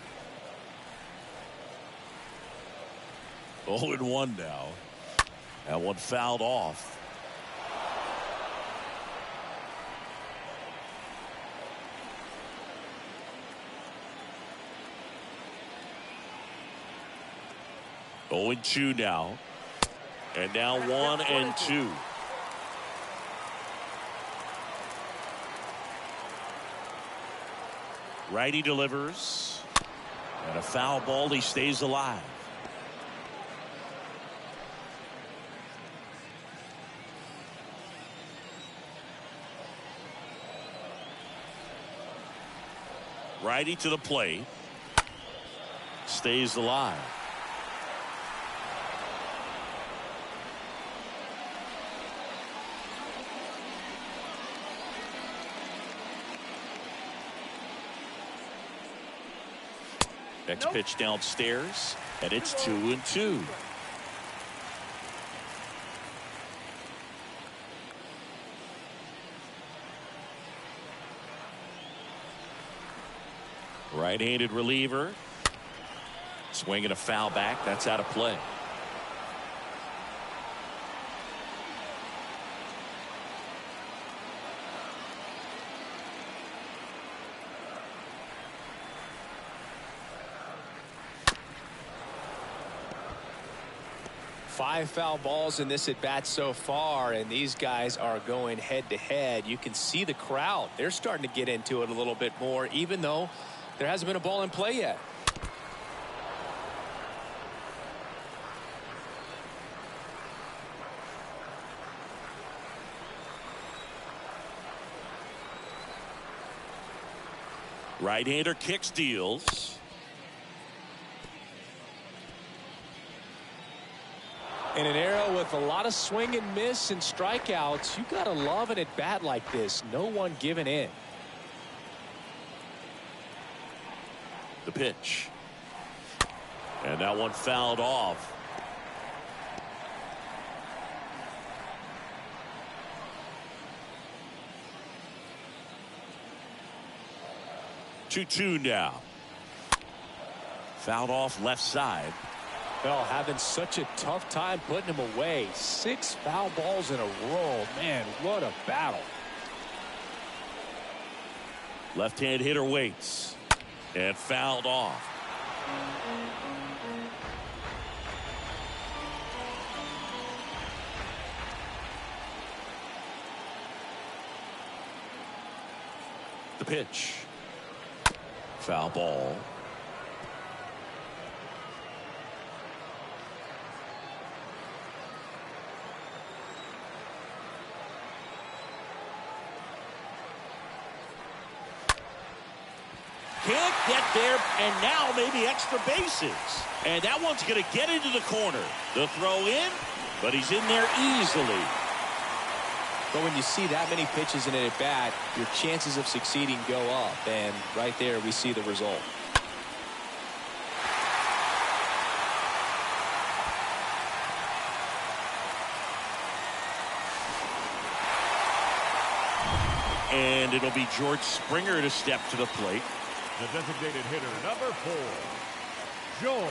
0-1 now. That one fouled off. Oh, 2 now. And now 1-2. Righty delivers. And a foul ball. He stays alive. Righty to the plate. Stays alive. Next pitch downstairs, and it's 2-2. Right-handed reliever. Swinging a foul back. That's out of play. Five foul balls in this at bat so far, and these guys are going head to head. You can see the crowd. They're starting to get into it a little bit more, even though there hasn't been a ball in play yet. Right-hander kicks, deals. In an era with a lot of swing and miss and strikeouts, you gotta love an at bat like this. No one giving in. The pitch. And that one fouled off. Two now. Fouled off left side. Well, having such a tough time putting him away. 6 foul balls in a row. Man, what a battle. Left-hand hitter waits. And fouled off. The pitch. Foul ball. Can't get there, and now maybe extra bases. And that one's going to get into the corner. The throw in, but he's in there easily. But when you see that many pitches in an at bat, your chances of succeeding go up. And right there, we see the result. And it'll be George Springer to step to the plate. The designated hitter, number 4, George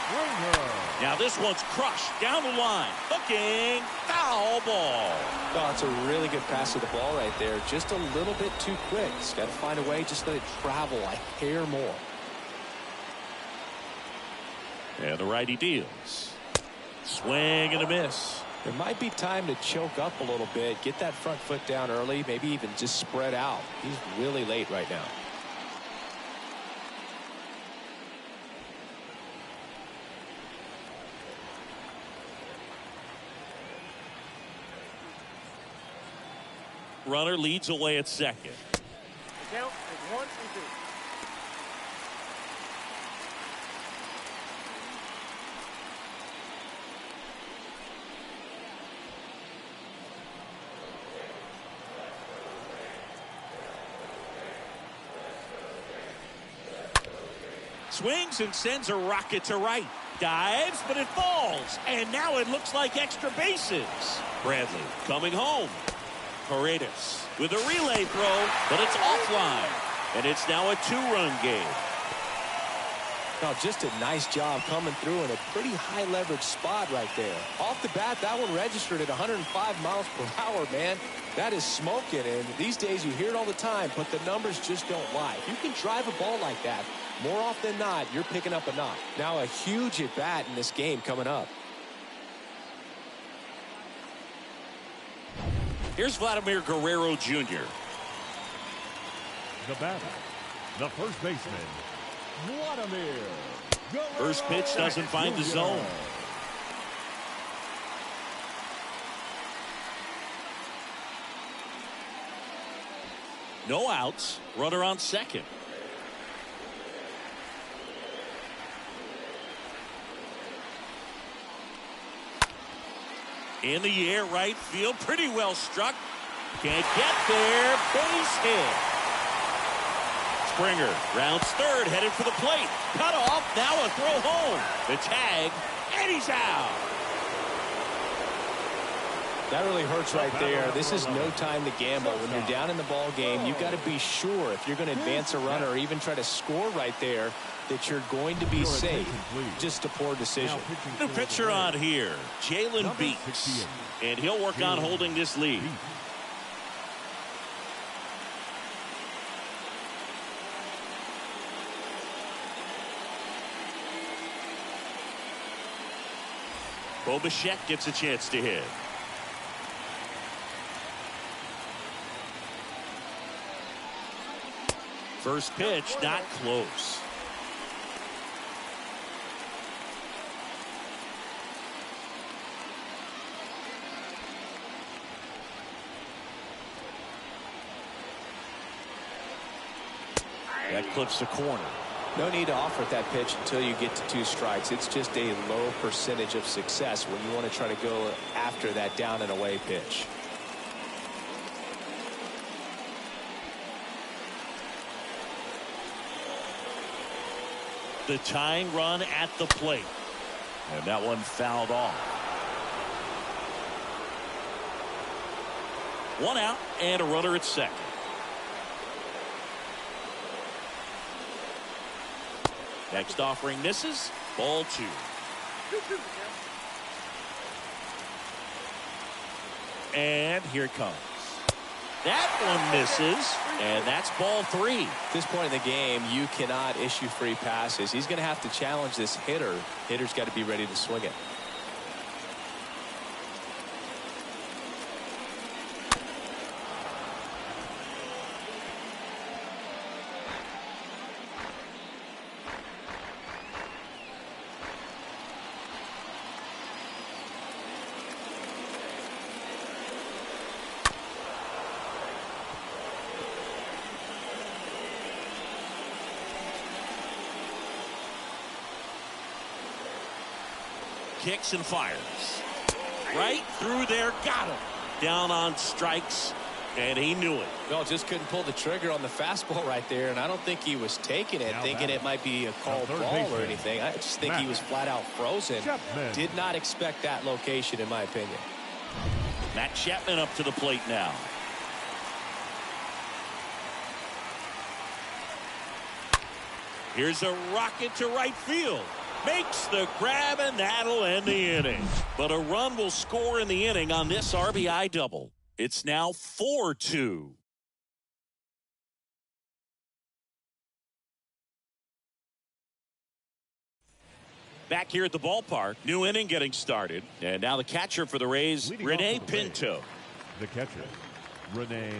Springer. Now this one's crushed down the line. Looking, foul ball. Oh, it's a really good pass to the ball right there. Just a little bit too quick. He's got to find a way, just let it travel a hair more. And the righty deals. Swing and a miss. There might be time to choke up a little bit, get that front foot down early, maybe even just spread out. He's really late right now. Runner leads away at second. The count is 1 and 2. Swings and sends a rocket to right. Dives, but it falls. And now it looks like extra bases. Bradley coming home. Paredes with a relay throw, but it's offline. And it's now a 2-run game. Now, just a nice job coming through in a pretty high leverage spot right there. Off the bat, that one registered at 105 miles per hour, man. That is smoking, and these days you hear it all the time, but the numbers just don't lie. If you can drive a ball like that, more often than not, you're picking up a knock. Now a huge at bat in this game coming up. Here's Vladimir Guerrero Jr. The batter, the first baseman, Vladimir Guerrero. First pitch doesn't find the zone. No outs. Runner on second. In the air, right field, pretty well struck. Can't get there. Base hit. Springer rounds third, headed for the plate. Cut off, now a throw home. The tag, and he's out. That really hurts right there. This is no time to gamble. When you're down in the ball game, you've got to be sure if you're going to advance a runner or even try to score right there that you're going to be safe. Just a poor decision. New pitcher on here, Jalen Beeks, and he'll work on holding this lead. Bo Bichette gets a chance to hit. First pitch, not close. That clips the corner. No need to offer that pitch until you get to 2 strikes. It's just a low percentage of success when you want to try to go after that down and away pitch. The tying run at the plate. And that one fouled off. 1 out and a runner at second. Next offering misses. Ball 2. And here it comes. That one misses, and that's ball 3. At this point in the game, you cannot issue free passes. He's going to have to challenge this hitter. Hitter's got to be ready to swing it. Kicks and fires. Right through there. Got him. Down on strikes. And he knew it. Well, just couldn't pull the trigger on the fastball right there. And I don't think he was taking it, thinking it might be a called ball or anything. I just think he was flat out frozen. Chapman. Did not expect that location, in my opinion. Matt Chapman up to the plate now. Here's a rocket to right field. Makes the grab, and that'll end the inning. But a run will score in the inning on this RBI double. It's now 4-2. Back here at the ballpark, new inning getting started. And now the catcher for the Rays, Rene Pinto. The catcher, Rene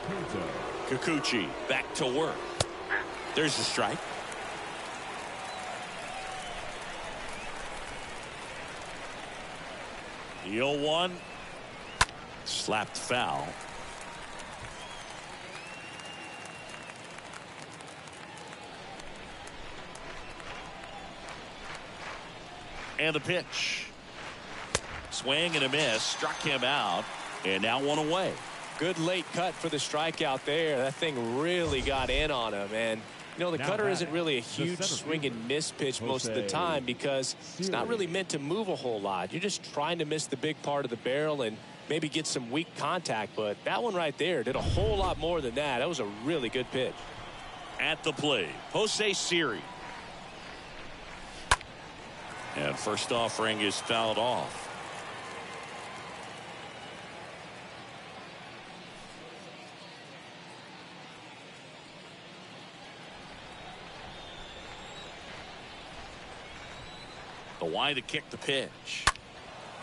Pinto. Kikuchi back to work. There's the strike. The 0-1. Slapped foul. And the pitch. Swing and a miss. Struck him out. And now 1 away. Good late cut for the strikeout there. That thing really got in on him. And, you know, the cutter isn't really a huge swing and miss pitch most of the time because it's not really meant to move a whole lot. You're just trying to miss the big part of the barrel and maybe get some weak contact. But that one right there did a whole lot more than that. That was a really good pitch. At the plate, Jose Siri. And first offering is fouled off. The wide to kick the pitch.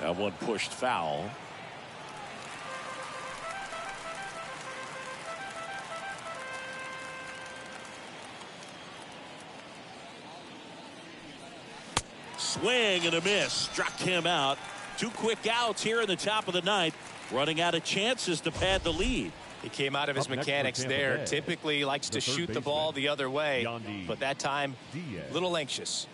That one pushed foul. Swing and a miss. Struck him out. 2 quick outs here in the top of the ninth. Running out of chances to pad the lead. He came out of his mechanics there. Typically likes to shoot the ball the other way. But that time, a little anxious.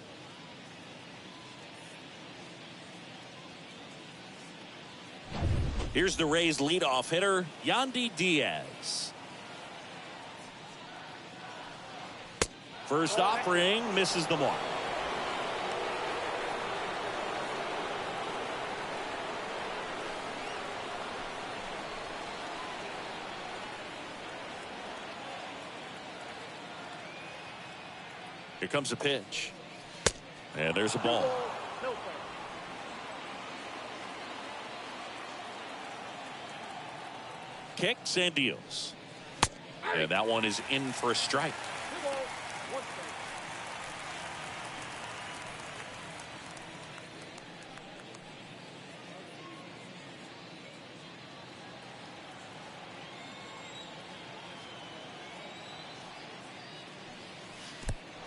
Here's the Rays leadoff hitter, Yandy Diaz. First offering misses the mark. Here comes a pitch. And there's a ball. No play. Kicks and deals. And that one is in for a strike. 2 balls, 1 strike.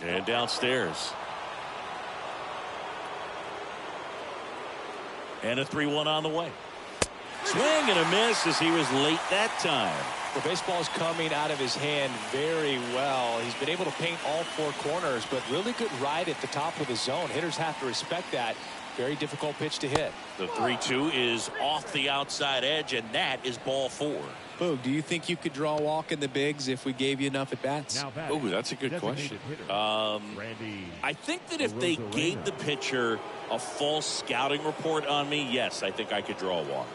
And downstairs. And a 3-1 on the way. Swing and a miss as he was late that time. The baseball's coming out of his hand very well. He's been able to paint all 4 corners, but really good ride at the top of the zone. Hitters have to respect that. Very difficult pitch to hit. The 3-2 is off the outside edge, and that is ball 4. Boog, do you think you could draw a walk in the bigs if we gave you enough at bats? Now batting, Oh, that's a good question. hitter, Randy I think that if they gave the pitcher a false scouting report on me, yes, I think I could draw a walk.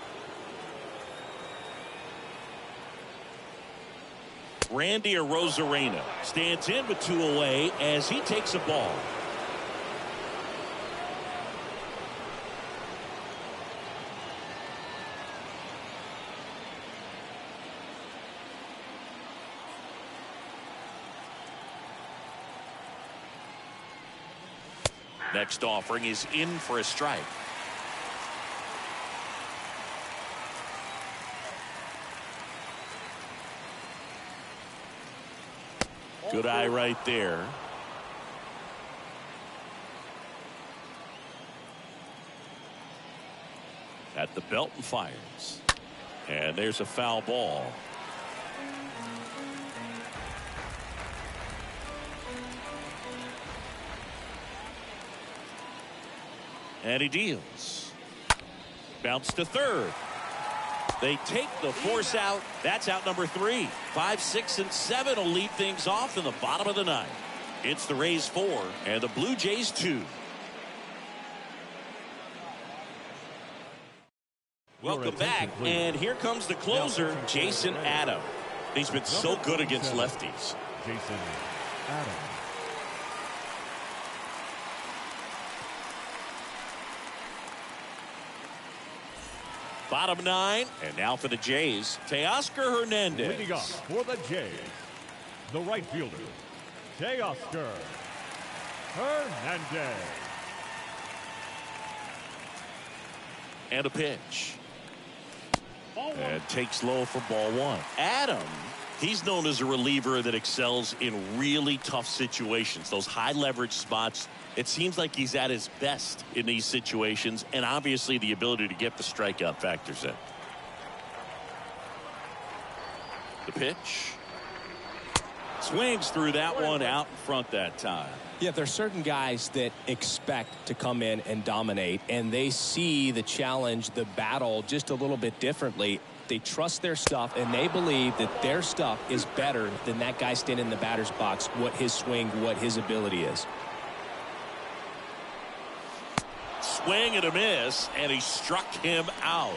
Randy Arozarena stands in with 2 away as he takes a ball. Next offering is in for a strike. Good eye right there. At the belt and fires. And there's a foul ball. And he deals. Bounce to third. They take the force out. That's out number 3. 5, 6, and 7 will lead things off in the bottom of the 9th. It's the Rays 4 and the Blue Jays 2. Welcome back, and here comes the closer, Jason Adam. He's been so good against lefties. Jason Adams. Bottom 9, and now for the Jays, Teoscar Hernandez. Leading off for the Jays, the right fielder, Teoscar Hernandez. And a pitch. And takes low for ball 1. Adam, he's known as a reliever that excels in really tough situations. Those high leverage spots. It seems like he's at his best in these situations, and obviously the ability to get the strikeout factors in. The pitch. Swings through that one out in front that time. Yeah, there's certain guys that expect to come in and dominate, and they see the challenge, the battle just a little bit differently. They trust their stuff, and they believe that their stuff is better than that guy standing in the batter's box, what his swing, what his ability is. Swing and a miss, and he struck him out.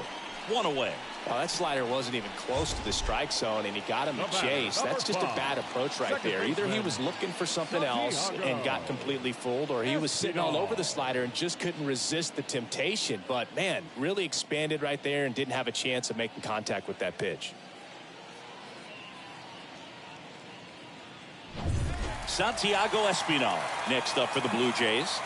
1 away. Well, that slider wasn't even close to the strike zone, and he got him to chase. That's just a bad approach right there. Either he was looking for something else and got completely fooled, or he was sitting all over the slider and just couldn't resist the temptation. But, man, really expanded right there and didn't have a chance of making contact with that pitch. Santiago Espinal next up for the Blue Jays.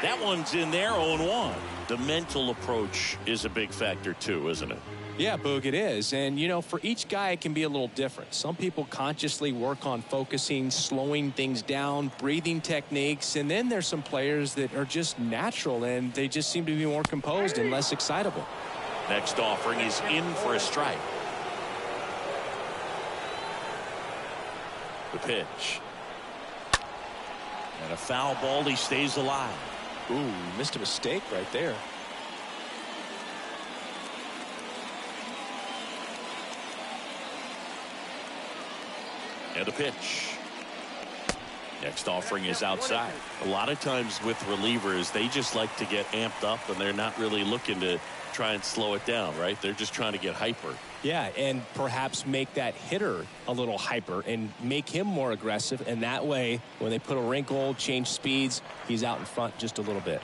That one's in there, 0-1. The mental approach is a big factor too, isn't it? Yeah, Boog, it is. And, you know, for each guy, it can be a little different. Some people consciously work on focusing, slowing things down, breathing techniques. And then there's some players that are just natural, and they just seem to be more composed and less excitable. Next offering is in for a strike. The pitch. And a foul ball. He stays alive. Ooh, missed a mistake right there. And a pitch. Next offering is outside. A lot of times with relievers, they just like to get amped up, and they're not really looking to try and slow it down, right? They're just trying to get hyper. Yeah, and perhaps make that hitter a little hyper and make him more aggressive. And that way, when they put a wrinkle, change speeds, he's out in front just a little bit.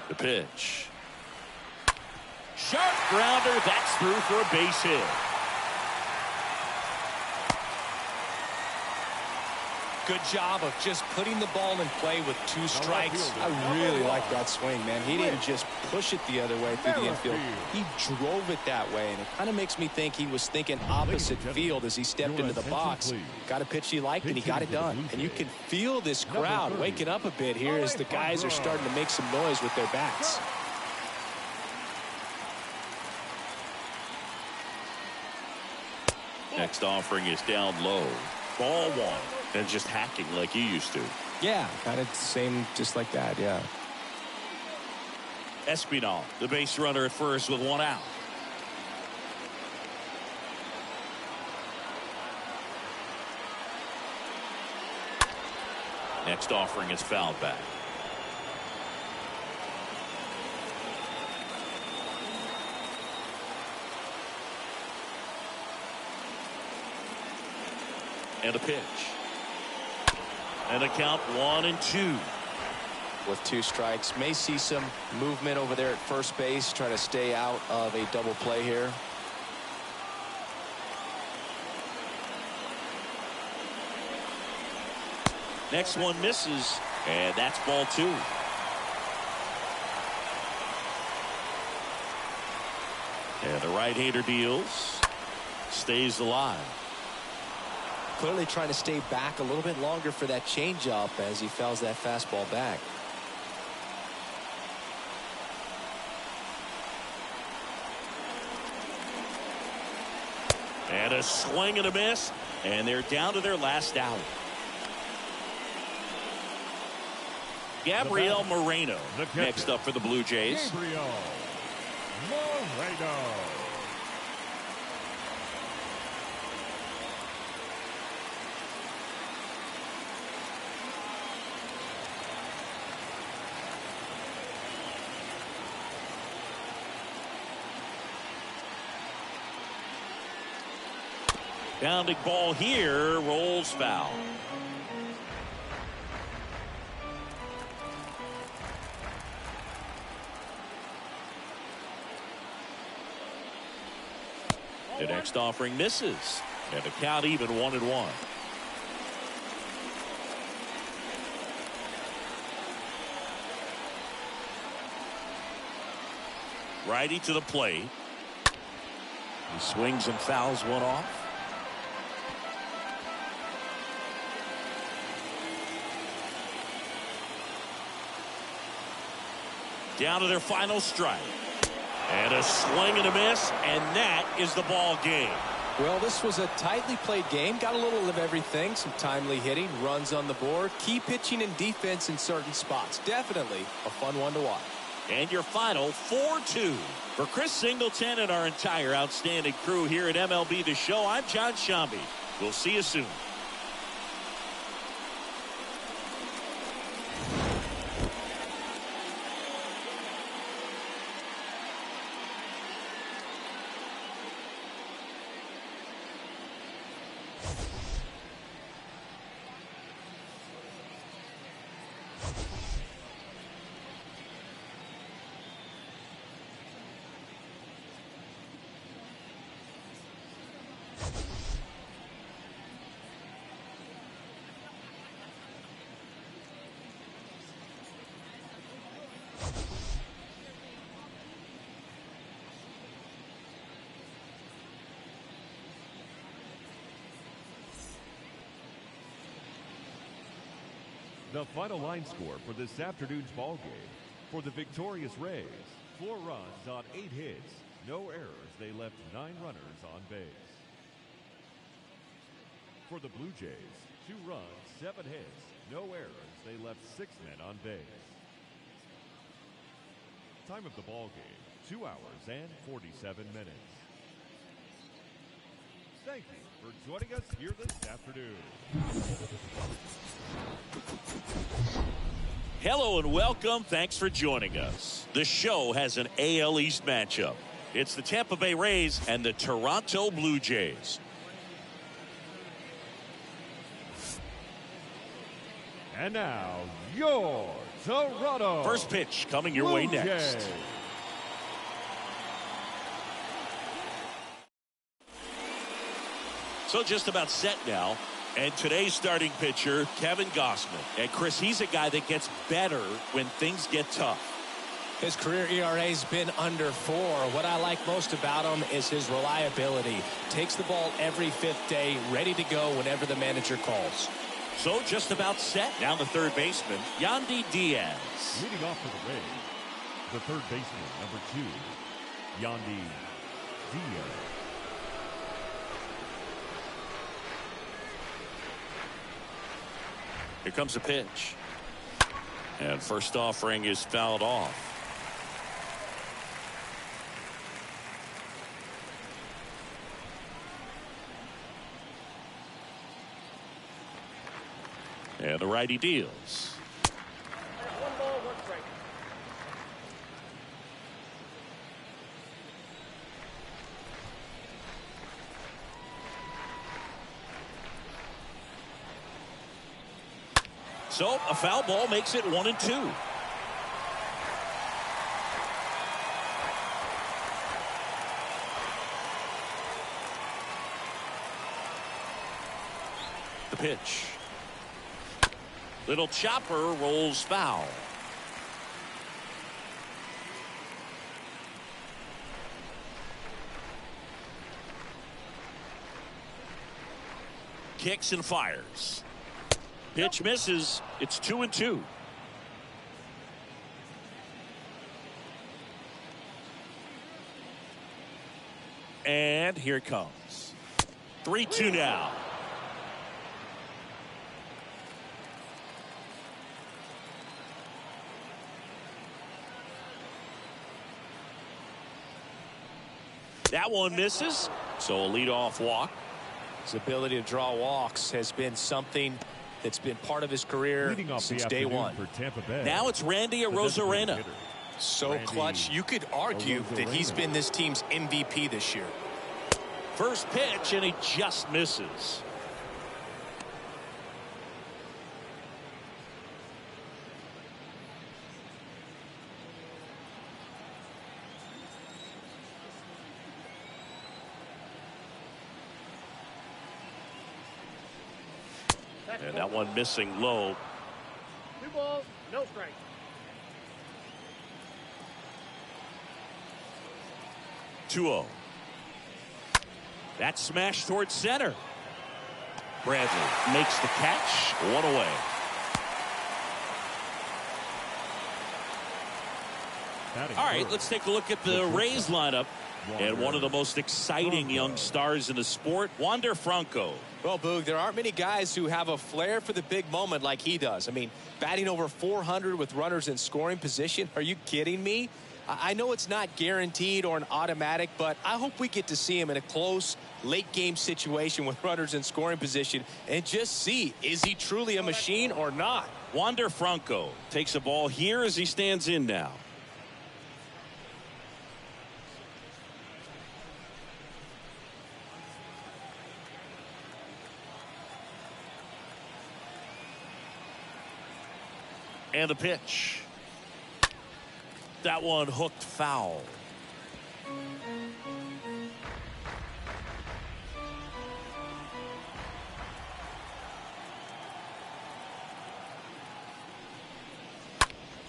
The pitch. Sharp grounder. That's through for a base hit. Good job of just putting the ball in play with 2 strikes. I really like that swing, man. He didn't just push it the other way through the infield. He drove it that way, and it kind of makes me think he was thinking opposite field as he stepped into the box. Got a pitch he liked, and he got it done. And you can feel this crowd waking up a bit here as the guys are starting to make some noise with their bats. Next offering is down low. Ball 1. And just hacking like you used to. Yeah, kind of the same, just like that, yeah. Espinal, the base runner at first with 1 out. Next offering is fouled back. And a pitch. And a count 1-2. With 2 strikes, may see some movement over there at first base, try to stay out of a double play here. Next one misses, and that's ball 2. And the right-hander deals, stays alive. Clearly trying to stay back a little bit longer for that changeup as he fouls that fastball back. And a swing and a miss, and they're down to their last out. Gabrielle Moreno next up for the Blue Jays. Gabrielle Moreno. Bounding ball here, rolls foul. The next offering misses, and the count even 1-1. Righty to the plate. He swings and fouls one off. Down to their final strike. And a swing and a miss, and that is the ball game. Well, this was a tightly played game. Got a little of everything. Some timely hitting, runs on the board, key pitching and defense in certain spots. Definitely a fun one to watch. And your final 4-2. For Chris Singleton and our entire outstanding crew here at MLB The Show, I'm John Shambi. We'll see you soon. The final line score for this afternoon's ball game. For the victorious Rays, 4 runs on 8 hits, no errors. They left 9 runners on base. For the Blue Jays, 2 runs, 7 hits, no errors. They left 6 men on base. Time of the ball game, 2 hours and 47 minutes. Thank you for joining us here this afternoon. Hello and welcome. Thanks for joining us. The show has an AL East matchup. It's the Tampa Bay Rays and the Toronto Blue Jays. And now, your Toronto. First pitch coming your way next. Jays. So just about set now. And today's starting pitcher, Kevin Gossman. And Chris, he's a guy that gets better when things get tough. His career ERA's been under 4. What I like most about him is his reliability. Takes the ball every 5th day, ready to go whenever the manager calls. So just about set. Now the third baseman, Yandy Diaz. Leading off for the Rays, the third baseman, number 2, Yandy Diaz. Here comes a pitch. And first offering is fouled off. And the righty deals. 1 ball, 1 strike. So a foul ball makes it 1-2. The pitch. Little chopper rolls foul. Kicks and fires. Pitch misses. It's 2-2. And here it comes. 3-2 now. That one misses. So a leadoff walk. His ability to draw walks has been something that's been part of his career since day one. For Tampa Bay. Now it's Randy Arozarena. So clutch, you could argue that he's been this team's MVP this year. First pitch, and he just misses. And that one missing low. 2 balls, no strike. Two-0. That smash towards center. Bradley makes the catch. 1 away. All right, let's take a look at the Rays lineup. And one of the most exciting young stars in the sport, Wander Franco. Well, Boog, there aren't many guys who have a flair for the big moment like he does. I mean, batting over 400 with runners in scoring position. Are you kidding me? I know it's not guaranteed or an automatic, but I hope we get to see him in a close, late-game situation with runners in scoring position and just see, is he truly a machine or not? Wander Franco takes a ball here as he stands in now. And the pitch. That one hooked foul.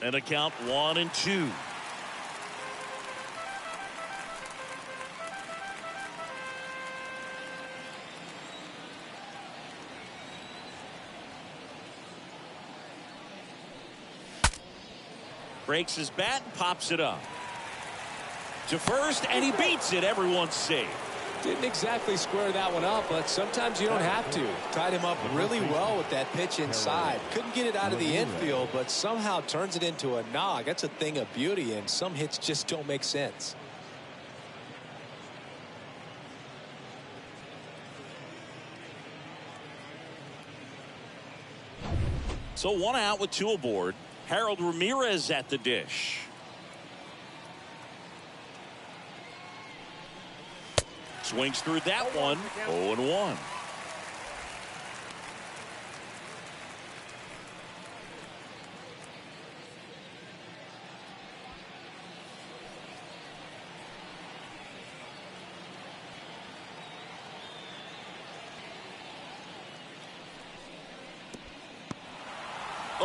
And a count 1-2. Breaks his bat and pops it up to first, and he beats it. Everyone's safe. Didn't exactly square that one up, but sometimes you don't have to. Tied him up really well with that pitch inside. Couldn't get it out of the infield, but somehow turns it into a nog. That's a thing of beauty, and some hits just don't make sense. So 1 out with 2 aboard. Harold Ramirez at the dish. Swings through that one. 0-1.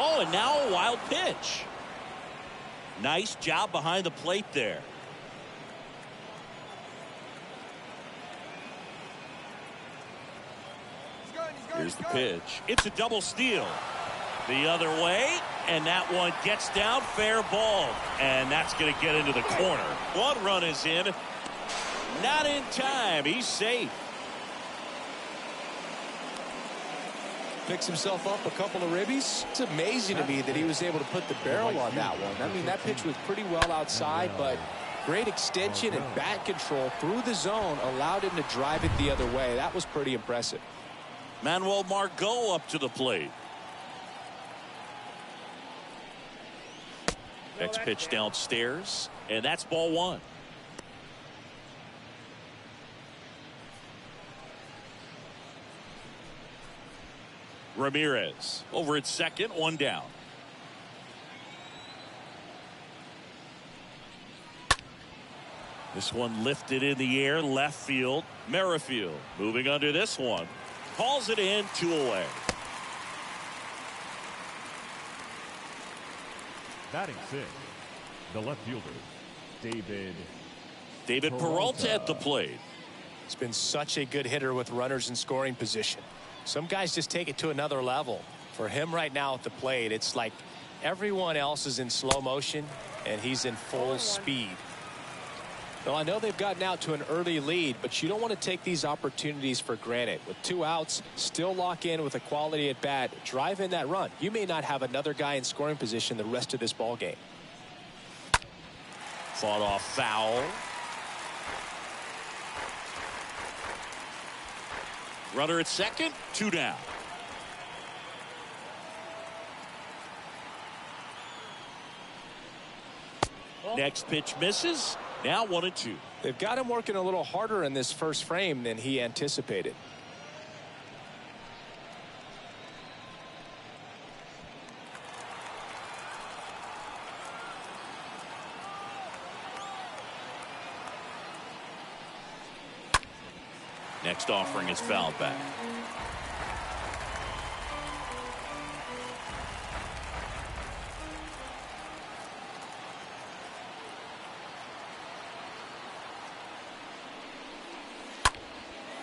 Oh, and now a wild pitch. Nice job behind the plate there. Here's the pitch. It's a double steal. The other way, and that one gets down, fair ball. And that's going to get into the corner. 1 run is in. Not in time. He's safe. Picks himself up a couple of ribbies. It's amazing to me that he was able to put the barrel on that one. I mean, that pitch was pretty well outside, but great extension and bat control through the zone allowed him to drive it the other way. That was pretty impressive. Manuel Margot up to the plate. Next pitch downstairs, and that's ball 1. Ramirez over at second, 1 down. This one lifted in the air, left field. Merrifield moving under this one. Calls it in, 2 away. Batting 6, the left fielder, David Peralta at the plate. It's been such a good hitter with runners in scoring position. Some guys just take it to another level. For him right now at the plate, it's like everyone else is in slow motion and he's in full speed. Well, I know they've gotten out to an early lead, but you don't want to take these opportunities for granted. With 2 outs, still lock in with a quality at bat, drive in that run. You may not have another guy in scoring position the rest of this ball game. Fought off foul. Runner at second, 2 down. Next pitch misses. Now 1-2. They've got him working a little harder in this first frame than he anticipated. Next offering is fouled back.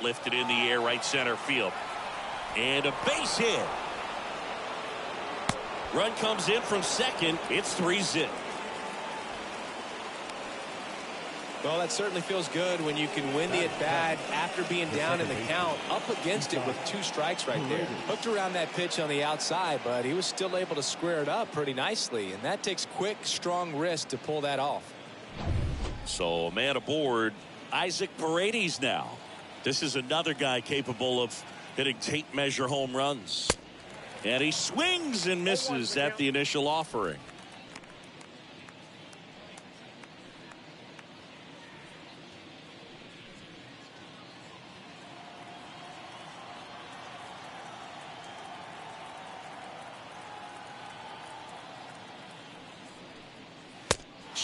Lifted in the air, right center field. And a base hit. Run comes in from second. It's 3-0. Well, that certainly feels good when you can win the at-bat after being down in the count, up against it with 2 strikes right there. Hooked around that pitch on the outside, but he was still able to square it up pretty nicely, and that takes quick, strong wrist to pull that off. So a man aboard, Isaac Paredes now. This is another guy capable of hitting tape measure home runs. And he swings and misses at the initial offering.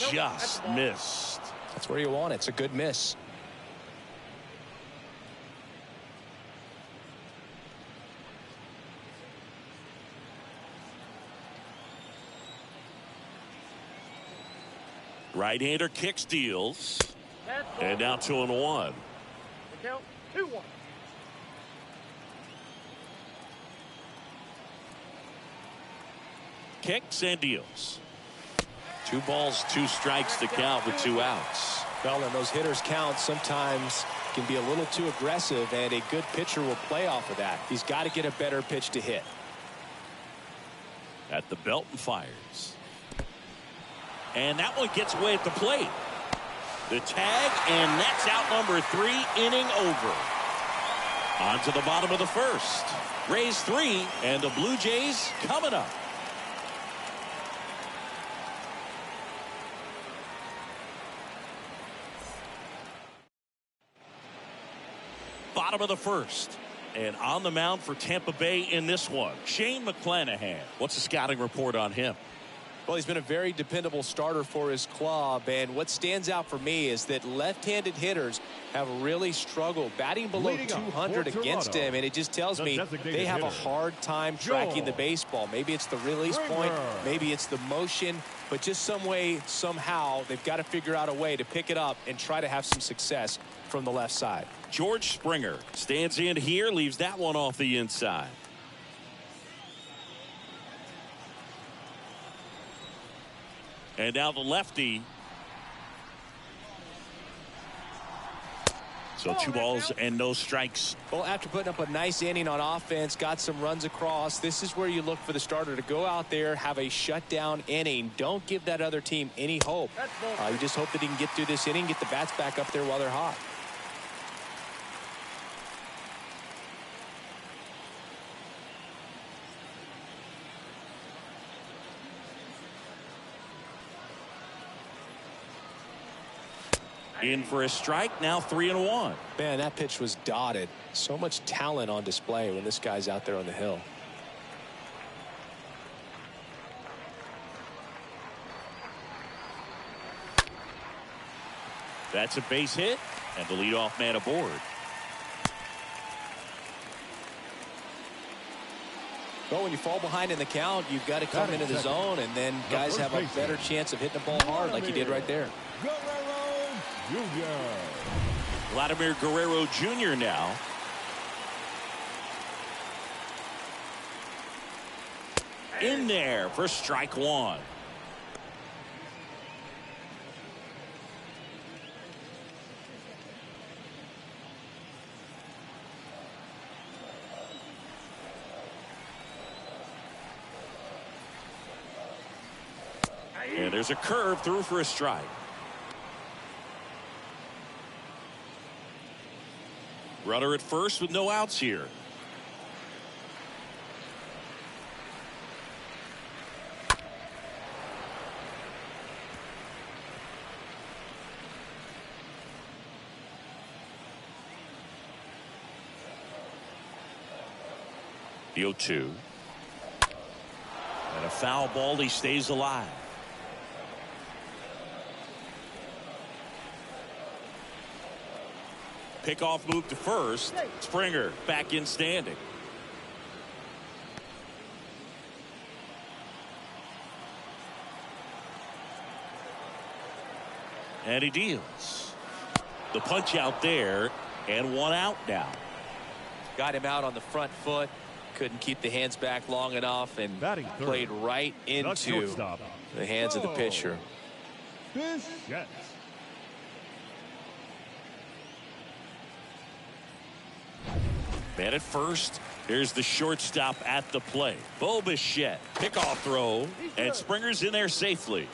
Just missed. That's where you want it. It's a good miss. Right-hander kick steals. And now 2-1. Count 2-1. Kicks and deals. 2 balls, 2 strikes to count with 2 outs. Well, and those hitters count sometimes can be a little too aggressive, and a good pitcher will play off of that. He's got to get a better pitch to hit. At the belt and fires. And that one gets away at the plate. The tag, and that's out number 3, inning over. On to the bottom of the first. Rays 3, and the Blue Jays coming up. Bottom of the first. And on the mound for Tampa Bay in this one, Shane Mcclanahan. What's the scouting report on him? Well, he's been a very dependable starter for his club, and what stands out for me is that left-handed hitters have really struggled batting below 200 against him, and it just tells me they have a hard time tracking the baseball. Maybe it's the release point, maybe it's the motion, but just some way, somehow, they've got to figure out a way to pick it up and try to have some success from the left side. George Springer stands in here, leaves that one off the inside. And now the lefty. So 2 balls and no strikes. Well, after putting up a nice inning on offense, got some runs across, this is where you look for the starter to go out there, have a shutdown inning. Don't give that other team any hope. You just hope that he can get through this inning, get the bats back up there while they're hot. In for a strike, now 3-1. Man, that pitch was dotted. So much talent on display when this guy's out there on the hill. That's a base hit, and the leadoff man aboard. Well, when you fall behind in the count, you've got to come into the zone, and then guys have a better chance of hitting the ball hard like he did right there. Vladimir Guerrero Jr. now. In there for strike 1. And there's a curve through for a strike. Runner at first with no outs here. The 0-2. And a foul ball, he stays alive. Pickoff move to first. Springer back in standing. And he deals. The punch out there, and 1 out now. Got him out on the front foot. Couldn't keep the hands back long enough, and played right into the hands of the pitcher. Man at first. Here's the shortstop at the plate. Bichette. Pickoff throw. And Springer's in there safely.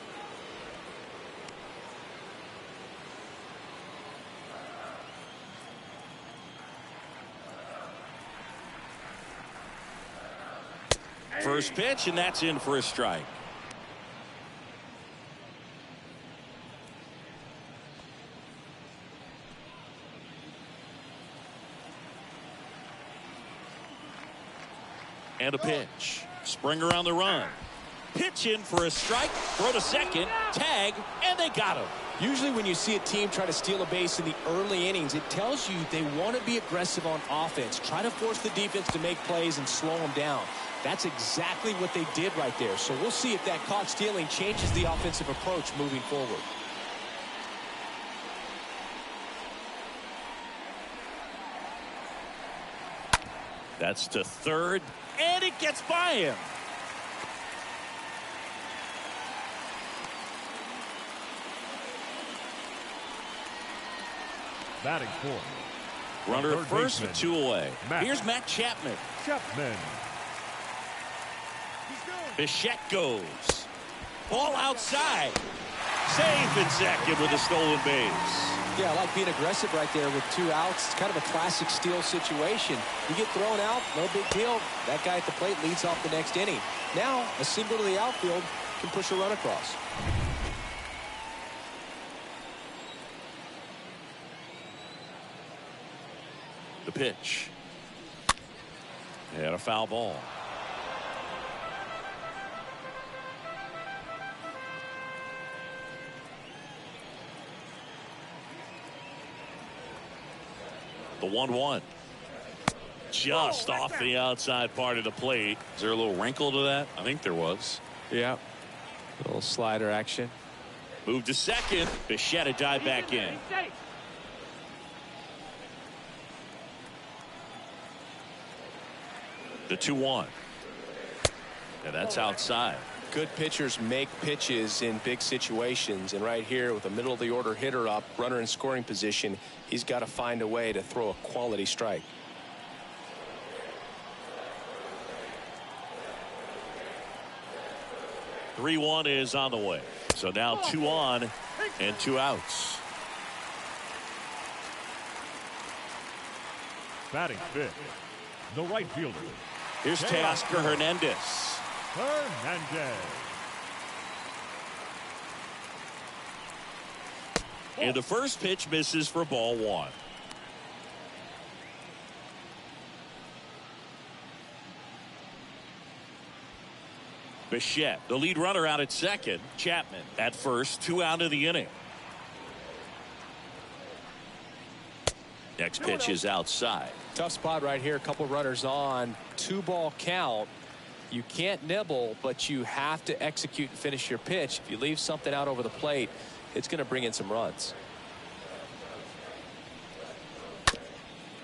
First pitch, and that's in for a strike. And a pitch. Springer on the run. Pitch in for a strike. Throw to second. Tag. And they got him. Usually when you see a team try to steal a base in the early innings, it tells you they want to be aggressive on offense. Try to force the defense to make plays and slow them down. That's exactly what they did right there. So we'll see if that caught stealing changes the offensive approach moving forward. That's to third, and it gets by him. Batting fourth, Runner at third first with baseman, 2 away. Matt. Here's Matt Chapman. Chapman. Bichette goes. Ball outside. Safe in second with a stolen base. Yeah, I like being aggressive right there with 2 outs. It's kind of a classic steal situation. You get thrown out, no big deal. That guy at the plate leads off the next inning. Now, a single to the outfield can push a run across. The pitch. And a foul ball. The 1-1. Just off the outside part of the plate. Is there a little wrinkle to that? I think there was. Yeah. A little slider action. Move to second. Bichette dive back in. The 2-1. And that's outside. Good pitchers make pitches in big situations, and right here with a middle of the order hitter up, runner in scoring position, he's got to find a way to throw a quality strike. The 3-1 is on the way. So now 2 on and 2 outs. Batting fifth, the right fielder. Here's Teoscar Hernandez. Hernandez. And the first pitch misses for ball 1. Bichette, the lead runner out at second. Chapman at first, 2 out of the inning. Next pitch is outside. Tough spot right here. A couple runners on. 2-ball count. You can't nibble, but you have to execute and finish your pitch. If you leave something out over the plate, it's going to bring in some runs.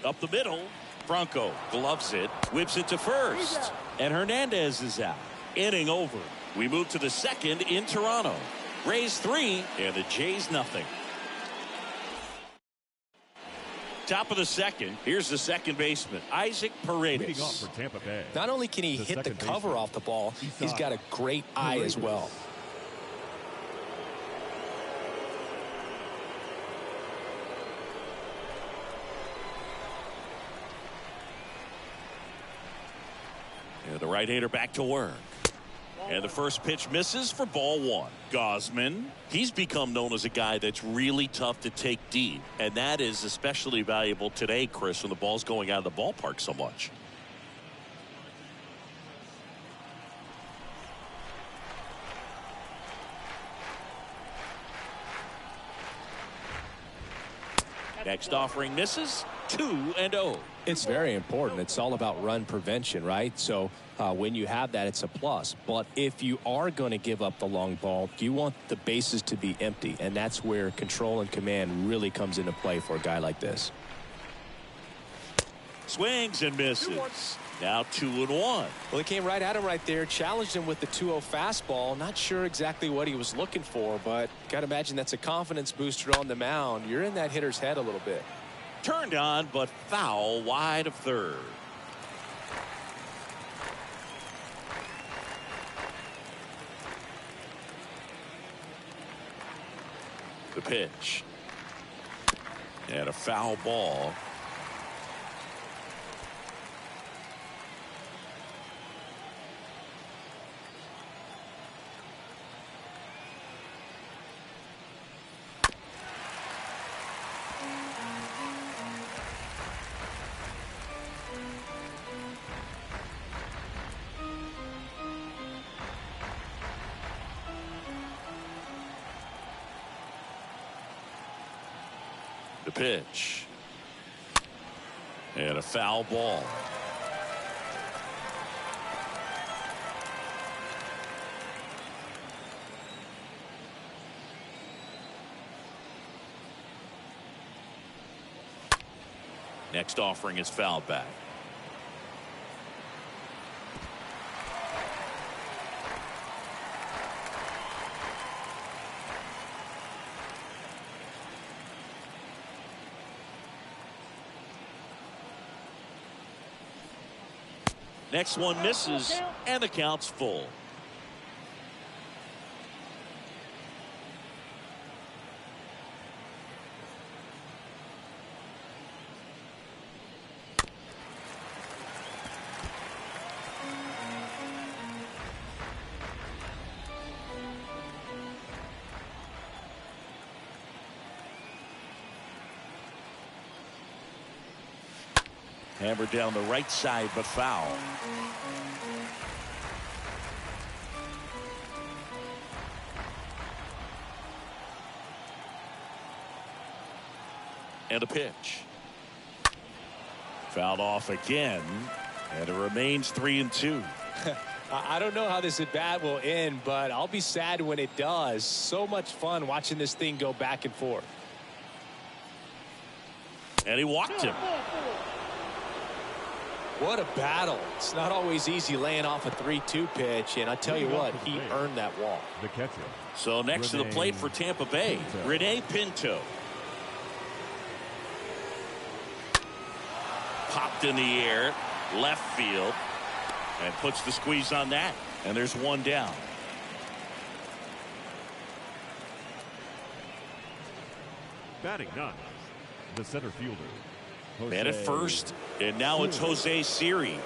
Up the middle. Franco gloves it, whips it to first. And Hernandez is out. Inning over. We move to the second in Toronto. Rays 3 and the Jays nothing. Top of the second. Here's the second baseman, Isaac Leading off Paredes. for Tampa Bay. Not only can he The hit the second cover baseman, off the ball, he's got a great eye as well. And the right-hander back to work. And the first pitch misses for ball 1. Gossman, he's become known as a guy that's really tough to take deep. And that is especially valuable today, Chris, when the ball's going out of the ballpark so much. Next offering misses. 2-0. It's very important. It's all about run prevention, right? So when you have that, it's a plus. But if you are going to give up the long ball, you want the bases to be empty. And that's where control and command really comes into play for a guy like this. Swings and misses. Now 2-1. Well, he came right at him right there, challenged him with the 2-0 fastball. Not sure exactly what he was looking for, but got to imagine that's a confidence booster on the mound. You're in that hitter's head a little bit. Turned on, but foul wide of third. The pitch. And a foul ball. The pitch. And a foul ball. Next offering is fouled back. Next one misses, and the count's full. Hammered down the right side, but foul. And a pitch. Fouled off again, and it remains 3-2. I don't know how this at bat will end, but I'll be sad when it does. So much fun watching this thing go back and forth. And he walked him. What a battle. It's not always easy laying off a 3-2 pitch, and I tell you what, he earned that walk. The catcher. So next to the plate for Tampa Bay, Rene Pinto. Popped in the air, left field, and puts the squeeze on that. And there's one down. Batting ninth, the center fielder. Man at first, and now it's Jose Siri.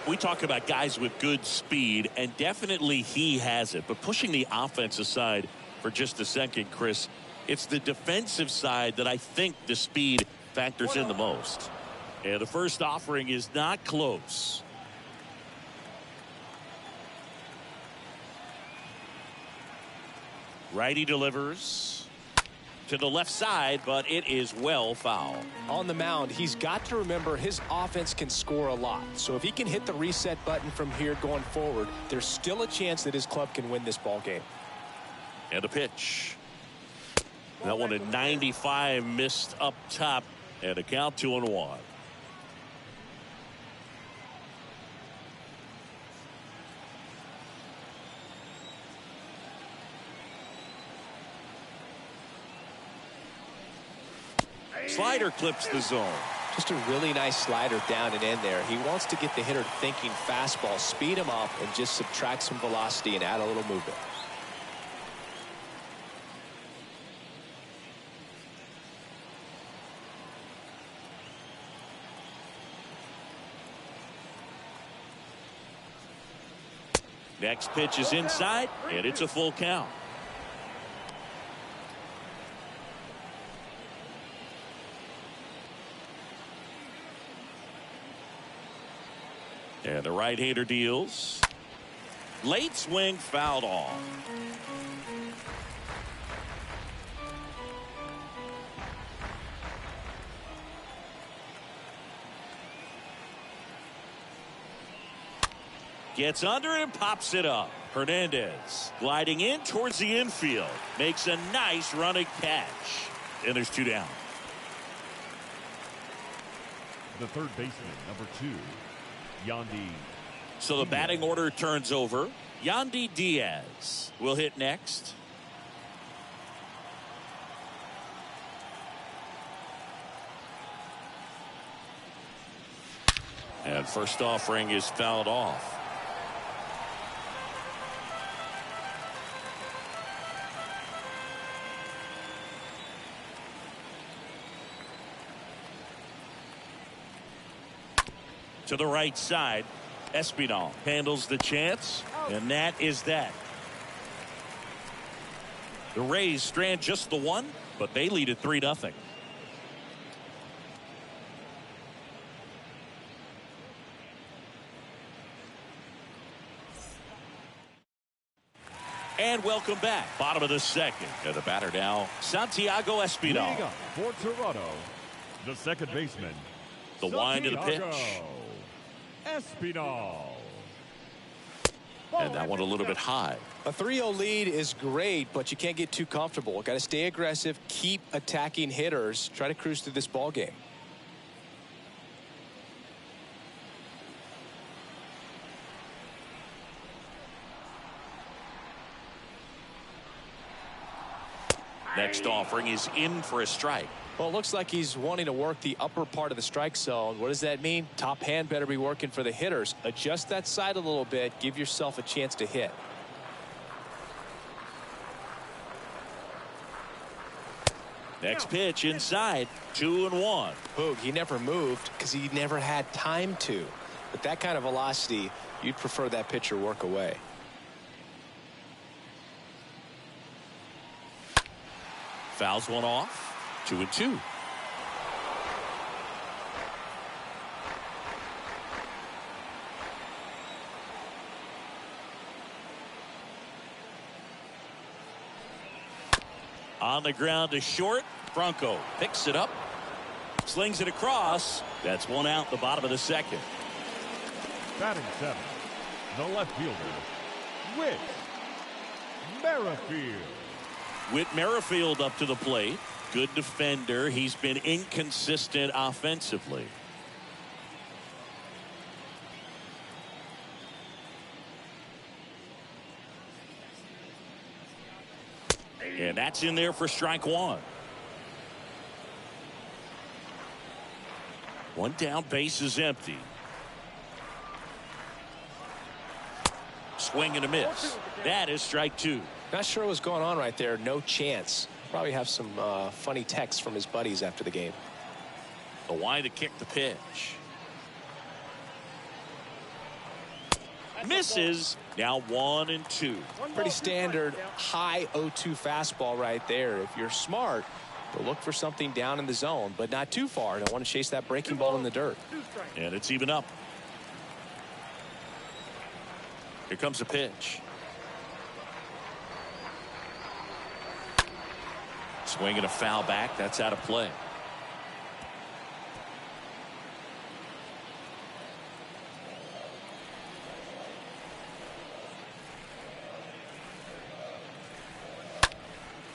We talk about guys with good speed, and definitely he has it. But pushing the offense aside for just a second, Chris, it's the defensive side that I think the speed factors in the most. And the first offering is not close. Righty delivers to the left side, but it is well foul. On the mound, he's got to remember his offense can score a lot. So if he can hit the reset button from here going forward, there's still a chance that his club can win this ball game. And a pitch. That one at 95, missed up top, and a count 2-1. Slider clips the zone. Just a really nice slider down and in there. He wants to get the hitter thinking fastball, speed him up, and just subtract some velocity and add a little movement. Next pitch is inside, and it's a full count. And the right-hander deals. Late swing, fouled off. Gets under it and pops it up. Hernandez gliding in towards the infield. Makes a nice running catch. And there's two down. The third baseman, number 2. Yandy. So the batting order turns over. Yandy Diaz will hit next. And first offering is fouled off. To the right side, Espinal handles the chance, and that is that. The Rays strand just the one, but they lead at 3-0. And welcome back. Bottom of the second. And the batter now, Santiago Espinal. Leading up for Toronto, the second baseman. The wind of the pitch. Espinal. And that one a little bit high. A 3-0 lead is great, but you can't get too comfortable. Got to stay aggressive, keep attacking hitters, try to cruise through this ball game. Next offering is in for a strike. Well, it looks like he's wanting to work the upper part of the strike zone. What does that mean? Top hand better be working for the hitters. Adjust that side a little bit. Give yourself a chance to hit. Next pitch inside, 2-1. Boog, he never moved because he never had time to. With that kind of velocity, you'd prefer that pitcher work away. Fouls one off. 2-2. On the ground to short. Franco picks it up, slings it across. That's one out, the bottom of the second. Batting seventh, the left fielder, Whit Merrifield. Whit Merrifield up to the plate. Good defender. He's been inconsistent offensively. And that's in there for strike one. One down, base is empty. Swing and a miss. That is strike two. Not sure what's going on right there. No chance. Probably have some funny texts from his buddies after the game. The wind to kick the pitch. Misses. Now 1-2. Pretty standard high 0-2 fastball right there. If you're smart, but look for something down in the zone, but not too far. Don't want to chase that breaking ball in the dirt. And it's even up. Here comes a pitch. Swinging a foul back. That's out of play.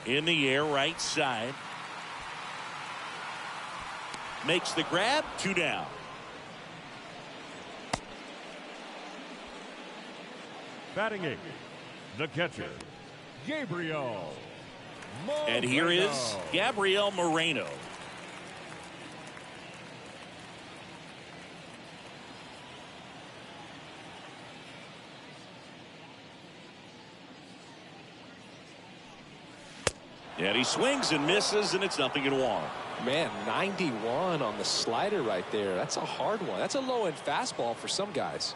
In the air, right side. Makes the grab. 2 down. Batting eighth, the catcher, Gabrielle Moreno. And here is Gabrielle Moreno. And he swings and misses, and it's 0-1. Man, 91 on the slider right there. That's a hard one. That's a low-end fastball for some guys.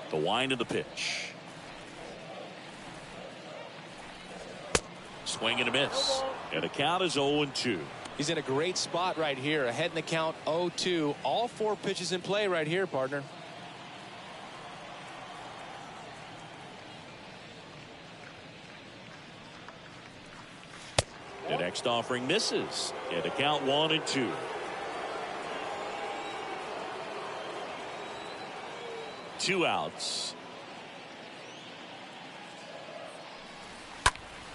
The wind of the pitch. Swing and a miss. And the count is 0-2. He's in a great spot right here. Ahead in the count, 0-2. All 4 pitches in play right here, partner. The next offering misses. And the count 1-2. Two outs.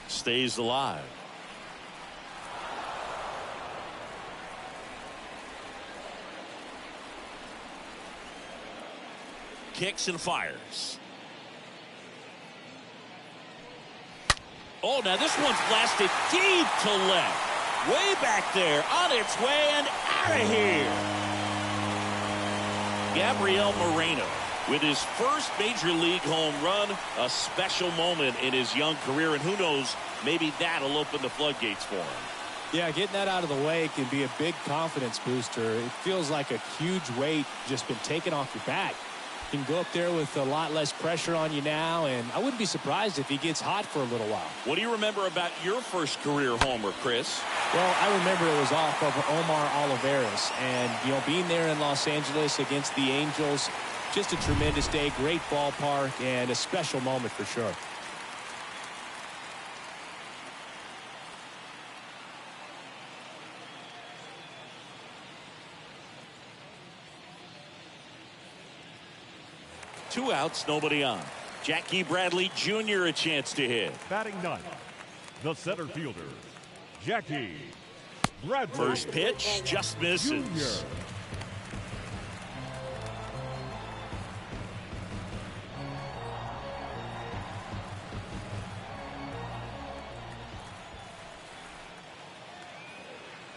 Stays alive. Kicks and fires. Oh, now this one's blasted deep to left. Way back there, on its way and out of here. Gabrielle Moreno with his first major league home run, a special moment in his young career, and who knows, maybe that'll open the floodgates for him. Yeah, getting that out of the way can be a big confidence booster. It feels like a huge weight just been taken off your back. You can go up there with a lot less pressure on you now, and I wouldn't be surprised if he gets hot for a little while. What do you remember about your first career homer, Chris? Well, I remember it was off of Omar Olivares, and, you know, being there in Los Angeles against the Angels, just a tremendous day, great ballpark, and a special moment for sure. Two outs, nobody on. Jackie Bradley Jr. a chance to hit. Batting ninth, the center fielder, Jackie Bradley. First pitch just misses. Jr.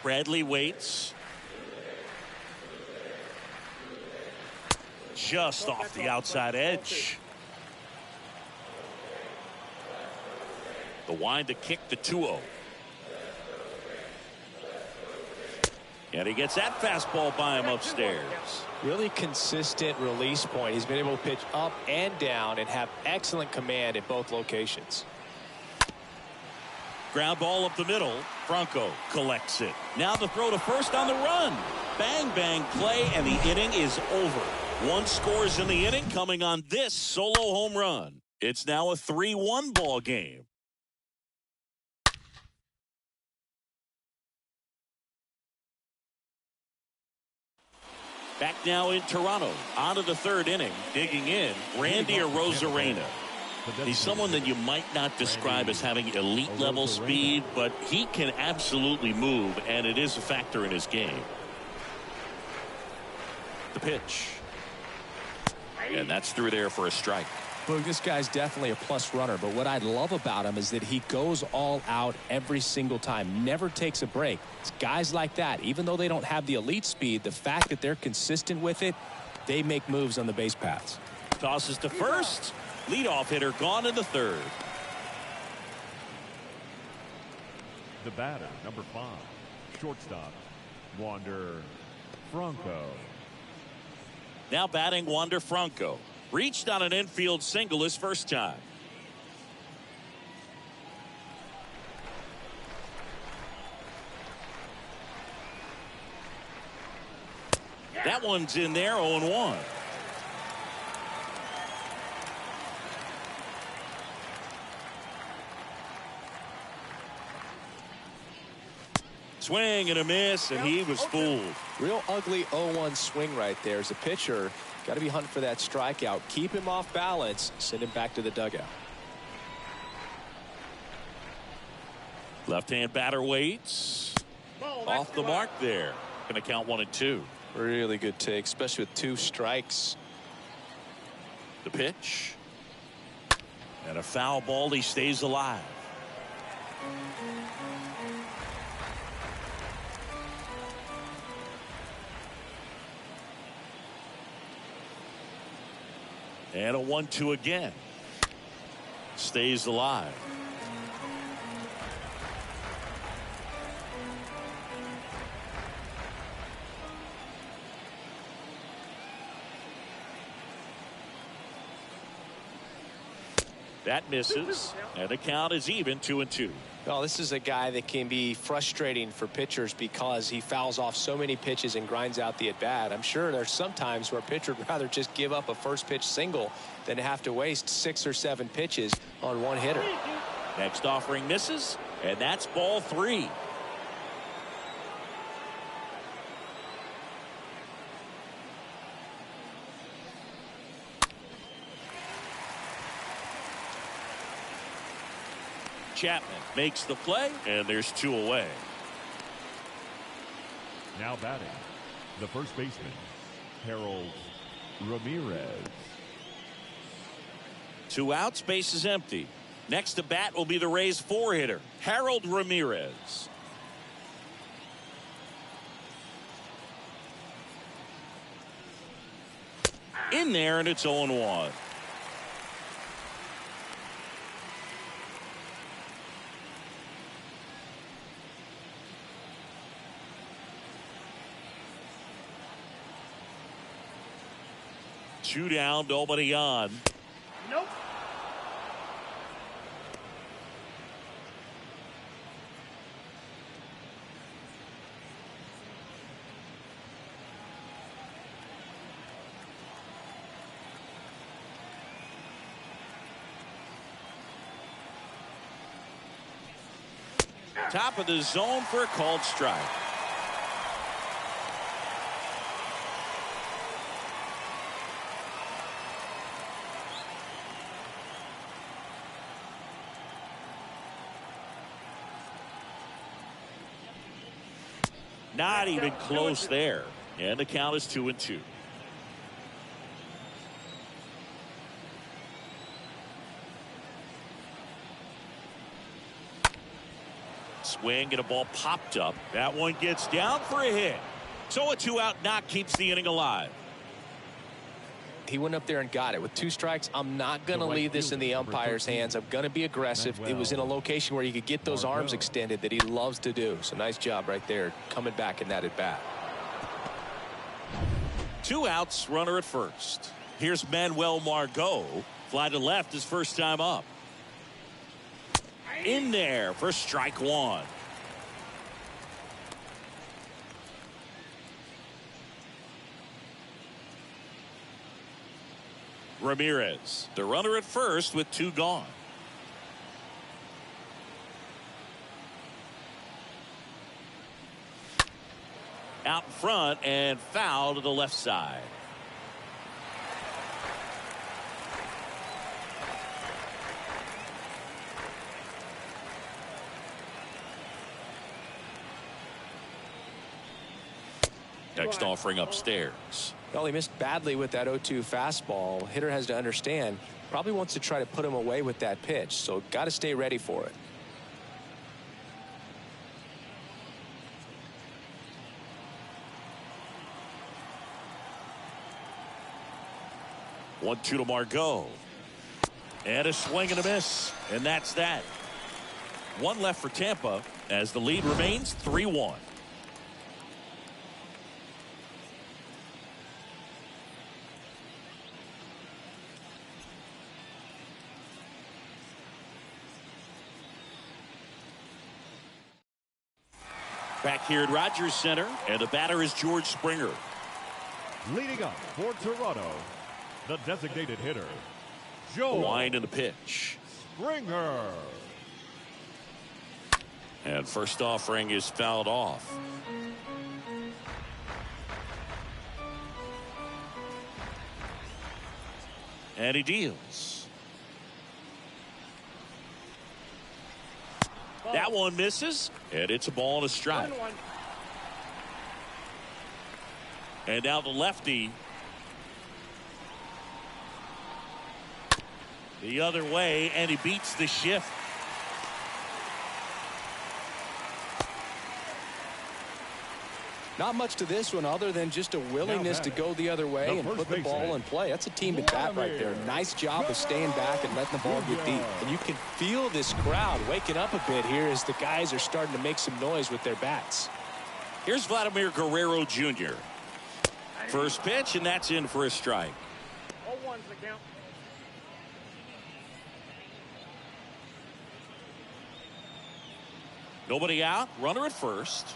Bradley waits. Just off the outside edge. The wind to kick the 2-0. And he gets that fastball by him upstairs. Really consistent release point. He's been able to pitch up and down and have excellent command at both locations. Ground ball up the middle. Franco collects it. Now the throw to first on the run. Bang, bang play, and the inning is over. One scores in the inning coming on this solo home run. It's now a 3-1 ball game. Back now in Toronto. On to the third inning. Digging in, Randy Arozarena. He's someone that you might not describe as having elite level speed, but he can absolutely move, and it is a factor in his game. The pitch. And that's through there for a strike. Look, this guy's definitely a plus runner, but what I love about him is that he goes all out every single time, never takes a break. It's guys like that, even though they don't have the elite speed, the fact that they're consistent with it, they make moves on the base paths. Tosses to first. Leadoff hitter gone in the third. The batter, number 5, shortstop, Wander Franco. Now batting Wander Franco. Reached on an infield single his first time. That one's in there, 0-1. Swing and a miss, and he was fooled. Real ugly 0-1 swing right there. As a pitcher, got to be hunting for that strikeout. Keep him off balance. Send him back to the dugout. Left-hand batter waits. Off the mark there. Going to count 1-2. Really good take, especially with 2 strikes. The pitch. And a foul ball. He stays alive. And a 1-2 again. Stays alive. That misses, and the count is even 2-2. Well, this is a guy that can be frustrating for pitchers because he fouls off so many pitches and grinds out the at-bat. I'm sure there's some times where a pitcher would rather just give up a first pitch single than have to waste 6 or 7 pitches on one hitter. Next offering misses, and that's ball 3. Chapman makes the play, and there's 2 away. Now batting, the first baseman, Harold Ramirez. 2 outs, base is empty. Next to bat will be the Rays' 4-hitter, Harold Ramirez. In there, and it's 0-1. Two down, nobody on. Nope. Top of the zone for a called strike. Not even close there. And the count is 2-2. Swing and a ball popped up. That one gets down for a hit. So a 2-out knock keeps the inning alive. He went up there and got it. With 2 strikes, I'm not going to leave this in the umpire's hands. I'm going to be aggressive. It was in a location where you could get those arms extended that he loves to do. So nice job right there coming back in that at bat. 2 outs, runner at first. Here's Manuel Margot. Fly to left his first time up. In there for strike 1. Ramirez, the runner at first with 2 gone. Out in front and foul to the left side. Next offering upstairs. Well, he missed badly with that 0-2 fastball. Hitter has to understand, probably wants to try to put him away with that pitch, so got to stay ready for it. One-two to Margot. And a swing and a miss. And that's that. 1 left for Tampa as the lead remains 3-1. Back here at Rogers Center, and the batter is George Springer. Leading up for Toronto, the designated hitter, Joe. Wind in the pitch. Springer. And first offering is fouled off. And he deals. That one misses, and it's a ball and a strike. And now the lefty. The other way, and he beats the shift. Not much to this one other than just a willingness to go the other way and put the ball in play. That's a team at bat right there. Nice job of staying back and letting the ball get deep. And you can feel this crowd waking up a bit here as the guys are starting to make some noise with their bats. Here's Vladimir Guerrero Jr. First pitch, and that's in for a strike. 0-1's the count. Nobody out. Runner at first.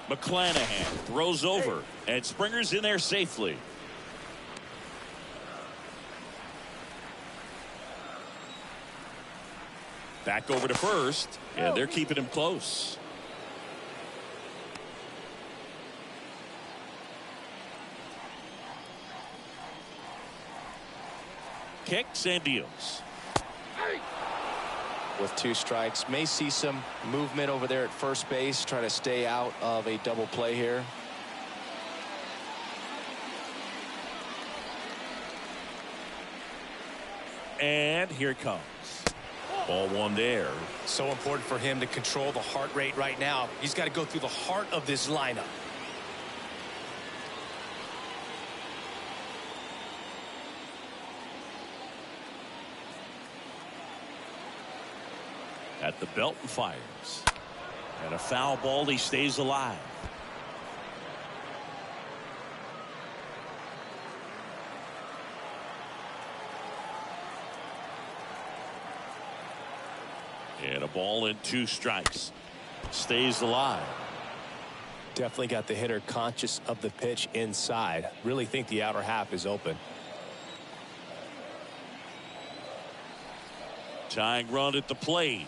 Mcclanahan throws over, and Springer's in there safely. Back over to first, and they're keeping him close. Kicks and deals. With 2 strikes, may see some movement over there at first base, trying to stay out of a double play here. And here it comes. Ball 1 there. So important for him to control the heart rate right now. He's got to go through the heart of this lineup. At the belt and fires. And a foul ball, he stays alive. And a ball and 2 strikes. Stays alive. Definitely got the hitter conscious of the pitch inside. Really think the outer half is open. Tying run at the plate.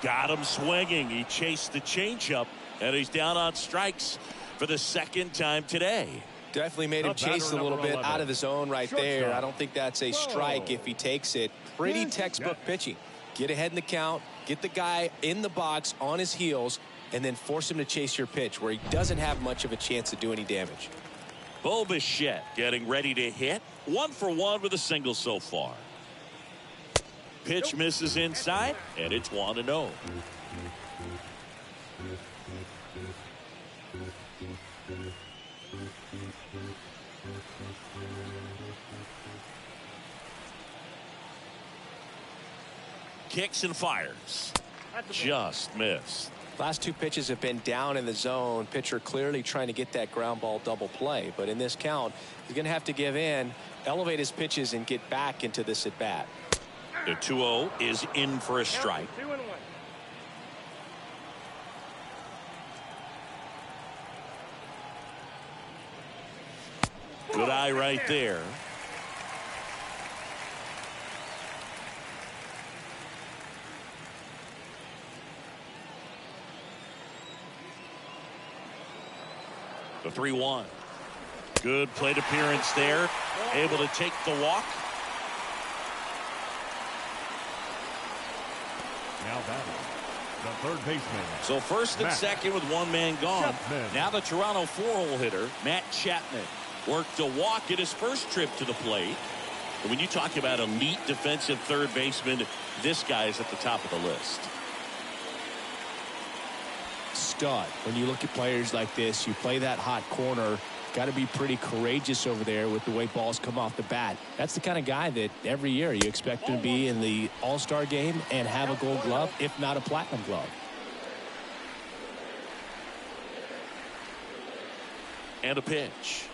Got him swinging. He chased the changeup, and he's down on strikes for the 2nd time today. Definitely made him chase a little bit out of the zone right there. I don't think that's a strike if he takes it. Pretty textbook pitching. Get ahead in the count, get the guy in the box on his heels, and then force him to chase your pitch where he doesn't have much of a chance to do any damage. Bo Bichette getting ready to hit. 1 for 1 with a single so far. Pitch misses inside, and it's 1-0. Kicks and fires. Just missed. Last two pitches have been down in the zone. Pitcher clearly trying to get that ground ball double play. But in this count, he's going to have to give in, elevate his pitches, and get back into this at bat. The 2-0 is in for a strike. 2-1. Good eye right there. The 3-1. Good plate appearance there. Able to take the walk. Now batting, the third baseman. So first and second with one man gone. Chapman. Now the Toronto four-hole hitter, Matt Chapman, worked a walk at his first trip to the plate. And when you talk about elite defensive third baseman, this guy is at the top of the list. Stud. When you look at players like this, you play that hot corner, got to be pretty courageous over there with the way balls come off the bat. That's the kind of guy that every year you expect him to be in the All-Star game and have a Gold Glove, if not a Platinum Glove. And a pitch.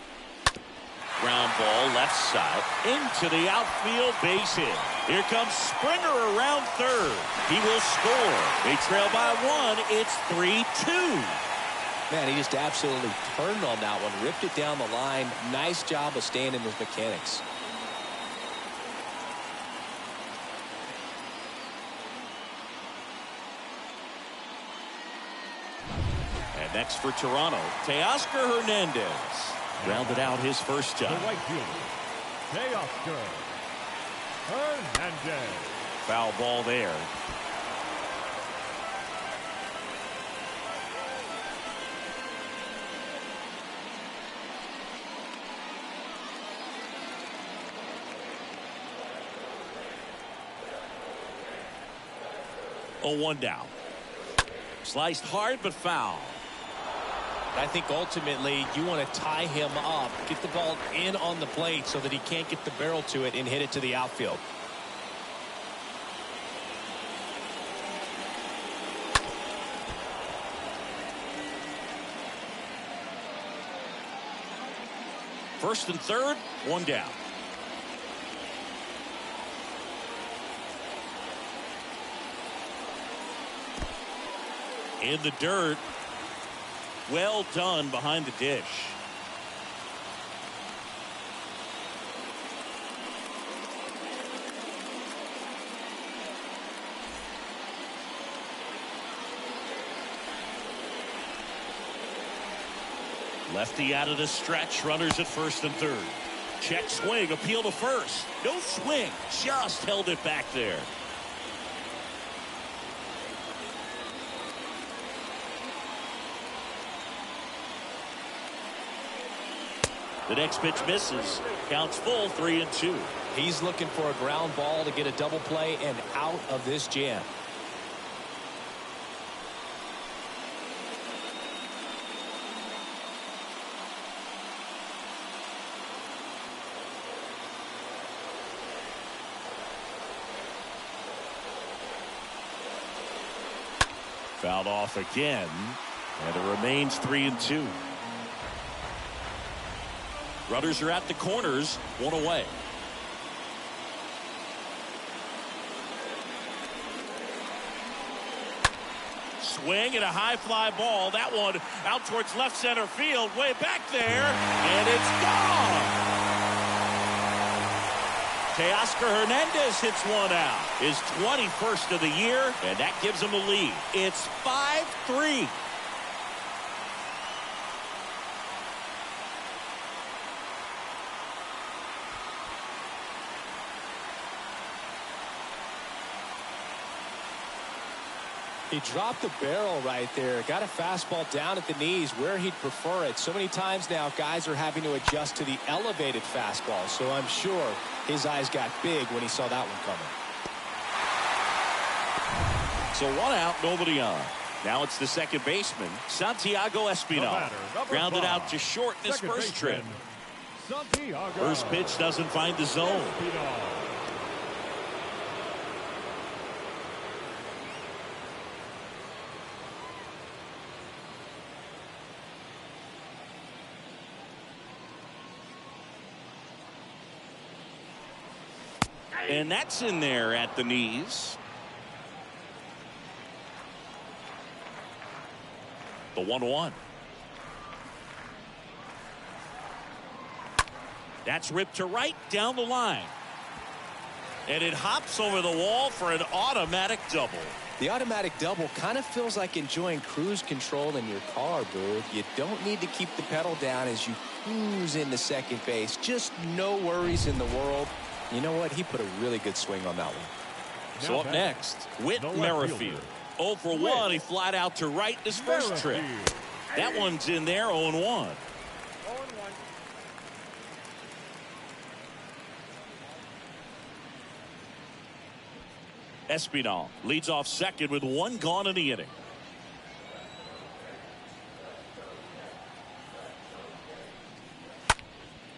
Ground ball left side into the outfield, base hit. Here comes Springer around third. He will score. They trail by one. It's 3-2. Man, he just absolutely turned on that one, ripped it down the line. Nice job of staying in his mechanics. And next for Toronto, Teoscar Hernandez. Rounded out his first The time. right fielder, Teoscar Hernandez. Foul ball there. Oh, 1 down. Sliced hard but foul. I think ultimately you want to tie him up, get the ball in on the plate so that he can't get the barrel to it and hit it to the outfield. First and third, 1 down. In the dirt. Well done behind the dish. Lefty out of the stretch. Runners at first and third. Check swing. Appeal to first. No swing. Just held it back there. The next pitch misses. Counts full, 3-2. He's looking for a ground ball to get a double play and out of this jam. Fouled off again, and it remains 3-2. Runners are at the corners, 1 away. Swing and a high fly ball. That one out towards left center field, way back there, and it's gone. Teoscar Hernandez hits one out. His 21st of the year, and that gives him a lead. It's 5-3. He dropped the barrel right there. Got a fastball down at the knees where he'd prefer it. So many times now guys are having to adjust to the elevated fastball. So I'm sure his eyes got big when he saw that one coming. So 1 out, nobody on. Now it's the second baseman, Santiago Espinal. Grounded out to short in his first trip. Santiago. First pitch doesn't find the zone. And that's in there at the knees. The 1-1. That's ripped to right down the line. And it hops over the wall for an automatic double. The automatic double kind of feels like enjoying cruise control in your car, Boo. You don't need to keep the pedal down as you cruise into second base. Just no worries in the world. You know what? He put a really good swing on that one. So up next, Whit Merrifield. 0 for 1. He flied out to right in his first trip. That one's in there, 0-1. 0-1. Espinal leads off second with 1 gone in the inning.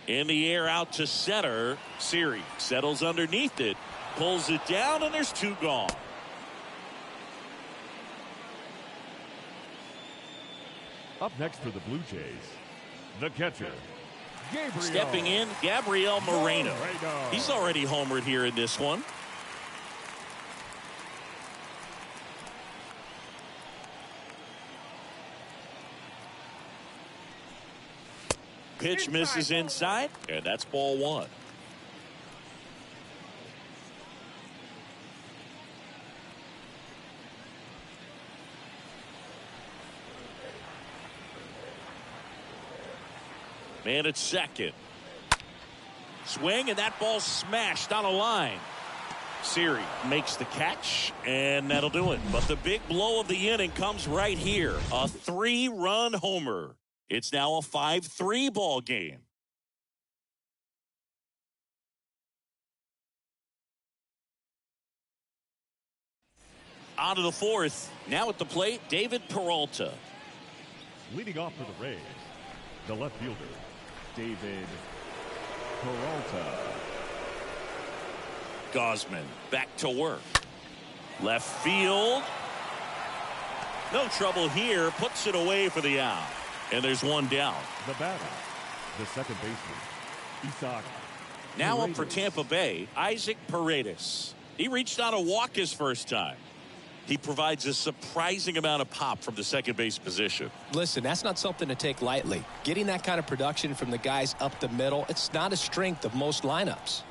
In the air out to center. Siri settles underneath it, pulls it down, and there's 2 gone. Up next for the Blue Jays, the catcher, Gabrielle. Stepping in, Gabrielle Moreno. He's already homered here in this one. Pitch misses inside, and that's ball 1. Man at second. Swing, and that ball smashed on a line. Siri makes the catch, and that'll do it. But the big blow of the inning comes right here. A 3-run homer. It's now a 5-3 ball game. On to the 4th. Now at the plate, David Peralta. Leading off for the Rays, the left fielder, David Peralta. Gossman back to work. Left field. No trouble here. Puts it away for the out. And there's 1 down. The batter, the second baseman, Isaac. Now up for Tampa Bay, Isaac Paredes. He reached out a walk his first time. He provides a surprising amount of pop from the second base position. Listen, that's not something to take lightly. Getting that kind of production from the guys up the middle, it's not a strength of most lineups.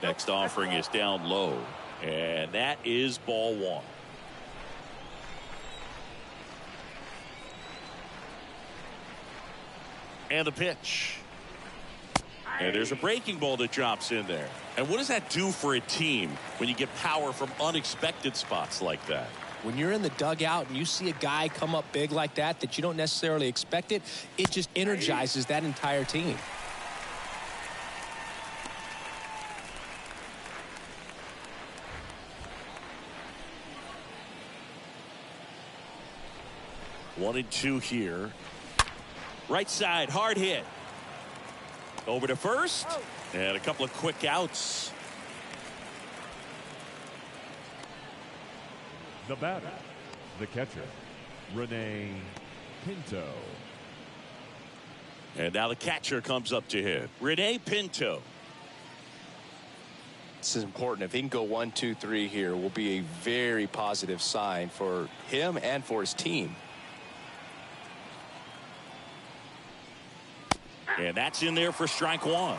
Next offering is down low, and that is ball 1. And the pitch. And there's a breaking ball that drops in there. And what does that do for a team when you get power from unexpected spots like that? When you're in the dugout and you see a guy come up big like that you don't necessarily expect it, it just energizes that entire team. One and 2 here. Right side, hard hit. Over to first. And a couple of quick outs. The batter, the catcher, Rene Pinto. And now the catcher comes up to hit. Rene Pinto. This is important. If he can go 1, 2, 3 here, will be a very positive sign for him and for his team. And that's in there for strike 1.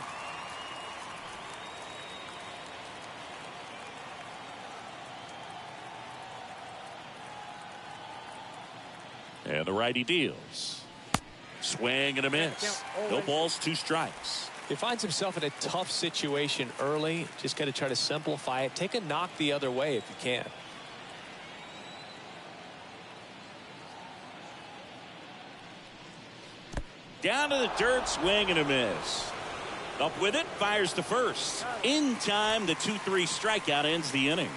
And the righty deals. Swing and a miss. No balls, 2 strikes. He finds himself in a tough situation early. Just got to try to simplify it. Take a knock the other way if you can. Down to the dirt, swing and a miss. Up with it, fires to first. In time, the 2-3 strikeout ends the inning.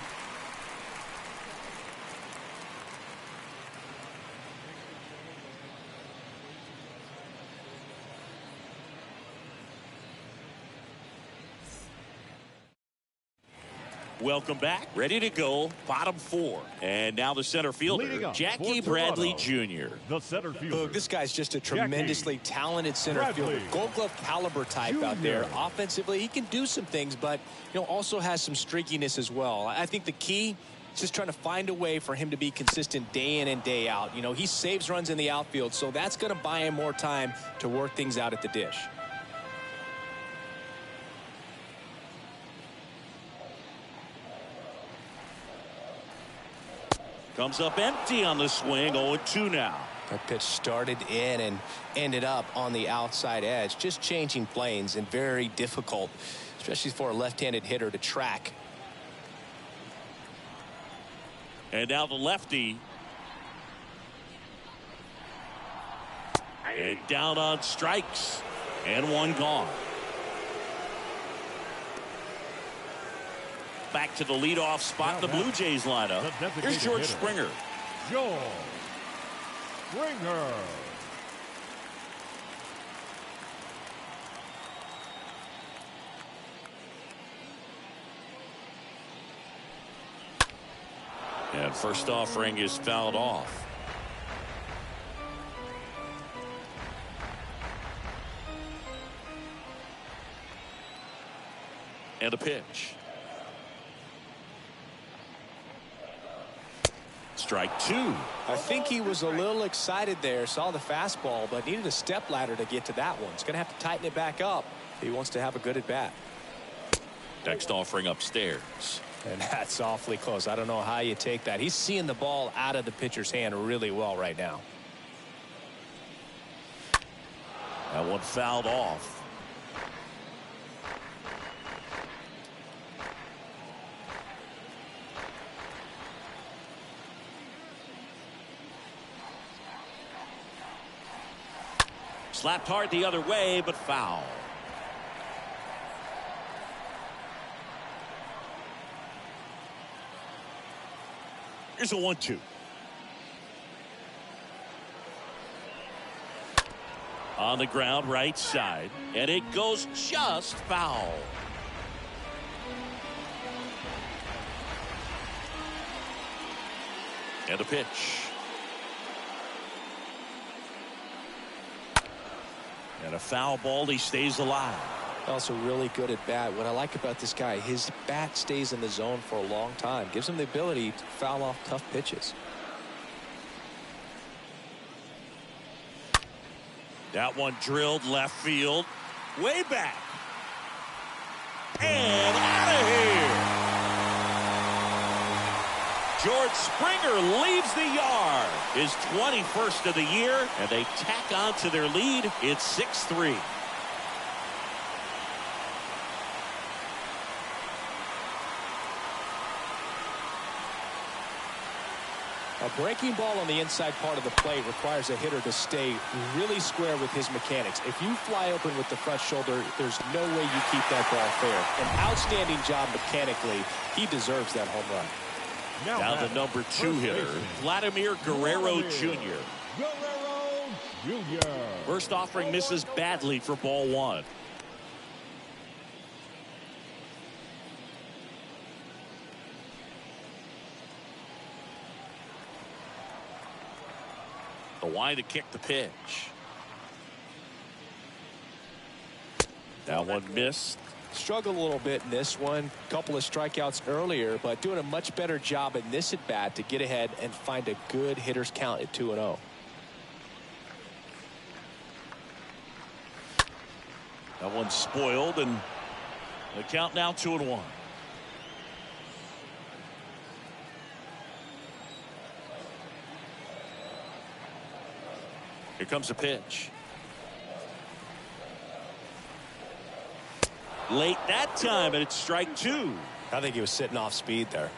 Welcome back. Ready to go. Bottom 4. And now the center fielder, Jackie Bradley Jr. The center fielder. Look, this guy's just a tremendously talented center fielder. Gold glove caliber type out there. Offensively, he can do some things, but also has some streakiness as well. I think the key is just trying to find a way for him to be consistent day in and day out. He saves runs in the outfield, so that's going to buy him more time to work things out at the dish. Comes up empty on the swing. 0-2 now. That pitch started in and ended up on the outside edge. Just changing planes and very difficult, especially for a left-handed hitter to track. And now the lefty. And down on strikes. And one gone. Back to the leadoff spot in the Blue Jays lineup. Here's George Springer. George Springer. And first offering is fouled off. And a pitch. Strike 2. I think he was a little excited there, saw the fastball, but needed a step ladder to get to that one. He's going to have to tighten it back up if he wants to have a good at bat. Next offering upstairs. And that's awfully close. I don't know how you take that. He's seeing the ball out of the pitcher's hand really well right now. That one fouled off. Slapped hard the other way, but foul. Here's a 1-2. On the ground, right side, and it goes just foul. And a pitch. And a foul ball. He stays alive. Also really good at bat. What I like about this guy, his bat stays in the zone for a long time. Gives him the ability to foul off tough pitches. That one drilled left field. Way back. And out of here. George Springer leaves the yard. His 21st of the year, and they tack on to their lead. It's 6-3. A breaking ball on the inside part of the plate requires a hitter to stay really square with his mechanics. If you fly open with the front shoulder, there's no way you keep that ball fair. An outstanding job mechanically. He deserves that home run. Now the number 2 hitter, Vladimir Guerrero Jr. Guerrero Jr. First offering misses badly for ball 1. The wide to kick the pitch. That one missed. Struggled a little bit in this one. Couple of strikeouts earlier, but doing a much better job in this at bat to get ahead and find a good hitter's count at 2-0. That one's spoiled, and the count now 2-1. Here comes a pitch. Late that time, and it's strike 2. I think he was sitting off speed there.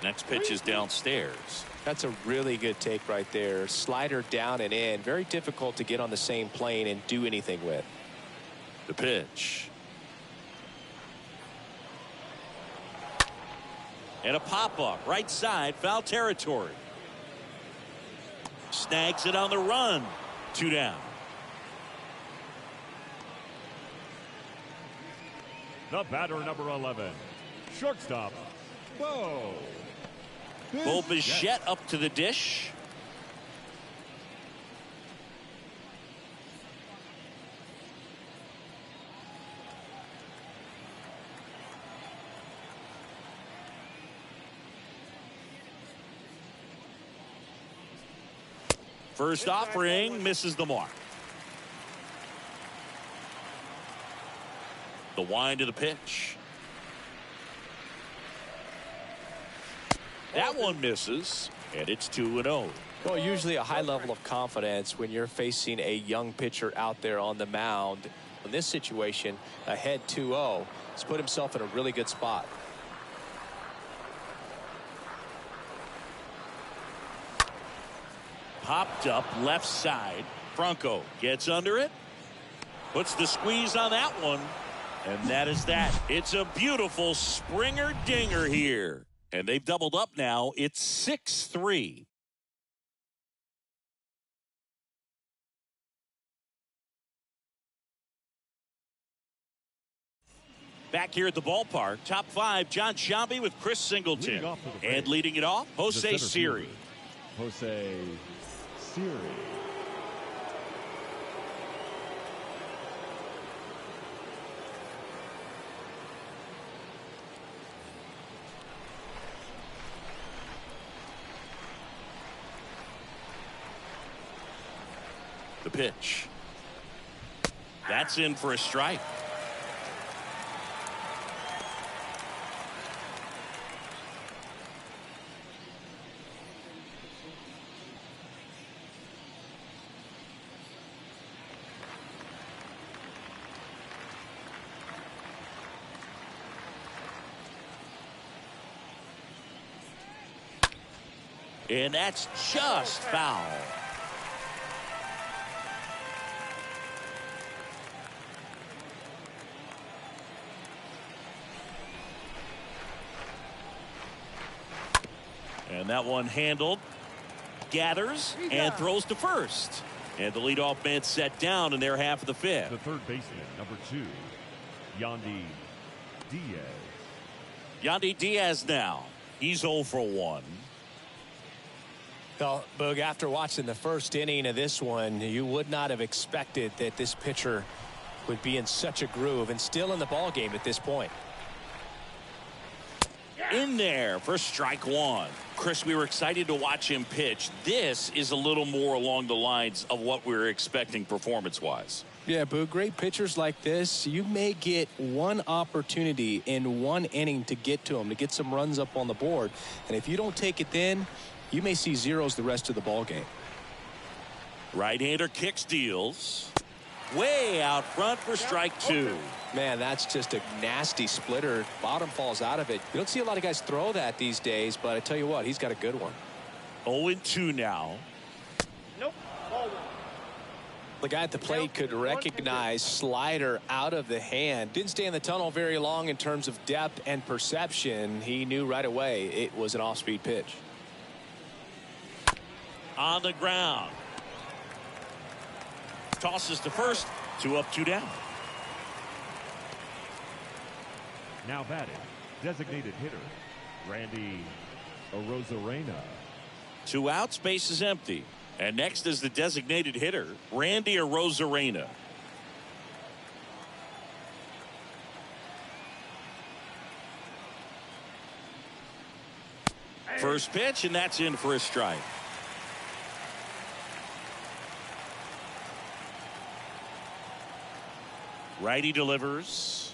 Next pitch is downstairs. That's a really good take right there. Slider down and in. Very difficult to get on the same plane and do anything with. The pitch. And a pop-up. Right side. Foul territory. Snags it on the run. 2 down. The batter, number 11. Shortstop, Bo. Bo Bichette up to the dish. First offering misses the mark. The wind of the pitch. That one misses, and it's 2-0. Well, usually a high level of confidence when you're facing a young pitcher out there on the mound. In this situation, ahead 2-0, he's put himself in a really good spot. Popped up left side. Franco gets under it. Puts the squeeze on that one. And that is that. It's a beautiful Springer dinger here. And they've doubled up now. It's 6-3. Back here at the ballpark, top 5, John Sciambi with Chris Singleton. And leading it off, Jose Siri. Jose Siri. The pitch. That's in for a strike. And that's just foul. And that one handled. Gathers and throws to first. And the leadoff man set down in their half of the 5th. The third baseman, number 2, Yandy Diaz. Yandy Diaz now. He's 0 for 1. Well, Boog, after watching the first inning of this one, you would not have expected that this pitcher would be in such a groove and still in the ball game at this point. In there for strike 1. Chris, we were excited to watch him pitch. This is a little more along the lines of what we were expecting performance-wise. Yeah, Boog, great pitchers like this, you may get one opportunity in one inning to get to them, to get some runs up on the board. And if you don't take it then, you may see zeros the rest of the ball game. Right-hander kicks, deals. Way out front for strike 2. Man, that's just a nasty splitter. Bottom falls out of it. You don't see a lot of guys throw that these days, but I tell you what, he's got a good one. 0-2 now. Nope. Ball 1. The guy at the plate could recognize slider out of the hand. Didn't stay in the tunnel very long in terms of depth and perception. He knew right away it was an off-speed pitch. On the ground. Tosses to first. 2 up, 2 down. Now batting, designated hitter, Randy Arozarena. 2 outs, base is empty. And next is the designated hitter, Randy Arozarena. First pitch, and that's in for a strike. Righty delivers.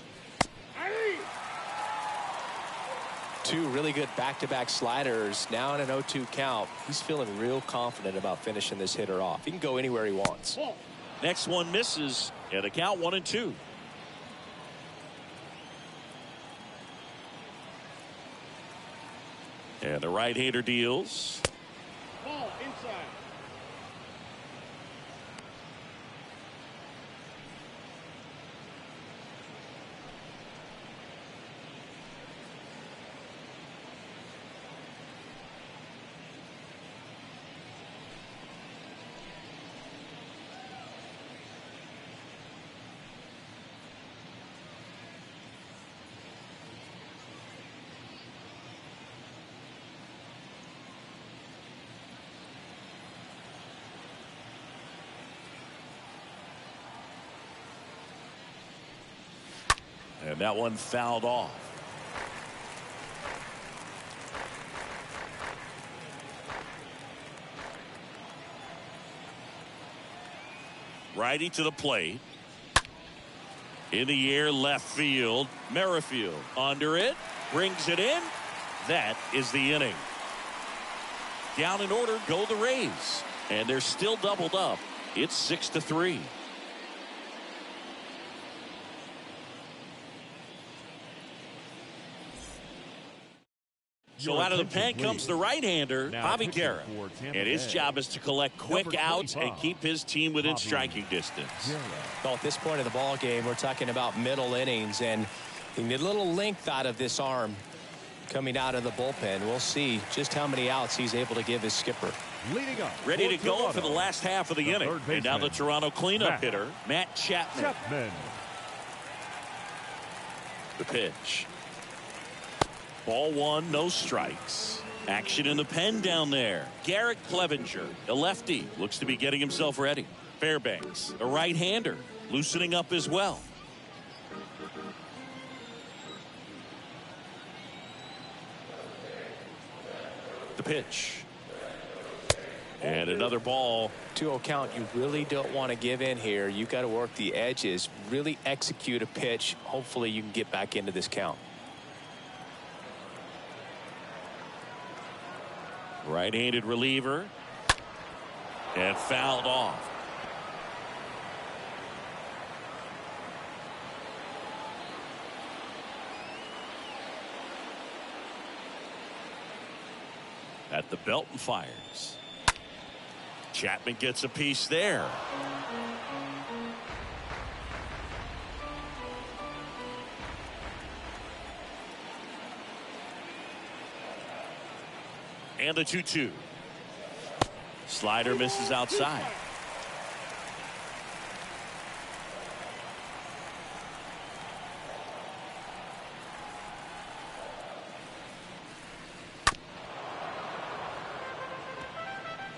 2 really good back-to-back sliders. Now in an 0-2 count. He's feeling real confident about finishing this hitter off. He can go anywhere he wants. Next one misses, and the count 1-2. And the right-hander deals. Ball inside. And that one fouled off. Righty to the plate. In the air, left field. Merrifield under it. Brings it in. That is the inning. Down in order go the Rays. And they're still doubled up. It's 6-3. So out of the pen comes the right-hander, Bobby Guerrero. And his job is to collect quick outs and keep his team within striking distance. Well, at this point of the ball game, we're talking about middle innings, and you need a little length out of this arm coming out of the bullpen. We'll see just how many outs he's able to give his skipper. Leading up, ready to go for the last half of the inning. And now the Toronto cleanup hitter, Matt Chapman. The pitch. Ball one, no strikes. Action in the pen down there. Garrett Clevenger, a lefty, looks to be getting himself ready. Fairbanks, a right-hander, loosening up as well. The pitch. And another ball. 2-0 count. You really don't want to give in here. You got to work the edges, really execute a pitch. Hopefully you can get back into this count. Right-handed reliever. And fouled off. At the belt and fires. Chapman gets a piece there. And the 2-2. Slider misses outside.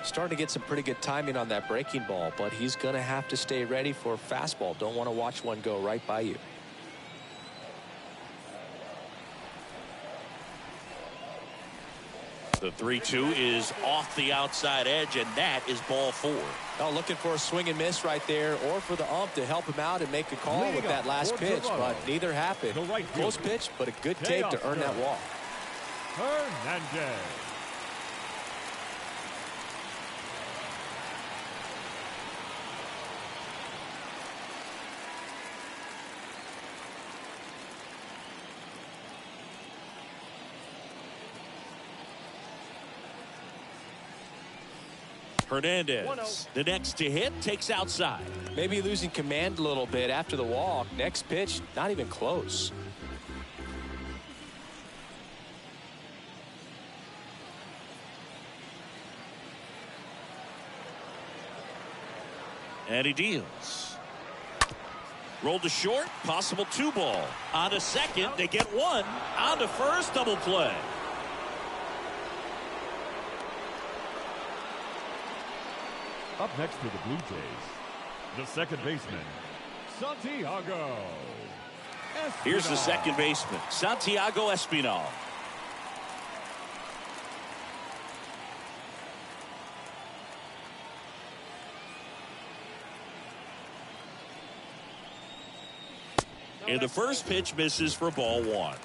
Starting to get some pretty good timing on that breaking ball, but he's going to have to stay ready for a fastball. Don't want to watch one go right by you. The 3-2 is off the outside edge, and that is ball 4. Oh, looking for a swing and miss right there, or for the ump to help him out and make a call with that last pitch, but neither happened. Close pitch, but a good take to earn that walk. Hernandez. Hernandez, the next to hit, takes outside. Maybe losing command a little bit after the walk. Next pitch, not even close. And he deals. Rolled to short, possible 2-ball. On to second, they get one. On to first, double play. Up next for the Blue Jays, the second baseman, Santiago Espinal. Here's the second baseman, Santiago Espinal. And the first pitch misses for ball 1.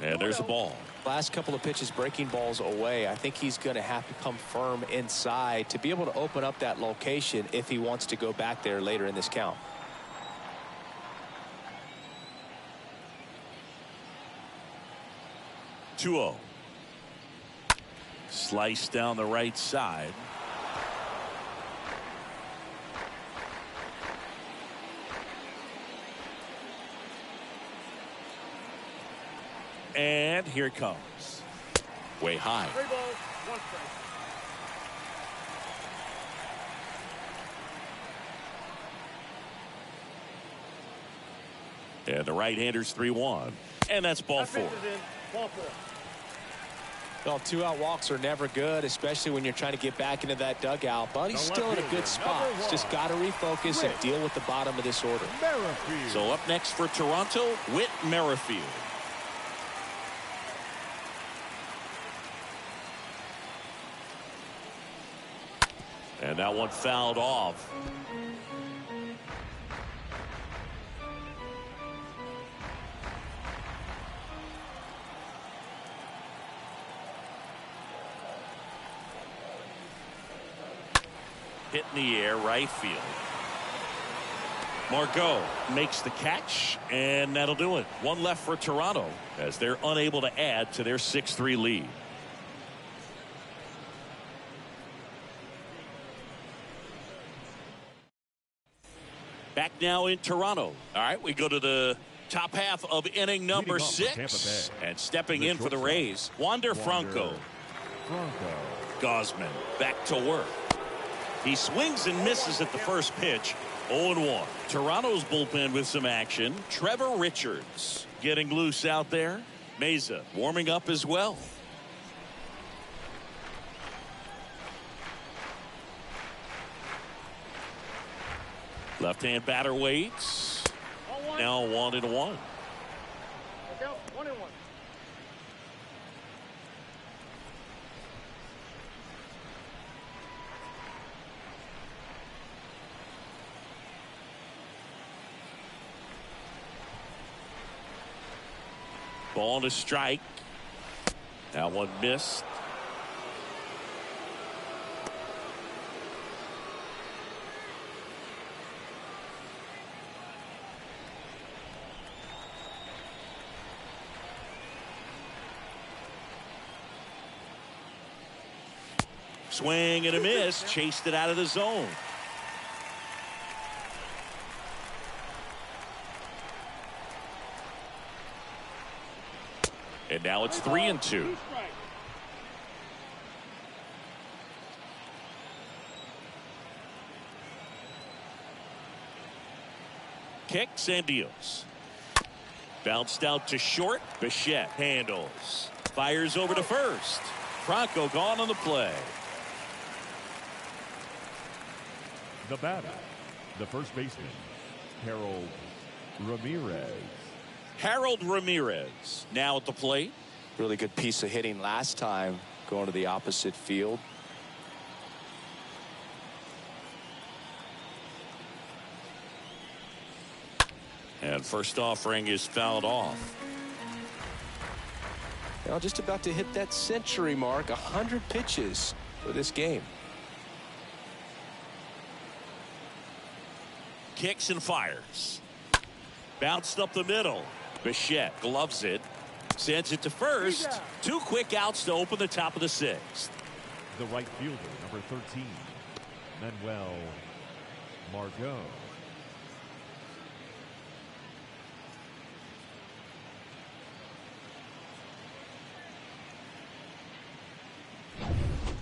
And there's a ball. Last couple of pitches breaking balls away. I think he's going to have to come firm inside to be able to open up that location if he wants to go back there later in this count. Two-0. Slice down the right side. And here it comes. Way high. 3 balls, 1 strike. And the right-hander's 3-1. And that's ball 4. That pitch is in. Ball 4. Well, 2-out walks are never good, especially when you're trying to get back into that dugout. But he's still in a good spot. He's just got to refocus and deal with the bottom of this order. Merrifield. So up next for Toronto, Whit Merrifield. And that one fouled off. Hit in the air, right field. Margot makes the catch, and that'll do it. One left for Toronto as they're unable to add to their 6-3 lead. Back now in Toronto. All right, we go to the top half of inning number 6. And stepping in for the Rays, Wander Franco. Gossman back to work. He swings and misses at the first pitch. 0-1. Toronto's bullpen with some action. Trevor Richards getting loose out there. Meza warming up as well. Left-hand batter waits. Now 1-1. Look out, 1-1. Ball to strike. That one missed. Swing and a miss. Chased it out of the zone. And now it's 3-2. 2 strikes. Kicks and deals. Bounced out to short. Bichette handles. Fires over to first. Franco gone on the play. The batter, the first baseman, Harold Ramirez. Harold Ramirez now at the plate. Really good piece of hitting last time, going to the opposite field. And first offering is fouled off. Now just about to hit that century mark. 100 pitches for this game. Kicks and fires. Bounced up the middle. Bichette gloves it. Sends it to first. 2 quick outs to open the top of the 6th. The right fielder, number 13, Manuel Margot.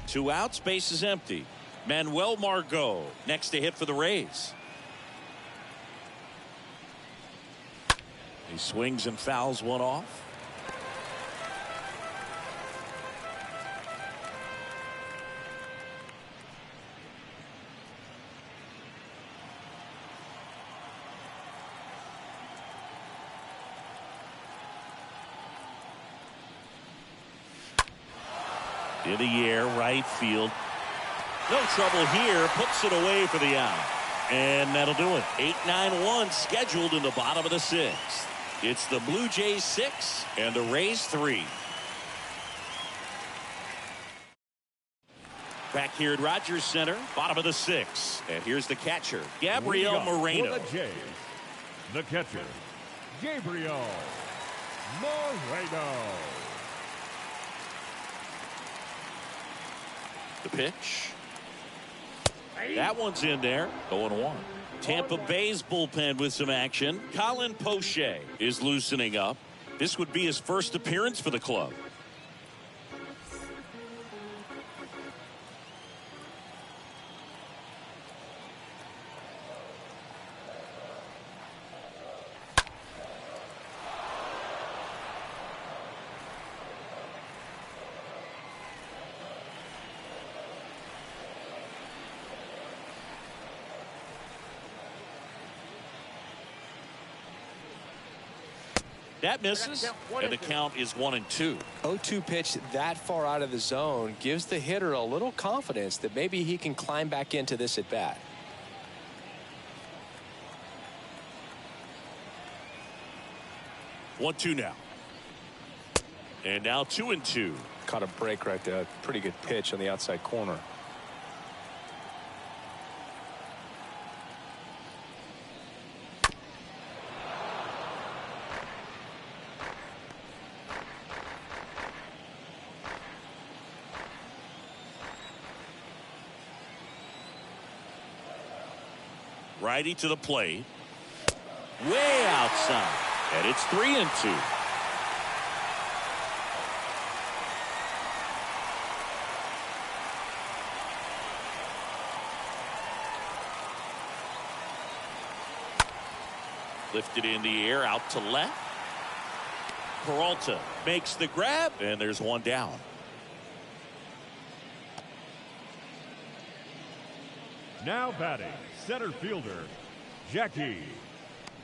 Two outs, base is empty. Manuel Margot next to hit for the Rays. He swings and fouls one off. In the air, right field. No trouble here. Puts it away for the out. And that'll do it. 8-9-1 scheduled in the bottom of the 6th. It's the Blue Jays 6 and the Rays 3. Back here at Rogers Center, bottom of the 6th. And here's the catcher, Gabrielle Moreno. For the Jays, the catcher, Gabrielle Moreno. The pitch. That one's in there. 0-1. Tampa Bay's bullpen with some action. Colin Poche is loosening up. This would be his first appearance for the club. That misses, and the count is 1-2. 0-2 pitch that far out of the zone gives the hitter a little confidence that maybe he can climb back into this at bat. 1-2 now. And now 2-2. Caught a break right there. Pretty good pitch on the outside corner. Righty to the plate. Way outside. And it's 3-2. Lifted in the air out to left. Peralta makes the grab, and there's one down. Now batting, center fielder, Jackie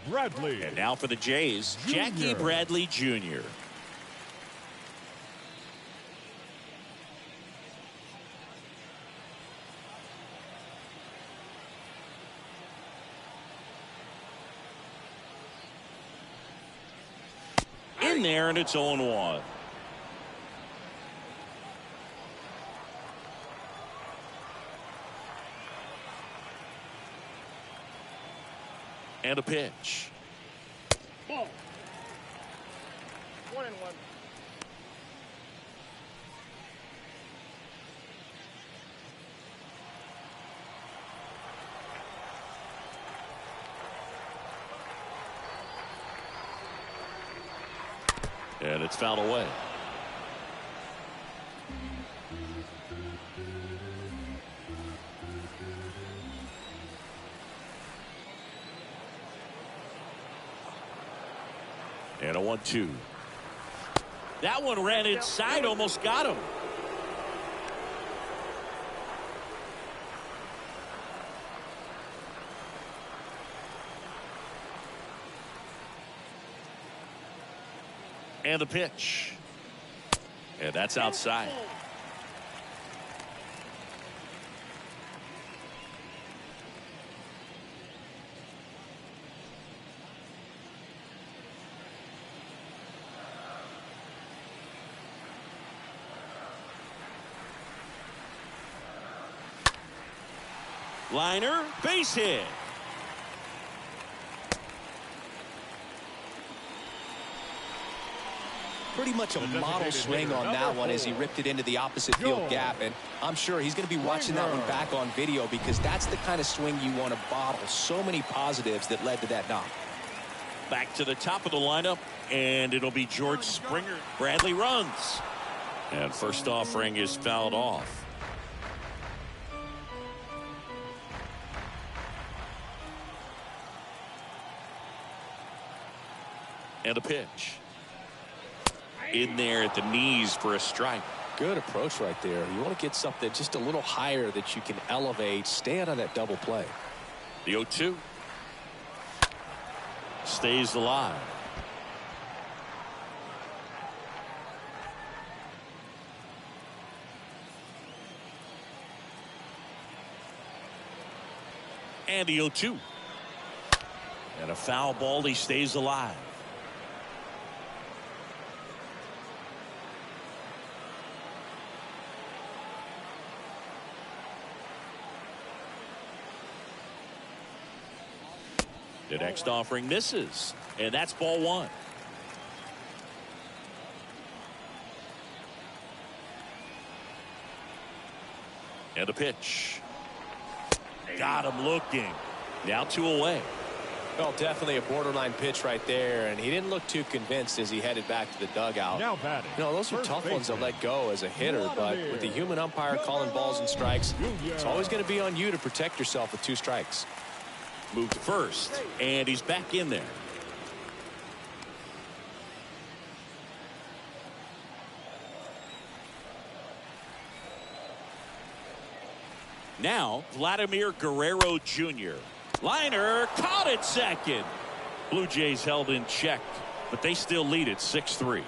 Bradley. And now for the Jays, Jackie Bradley Jr. In there, and it's 0-1. And a pitch. Ball. 1-1. And it's fouled away. And a 1-2. That one ran inside, almost got him. And the pitch. And that's outside. Liner, base hit. Pretty much a model swing on that one as he ripped it into the opposite field gap, and I'm sure he's going to be watching that one back on video because that's the kind of swing you want to bottle. So many positives that led to that knock. Back to the top of the lineup, and it'll be George Springer. Bradley runs, and first offering is fouled off. And a pitch. In there at the knees for a strike. Good approach right there. You want to get something just a little higher that you can elevate. Stay out of that double play. The 0-2. Stays alive. And the 0-2. And a foul ball. He stays alive. The next offering misses, and that's ball one. And a pitch. Got him looking. Now 2 away. Well, definitely a borderline pitch right there, and he didn't look too convinced as he headed back to the dugout. Now batting. You know, those are tough ones to let go as a hitter, but with the human umpire calling balls and strikes, it's always going to be on you to protect yourself with 2 strikes. Move to first, and he's back in there. Now, Vladimir Guerrero Jr. Liner caught at second. Blue Jays held in check, but they still lead it 6-3.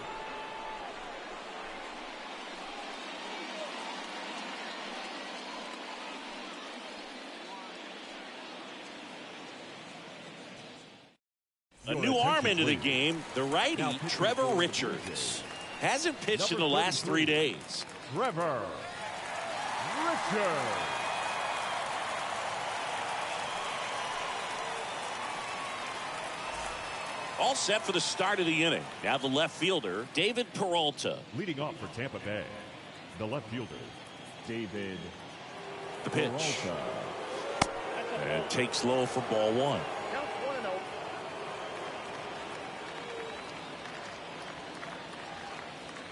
A new arm into the game, the righty Trevor Richards. Hasn't pitched in the last 3 days. Trevor Richards. All set for the start of the inning. Now the left fielder, David Peralta. Leading off for Tampa Bay, the left fielder, David The pitch. Peralta. And takes low for ball one. Count 1-0.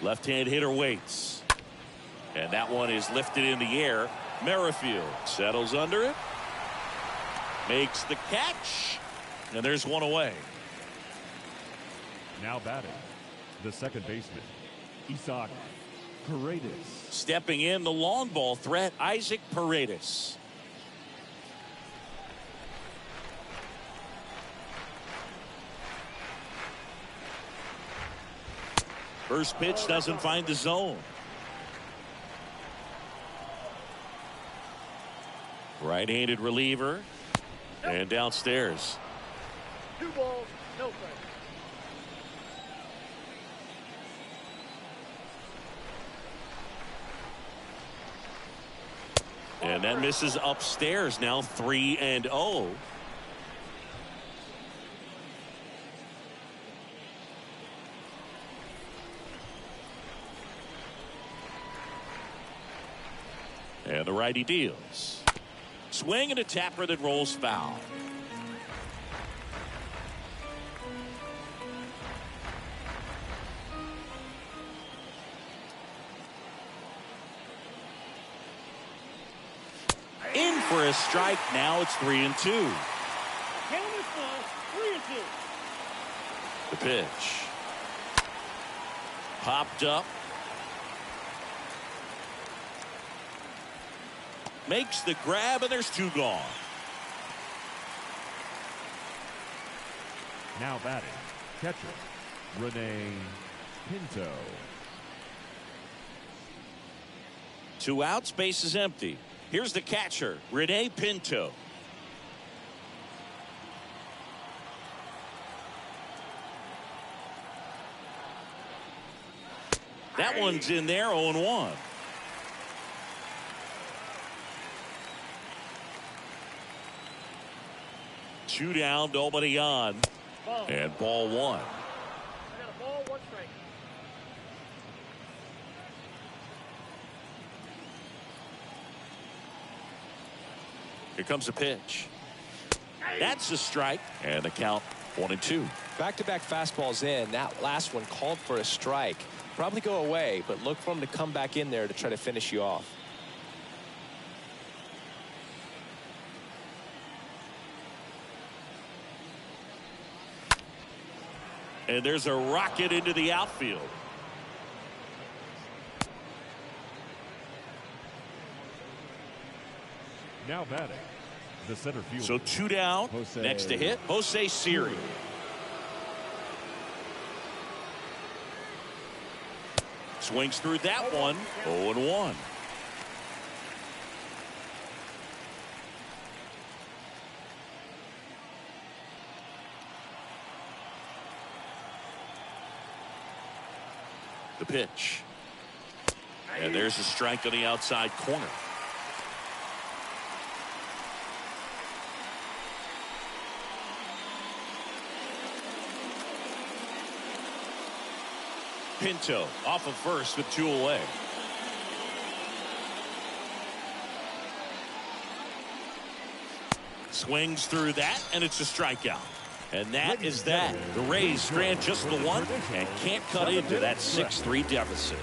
Left-hand hitter waits. And that one is lifted in the air. Merrifield settles under it. Makes the catch. And there's one away. Now batting, the second baseman, Isaac Paredes. Stepping in, the long ball threat, Isaac Paredes. First pitch doesn't find the zone. Right-handed reliever. And downstairs. 2 balls, no strikes. And that misses upstairs. Now 3-0. And the righty deals. Swing and a tapper that rolls foul. In for a strike. Now it's 3-2. Count is full, 3-2. The pitch. Popped up. Makes the grab, and there's 2 gone. Now batting, catcher, Renee Pinto. 2 outs, base is empty. Here's the catcher, Renee Pinto. That one's in there, 0-1. Two down, nobody on. Ball. And ball 1. I got a ball, 1 strike. Here comes a pitch. That's a strike. And the count 1-2. Back-to-back fastballs in. That last one called for a strike. Probably go away, but look for him to come back in there to try to finish you off. And there's a rocket into the outfield. Now batting, the center fielder. So 2 down. Jose. Next to hit, Jose Siri. Swings through that one. 0-1. The pitch. And there's a strike on the outside corner. Pinto off of first with 2 away. Swings through that, and it's a strikeout. And that is that. The Rays strand just the one and can't cut into that 6-3 deficit.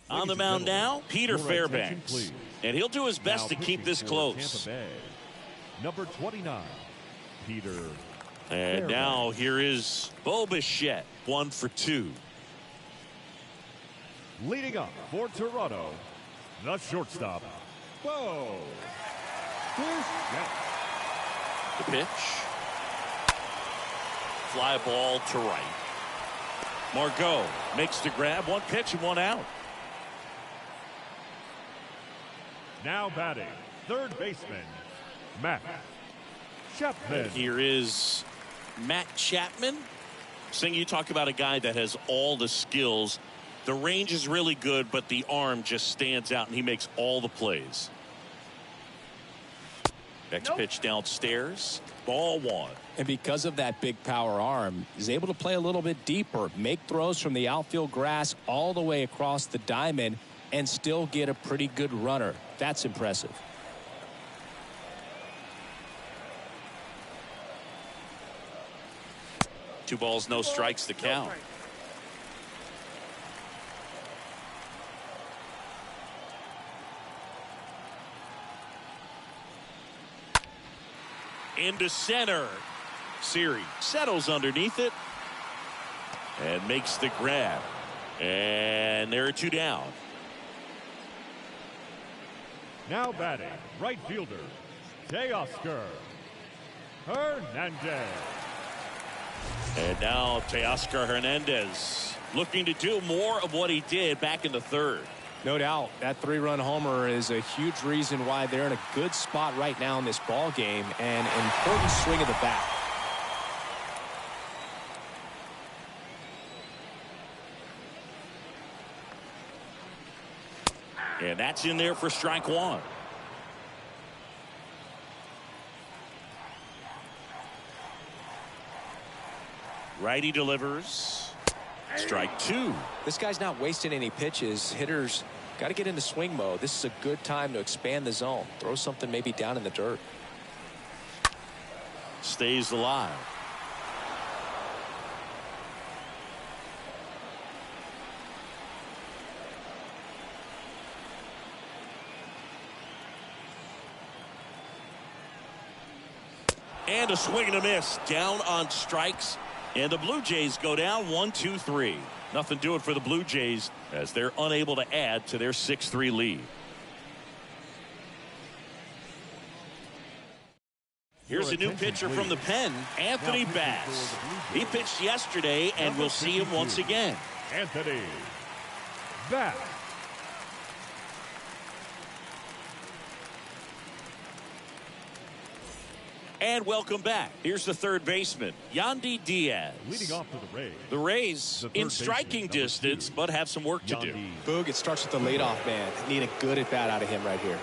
On the mound now, Peter Fairbanks. And he'll do his best to keep this close. Number 29, Peter. And now here is Bo Bichette, 1 for 2. Leading up for Toronto, the shortstop, Bo Bichette. The pitch. Fly ball to right. Margot makes the grab. 1 pitch and 1 out. Now batting, third baseman, Matt Chapman. And here is Matt Chapman. Sing, you talk about a guy that has all the skills. The range is really good, but the arm just stands out, and he makes all the plays. Next pitch downstairs. Ball 1. And because of that big power arm, he's able to play a little bit deeper, make throws from the outfield grass all the way across the diamond, and still get a pretty good runner. That's impressive. Two balls, no strikes to count. Into center. Siri settles underneath it and makes the grab. And there are 2 down. Now batting, right fielder, Teoscar Hernandez. And now Teoscar Hernandez looking to do more of what he did back in the 3rd. No doubt that 3-run homer is a huge reason why they're in a good spot right now in this ball game, and an important swing of the bat. And that's in there for strike 1. Righty delivers. Strike 2. This guy's not wasting any pitches. Hitters got to get into swing mode. This is a good time to expand the zone. Throw something maybe down in the dirt. Stays alive. And a swing and a miss. Down on strikes. And the Blue Jays go down 1-2-3. Nothing doing for the Blue Jays as they're unable to add to their 6-3 lead. Here's a new pitcher from the pen, Anthony Bass. He pitched yesterday, and we'll see him once again. Anthony Bass. And welcome back. Here's the 3rd baseman, Yandy Diaz. Leading off for the Rays. The Rays in striking distance, but have some work to do. Boog, it starts with the leadoff man. Need a good at bat out of him right here.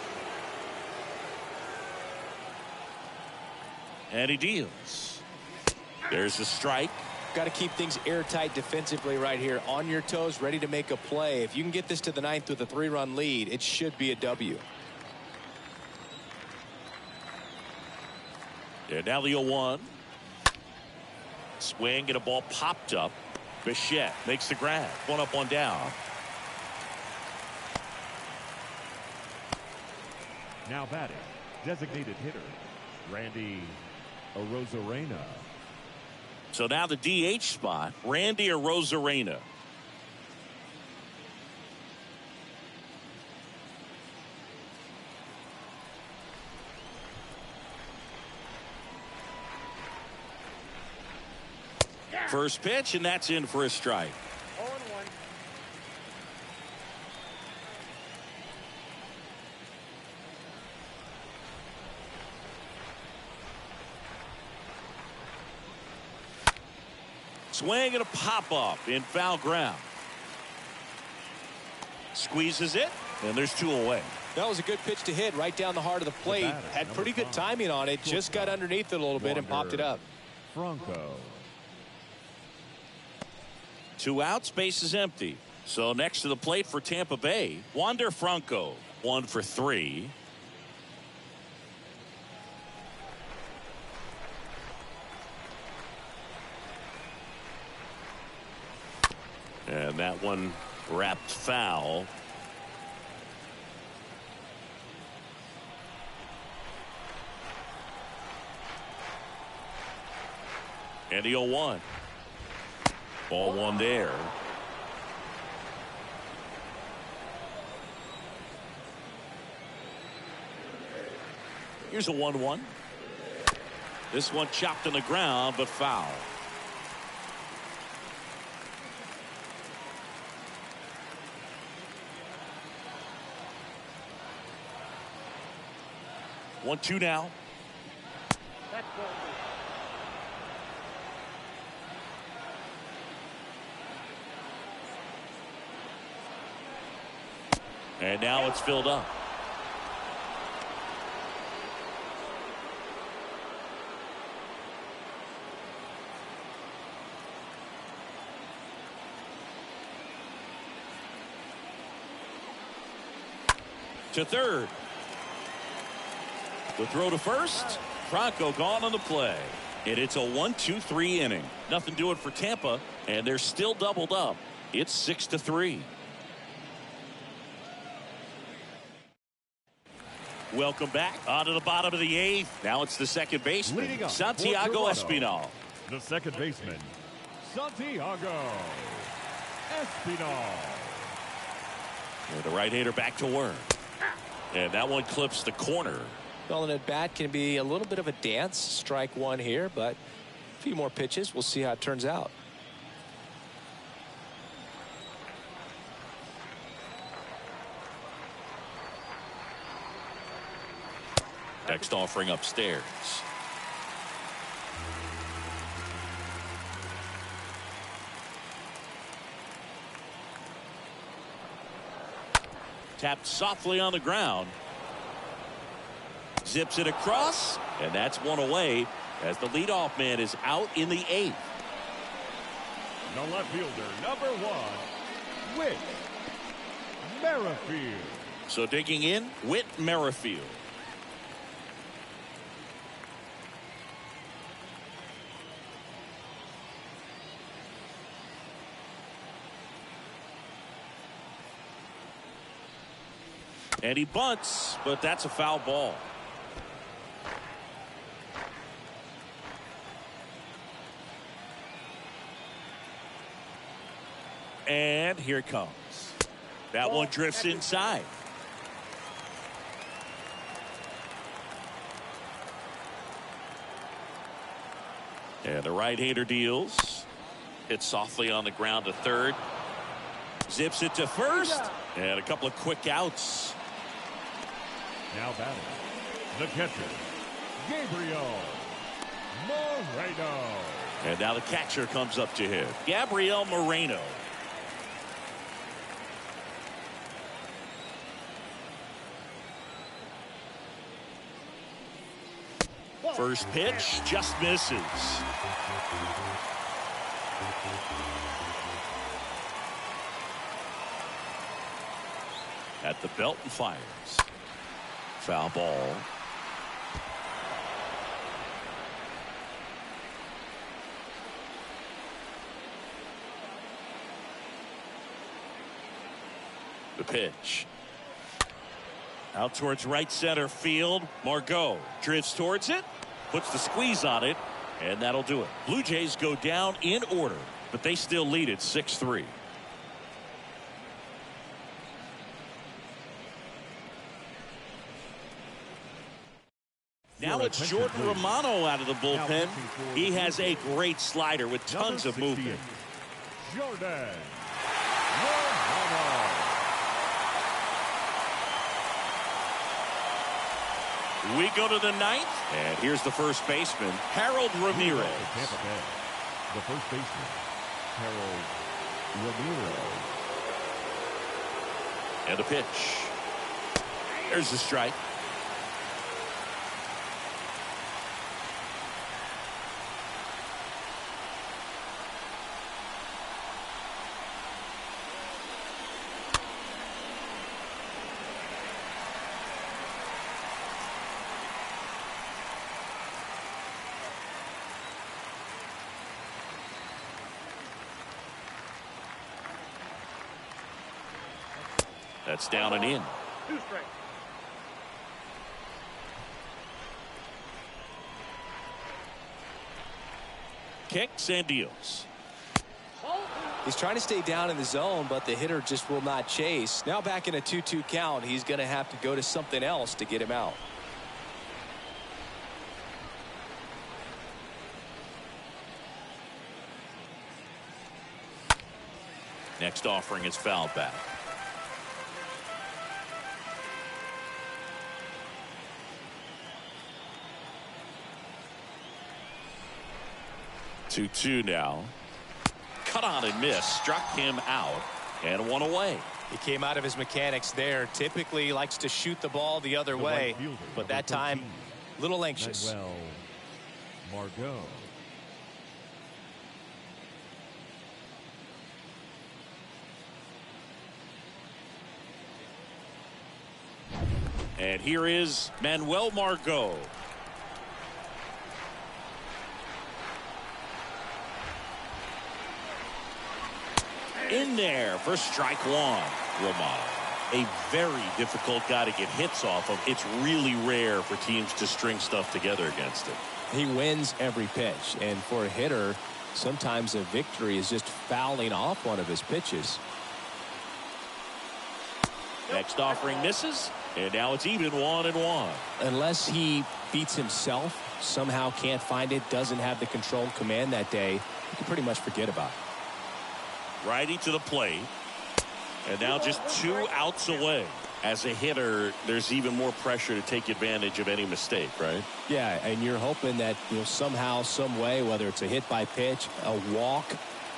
And he deals. There's a strike. Got to keep things airtight defensively right here. On your toes, ready to make a play. If you can get this to the 9th with a 3-run lead, it should be a W. And now the 0-1. Swing and a ball popped up. Bichette makes the grab. 1 up, 1 down. Now batting, designated hitter, Randy Arozarena. So now the DH spot, Randy Arozarena. First pitch, and that's in for a strike. 0-1. Swing and a pop up in foul ground. Squeezes it, and there's 2 away. That was a good pitch to hit right down the heart of the plate. Had pretty good timing on it. Just got underneath it a little bit and popped it up. Franco. 2 outs, base is empty. So next to the plate for Tampa Bay, Wander Franco, 1 for 3. And that one wrapped foul. And the 0-1. Ball 1 there. Here's a 1-1. This one chopped on the ground, but foul. One, 2 now. That's ball. And now it's filled up. To third. The throw to first. Franco gone on the play. And it's a 1-2-3 inning. Nothing doing for Tampa, and they're still doubled up. It's 6-3. Welcome back on to the bottom of the 8th. Now it's the second baseman, Leading up Santiago for Toronto, Espinal. the second baseman, Santiago Espinal. And the right-hander back to work. And that one clips the corner. Well, an at-bat can be a little bit of a dance. Strike 1 here, but a few more pitches. We'll see how it turns out. Next offering upstairs. Tapped softly on the ground. Zips it across, and that's one away as the leadoff man is out in the 8th. The left fielder, number 1, Whit Merrifield. So digging in, Whit Merrifield. And he bunts, but that's a foul ball. And here it comes. That one drifts inside. And the right-hander deals. Hits softly on the ground to third. Zips it to first. And a couple of quick outs. Now batting, the catcher, Gabrielle Moreno. And now the catcher comes up to him, Gabrielle Moreno. First pitch just misses. At the belt and fires. Foul ball. The pitch. Out towards right center field. Margot drifts towards it. Puts the squeeze on it. And that'll do it. Blue Jays go down in order. But they still lead it 6-3. Now it's Jordan Romano out of the bullpen. He has a great slider with tons of movement. Jordan Romano. We go to the 9th, and here's the first baseman, Harold Ramirez. Tampa Bay, the first baseman, Harold Ramirez. And a pitch. There's the strike. That's down and in. 2 strikes. Kicks and deals. He's trying to stay down in the zone, but the hitter just will not chase. Now back in a 2-2 count, he's going to have to go to something else to get him out. Next offering is fouled back. Two now. Cut on and miss. Struck him out. And one away. He came out of his mechanics there. Typically likes to shoot the ball the other way. But that time, a little anxious. Manuel Margot. And here is Manuel Margot. In there for strike one. Romano, a very difficult guy to get hits off of. It's really rare for teams to string stuff together against him. He wins every pitch, and for a hitter, sometimes a victory is just fouling off one of his pitches. Next offering misses, and now it's even 1-1. Unless he beats himself, somehow can't find it, doesn't have the control command that day, you can pretty much forget about it. Righty to the plate. And now just 2 outs away. As a hitter, there's even more pressure to take advantage of any mistake, right? Yeah, and you're hoping that somehow, some way, whether it's a hit by pitch, a walk,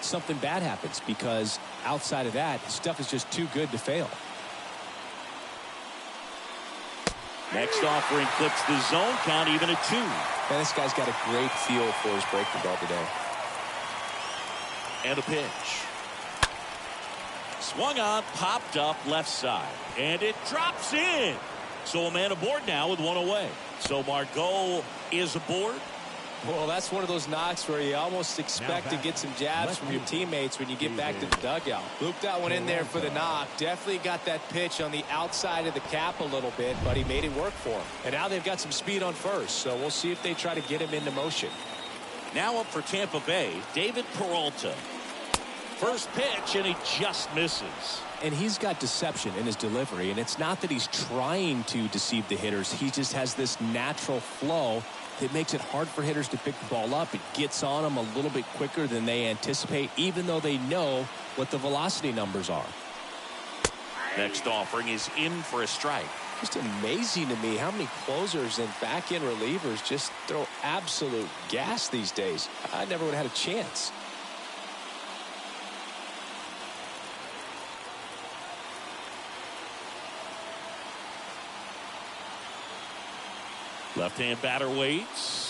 something bad happens, because outside of that, stuff is just too good to fail. Next offering clips the zone count even at 2. Man, this guy's got a great feel for his breaking ball today. And a pitch. Swung on, popped up left side, and it drops in. So a man aboard now with 1 away. So Margot is aboard. Well, that's one of those knocks where you almost expect to get some jabs from your teammates when you get back to the dugout. Looped that one in there for the knock. Definitely got that pitch on the outside of the cap a little bit, but he made it work for him. And now they've got some speed on first, so we'll see if they try to get him into motion. Now up for Tampa Bay, David Peralta. First pitch, and he just misses. And he's got deception in his delivery, and it's not that he's trying to deceive the hitters. He just has this natural flow that makes it hard for hitters to pick the ball up. It gets on them a little bit quicker than they anticipate, even though they know what the velocity numbers are. Next offering is in for a strike. Just amazing to me how many closers and back-end relievers just throw absolute gas these days. I never would have had a chance. Left-hand batter waits.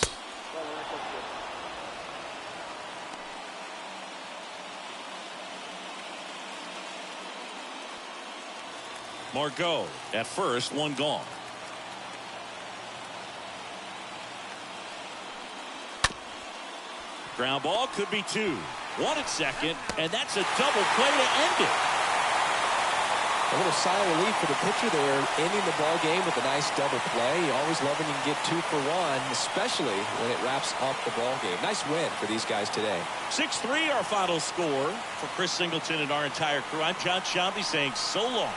Margot at first, 1 gone. Ground ball could be 2. 1 at second, and that's a double play to end it. A little sigh of relief for the pitcher there, ending the ball game with a nice double play. You always love when you can get 2 for 1, especially when it wraps up the ball game. Nice win for these guys today. 6-3 our final score. For Chris Singleton and our entire crew, I'm John Shambi saying so long.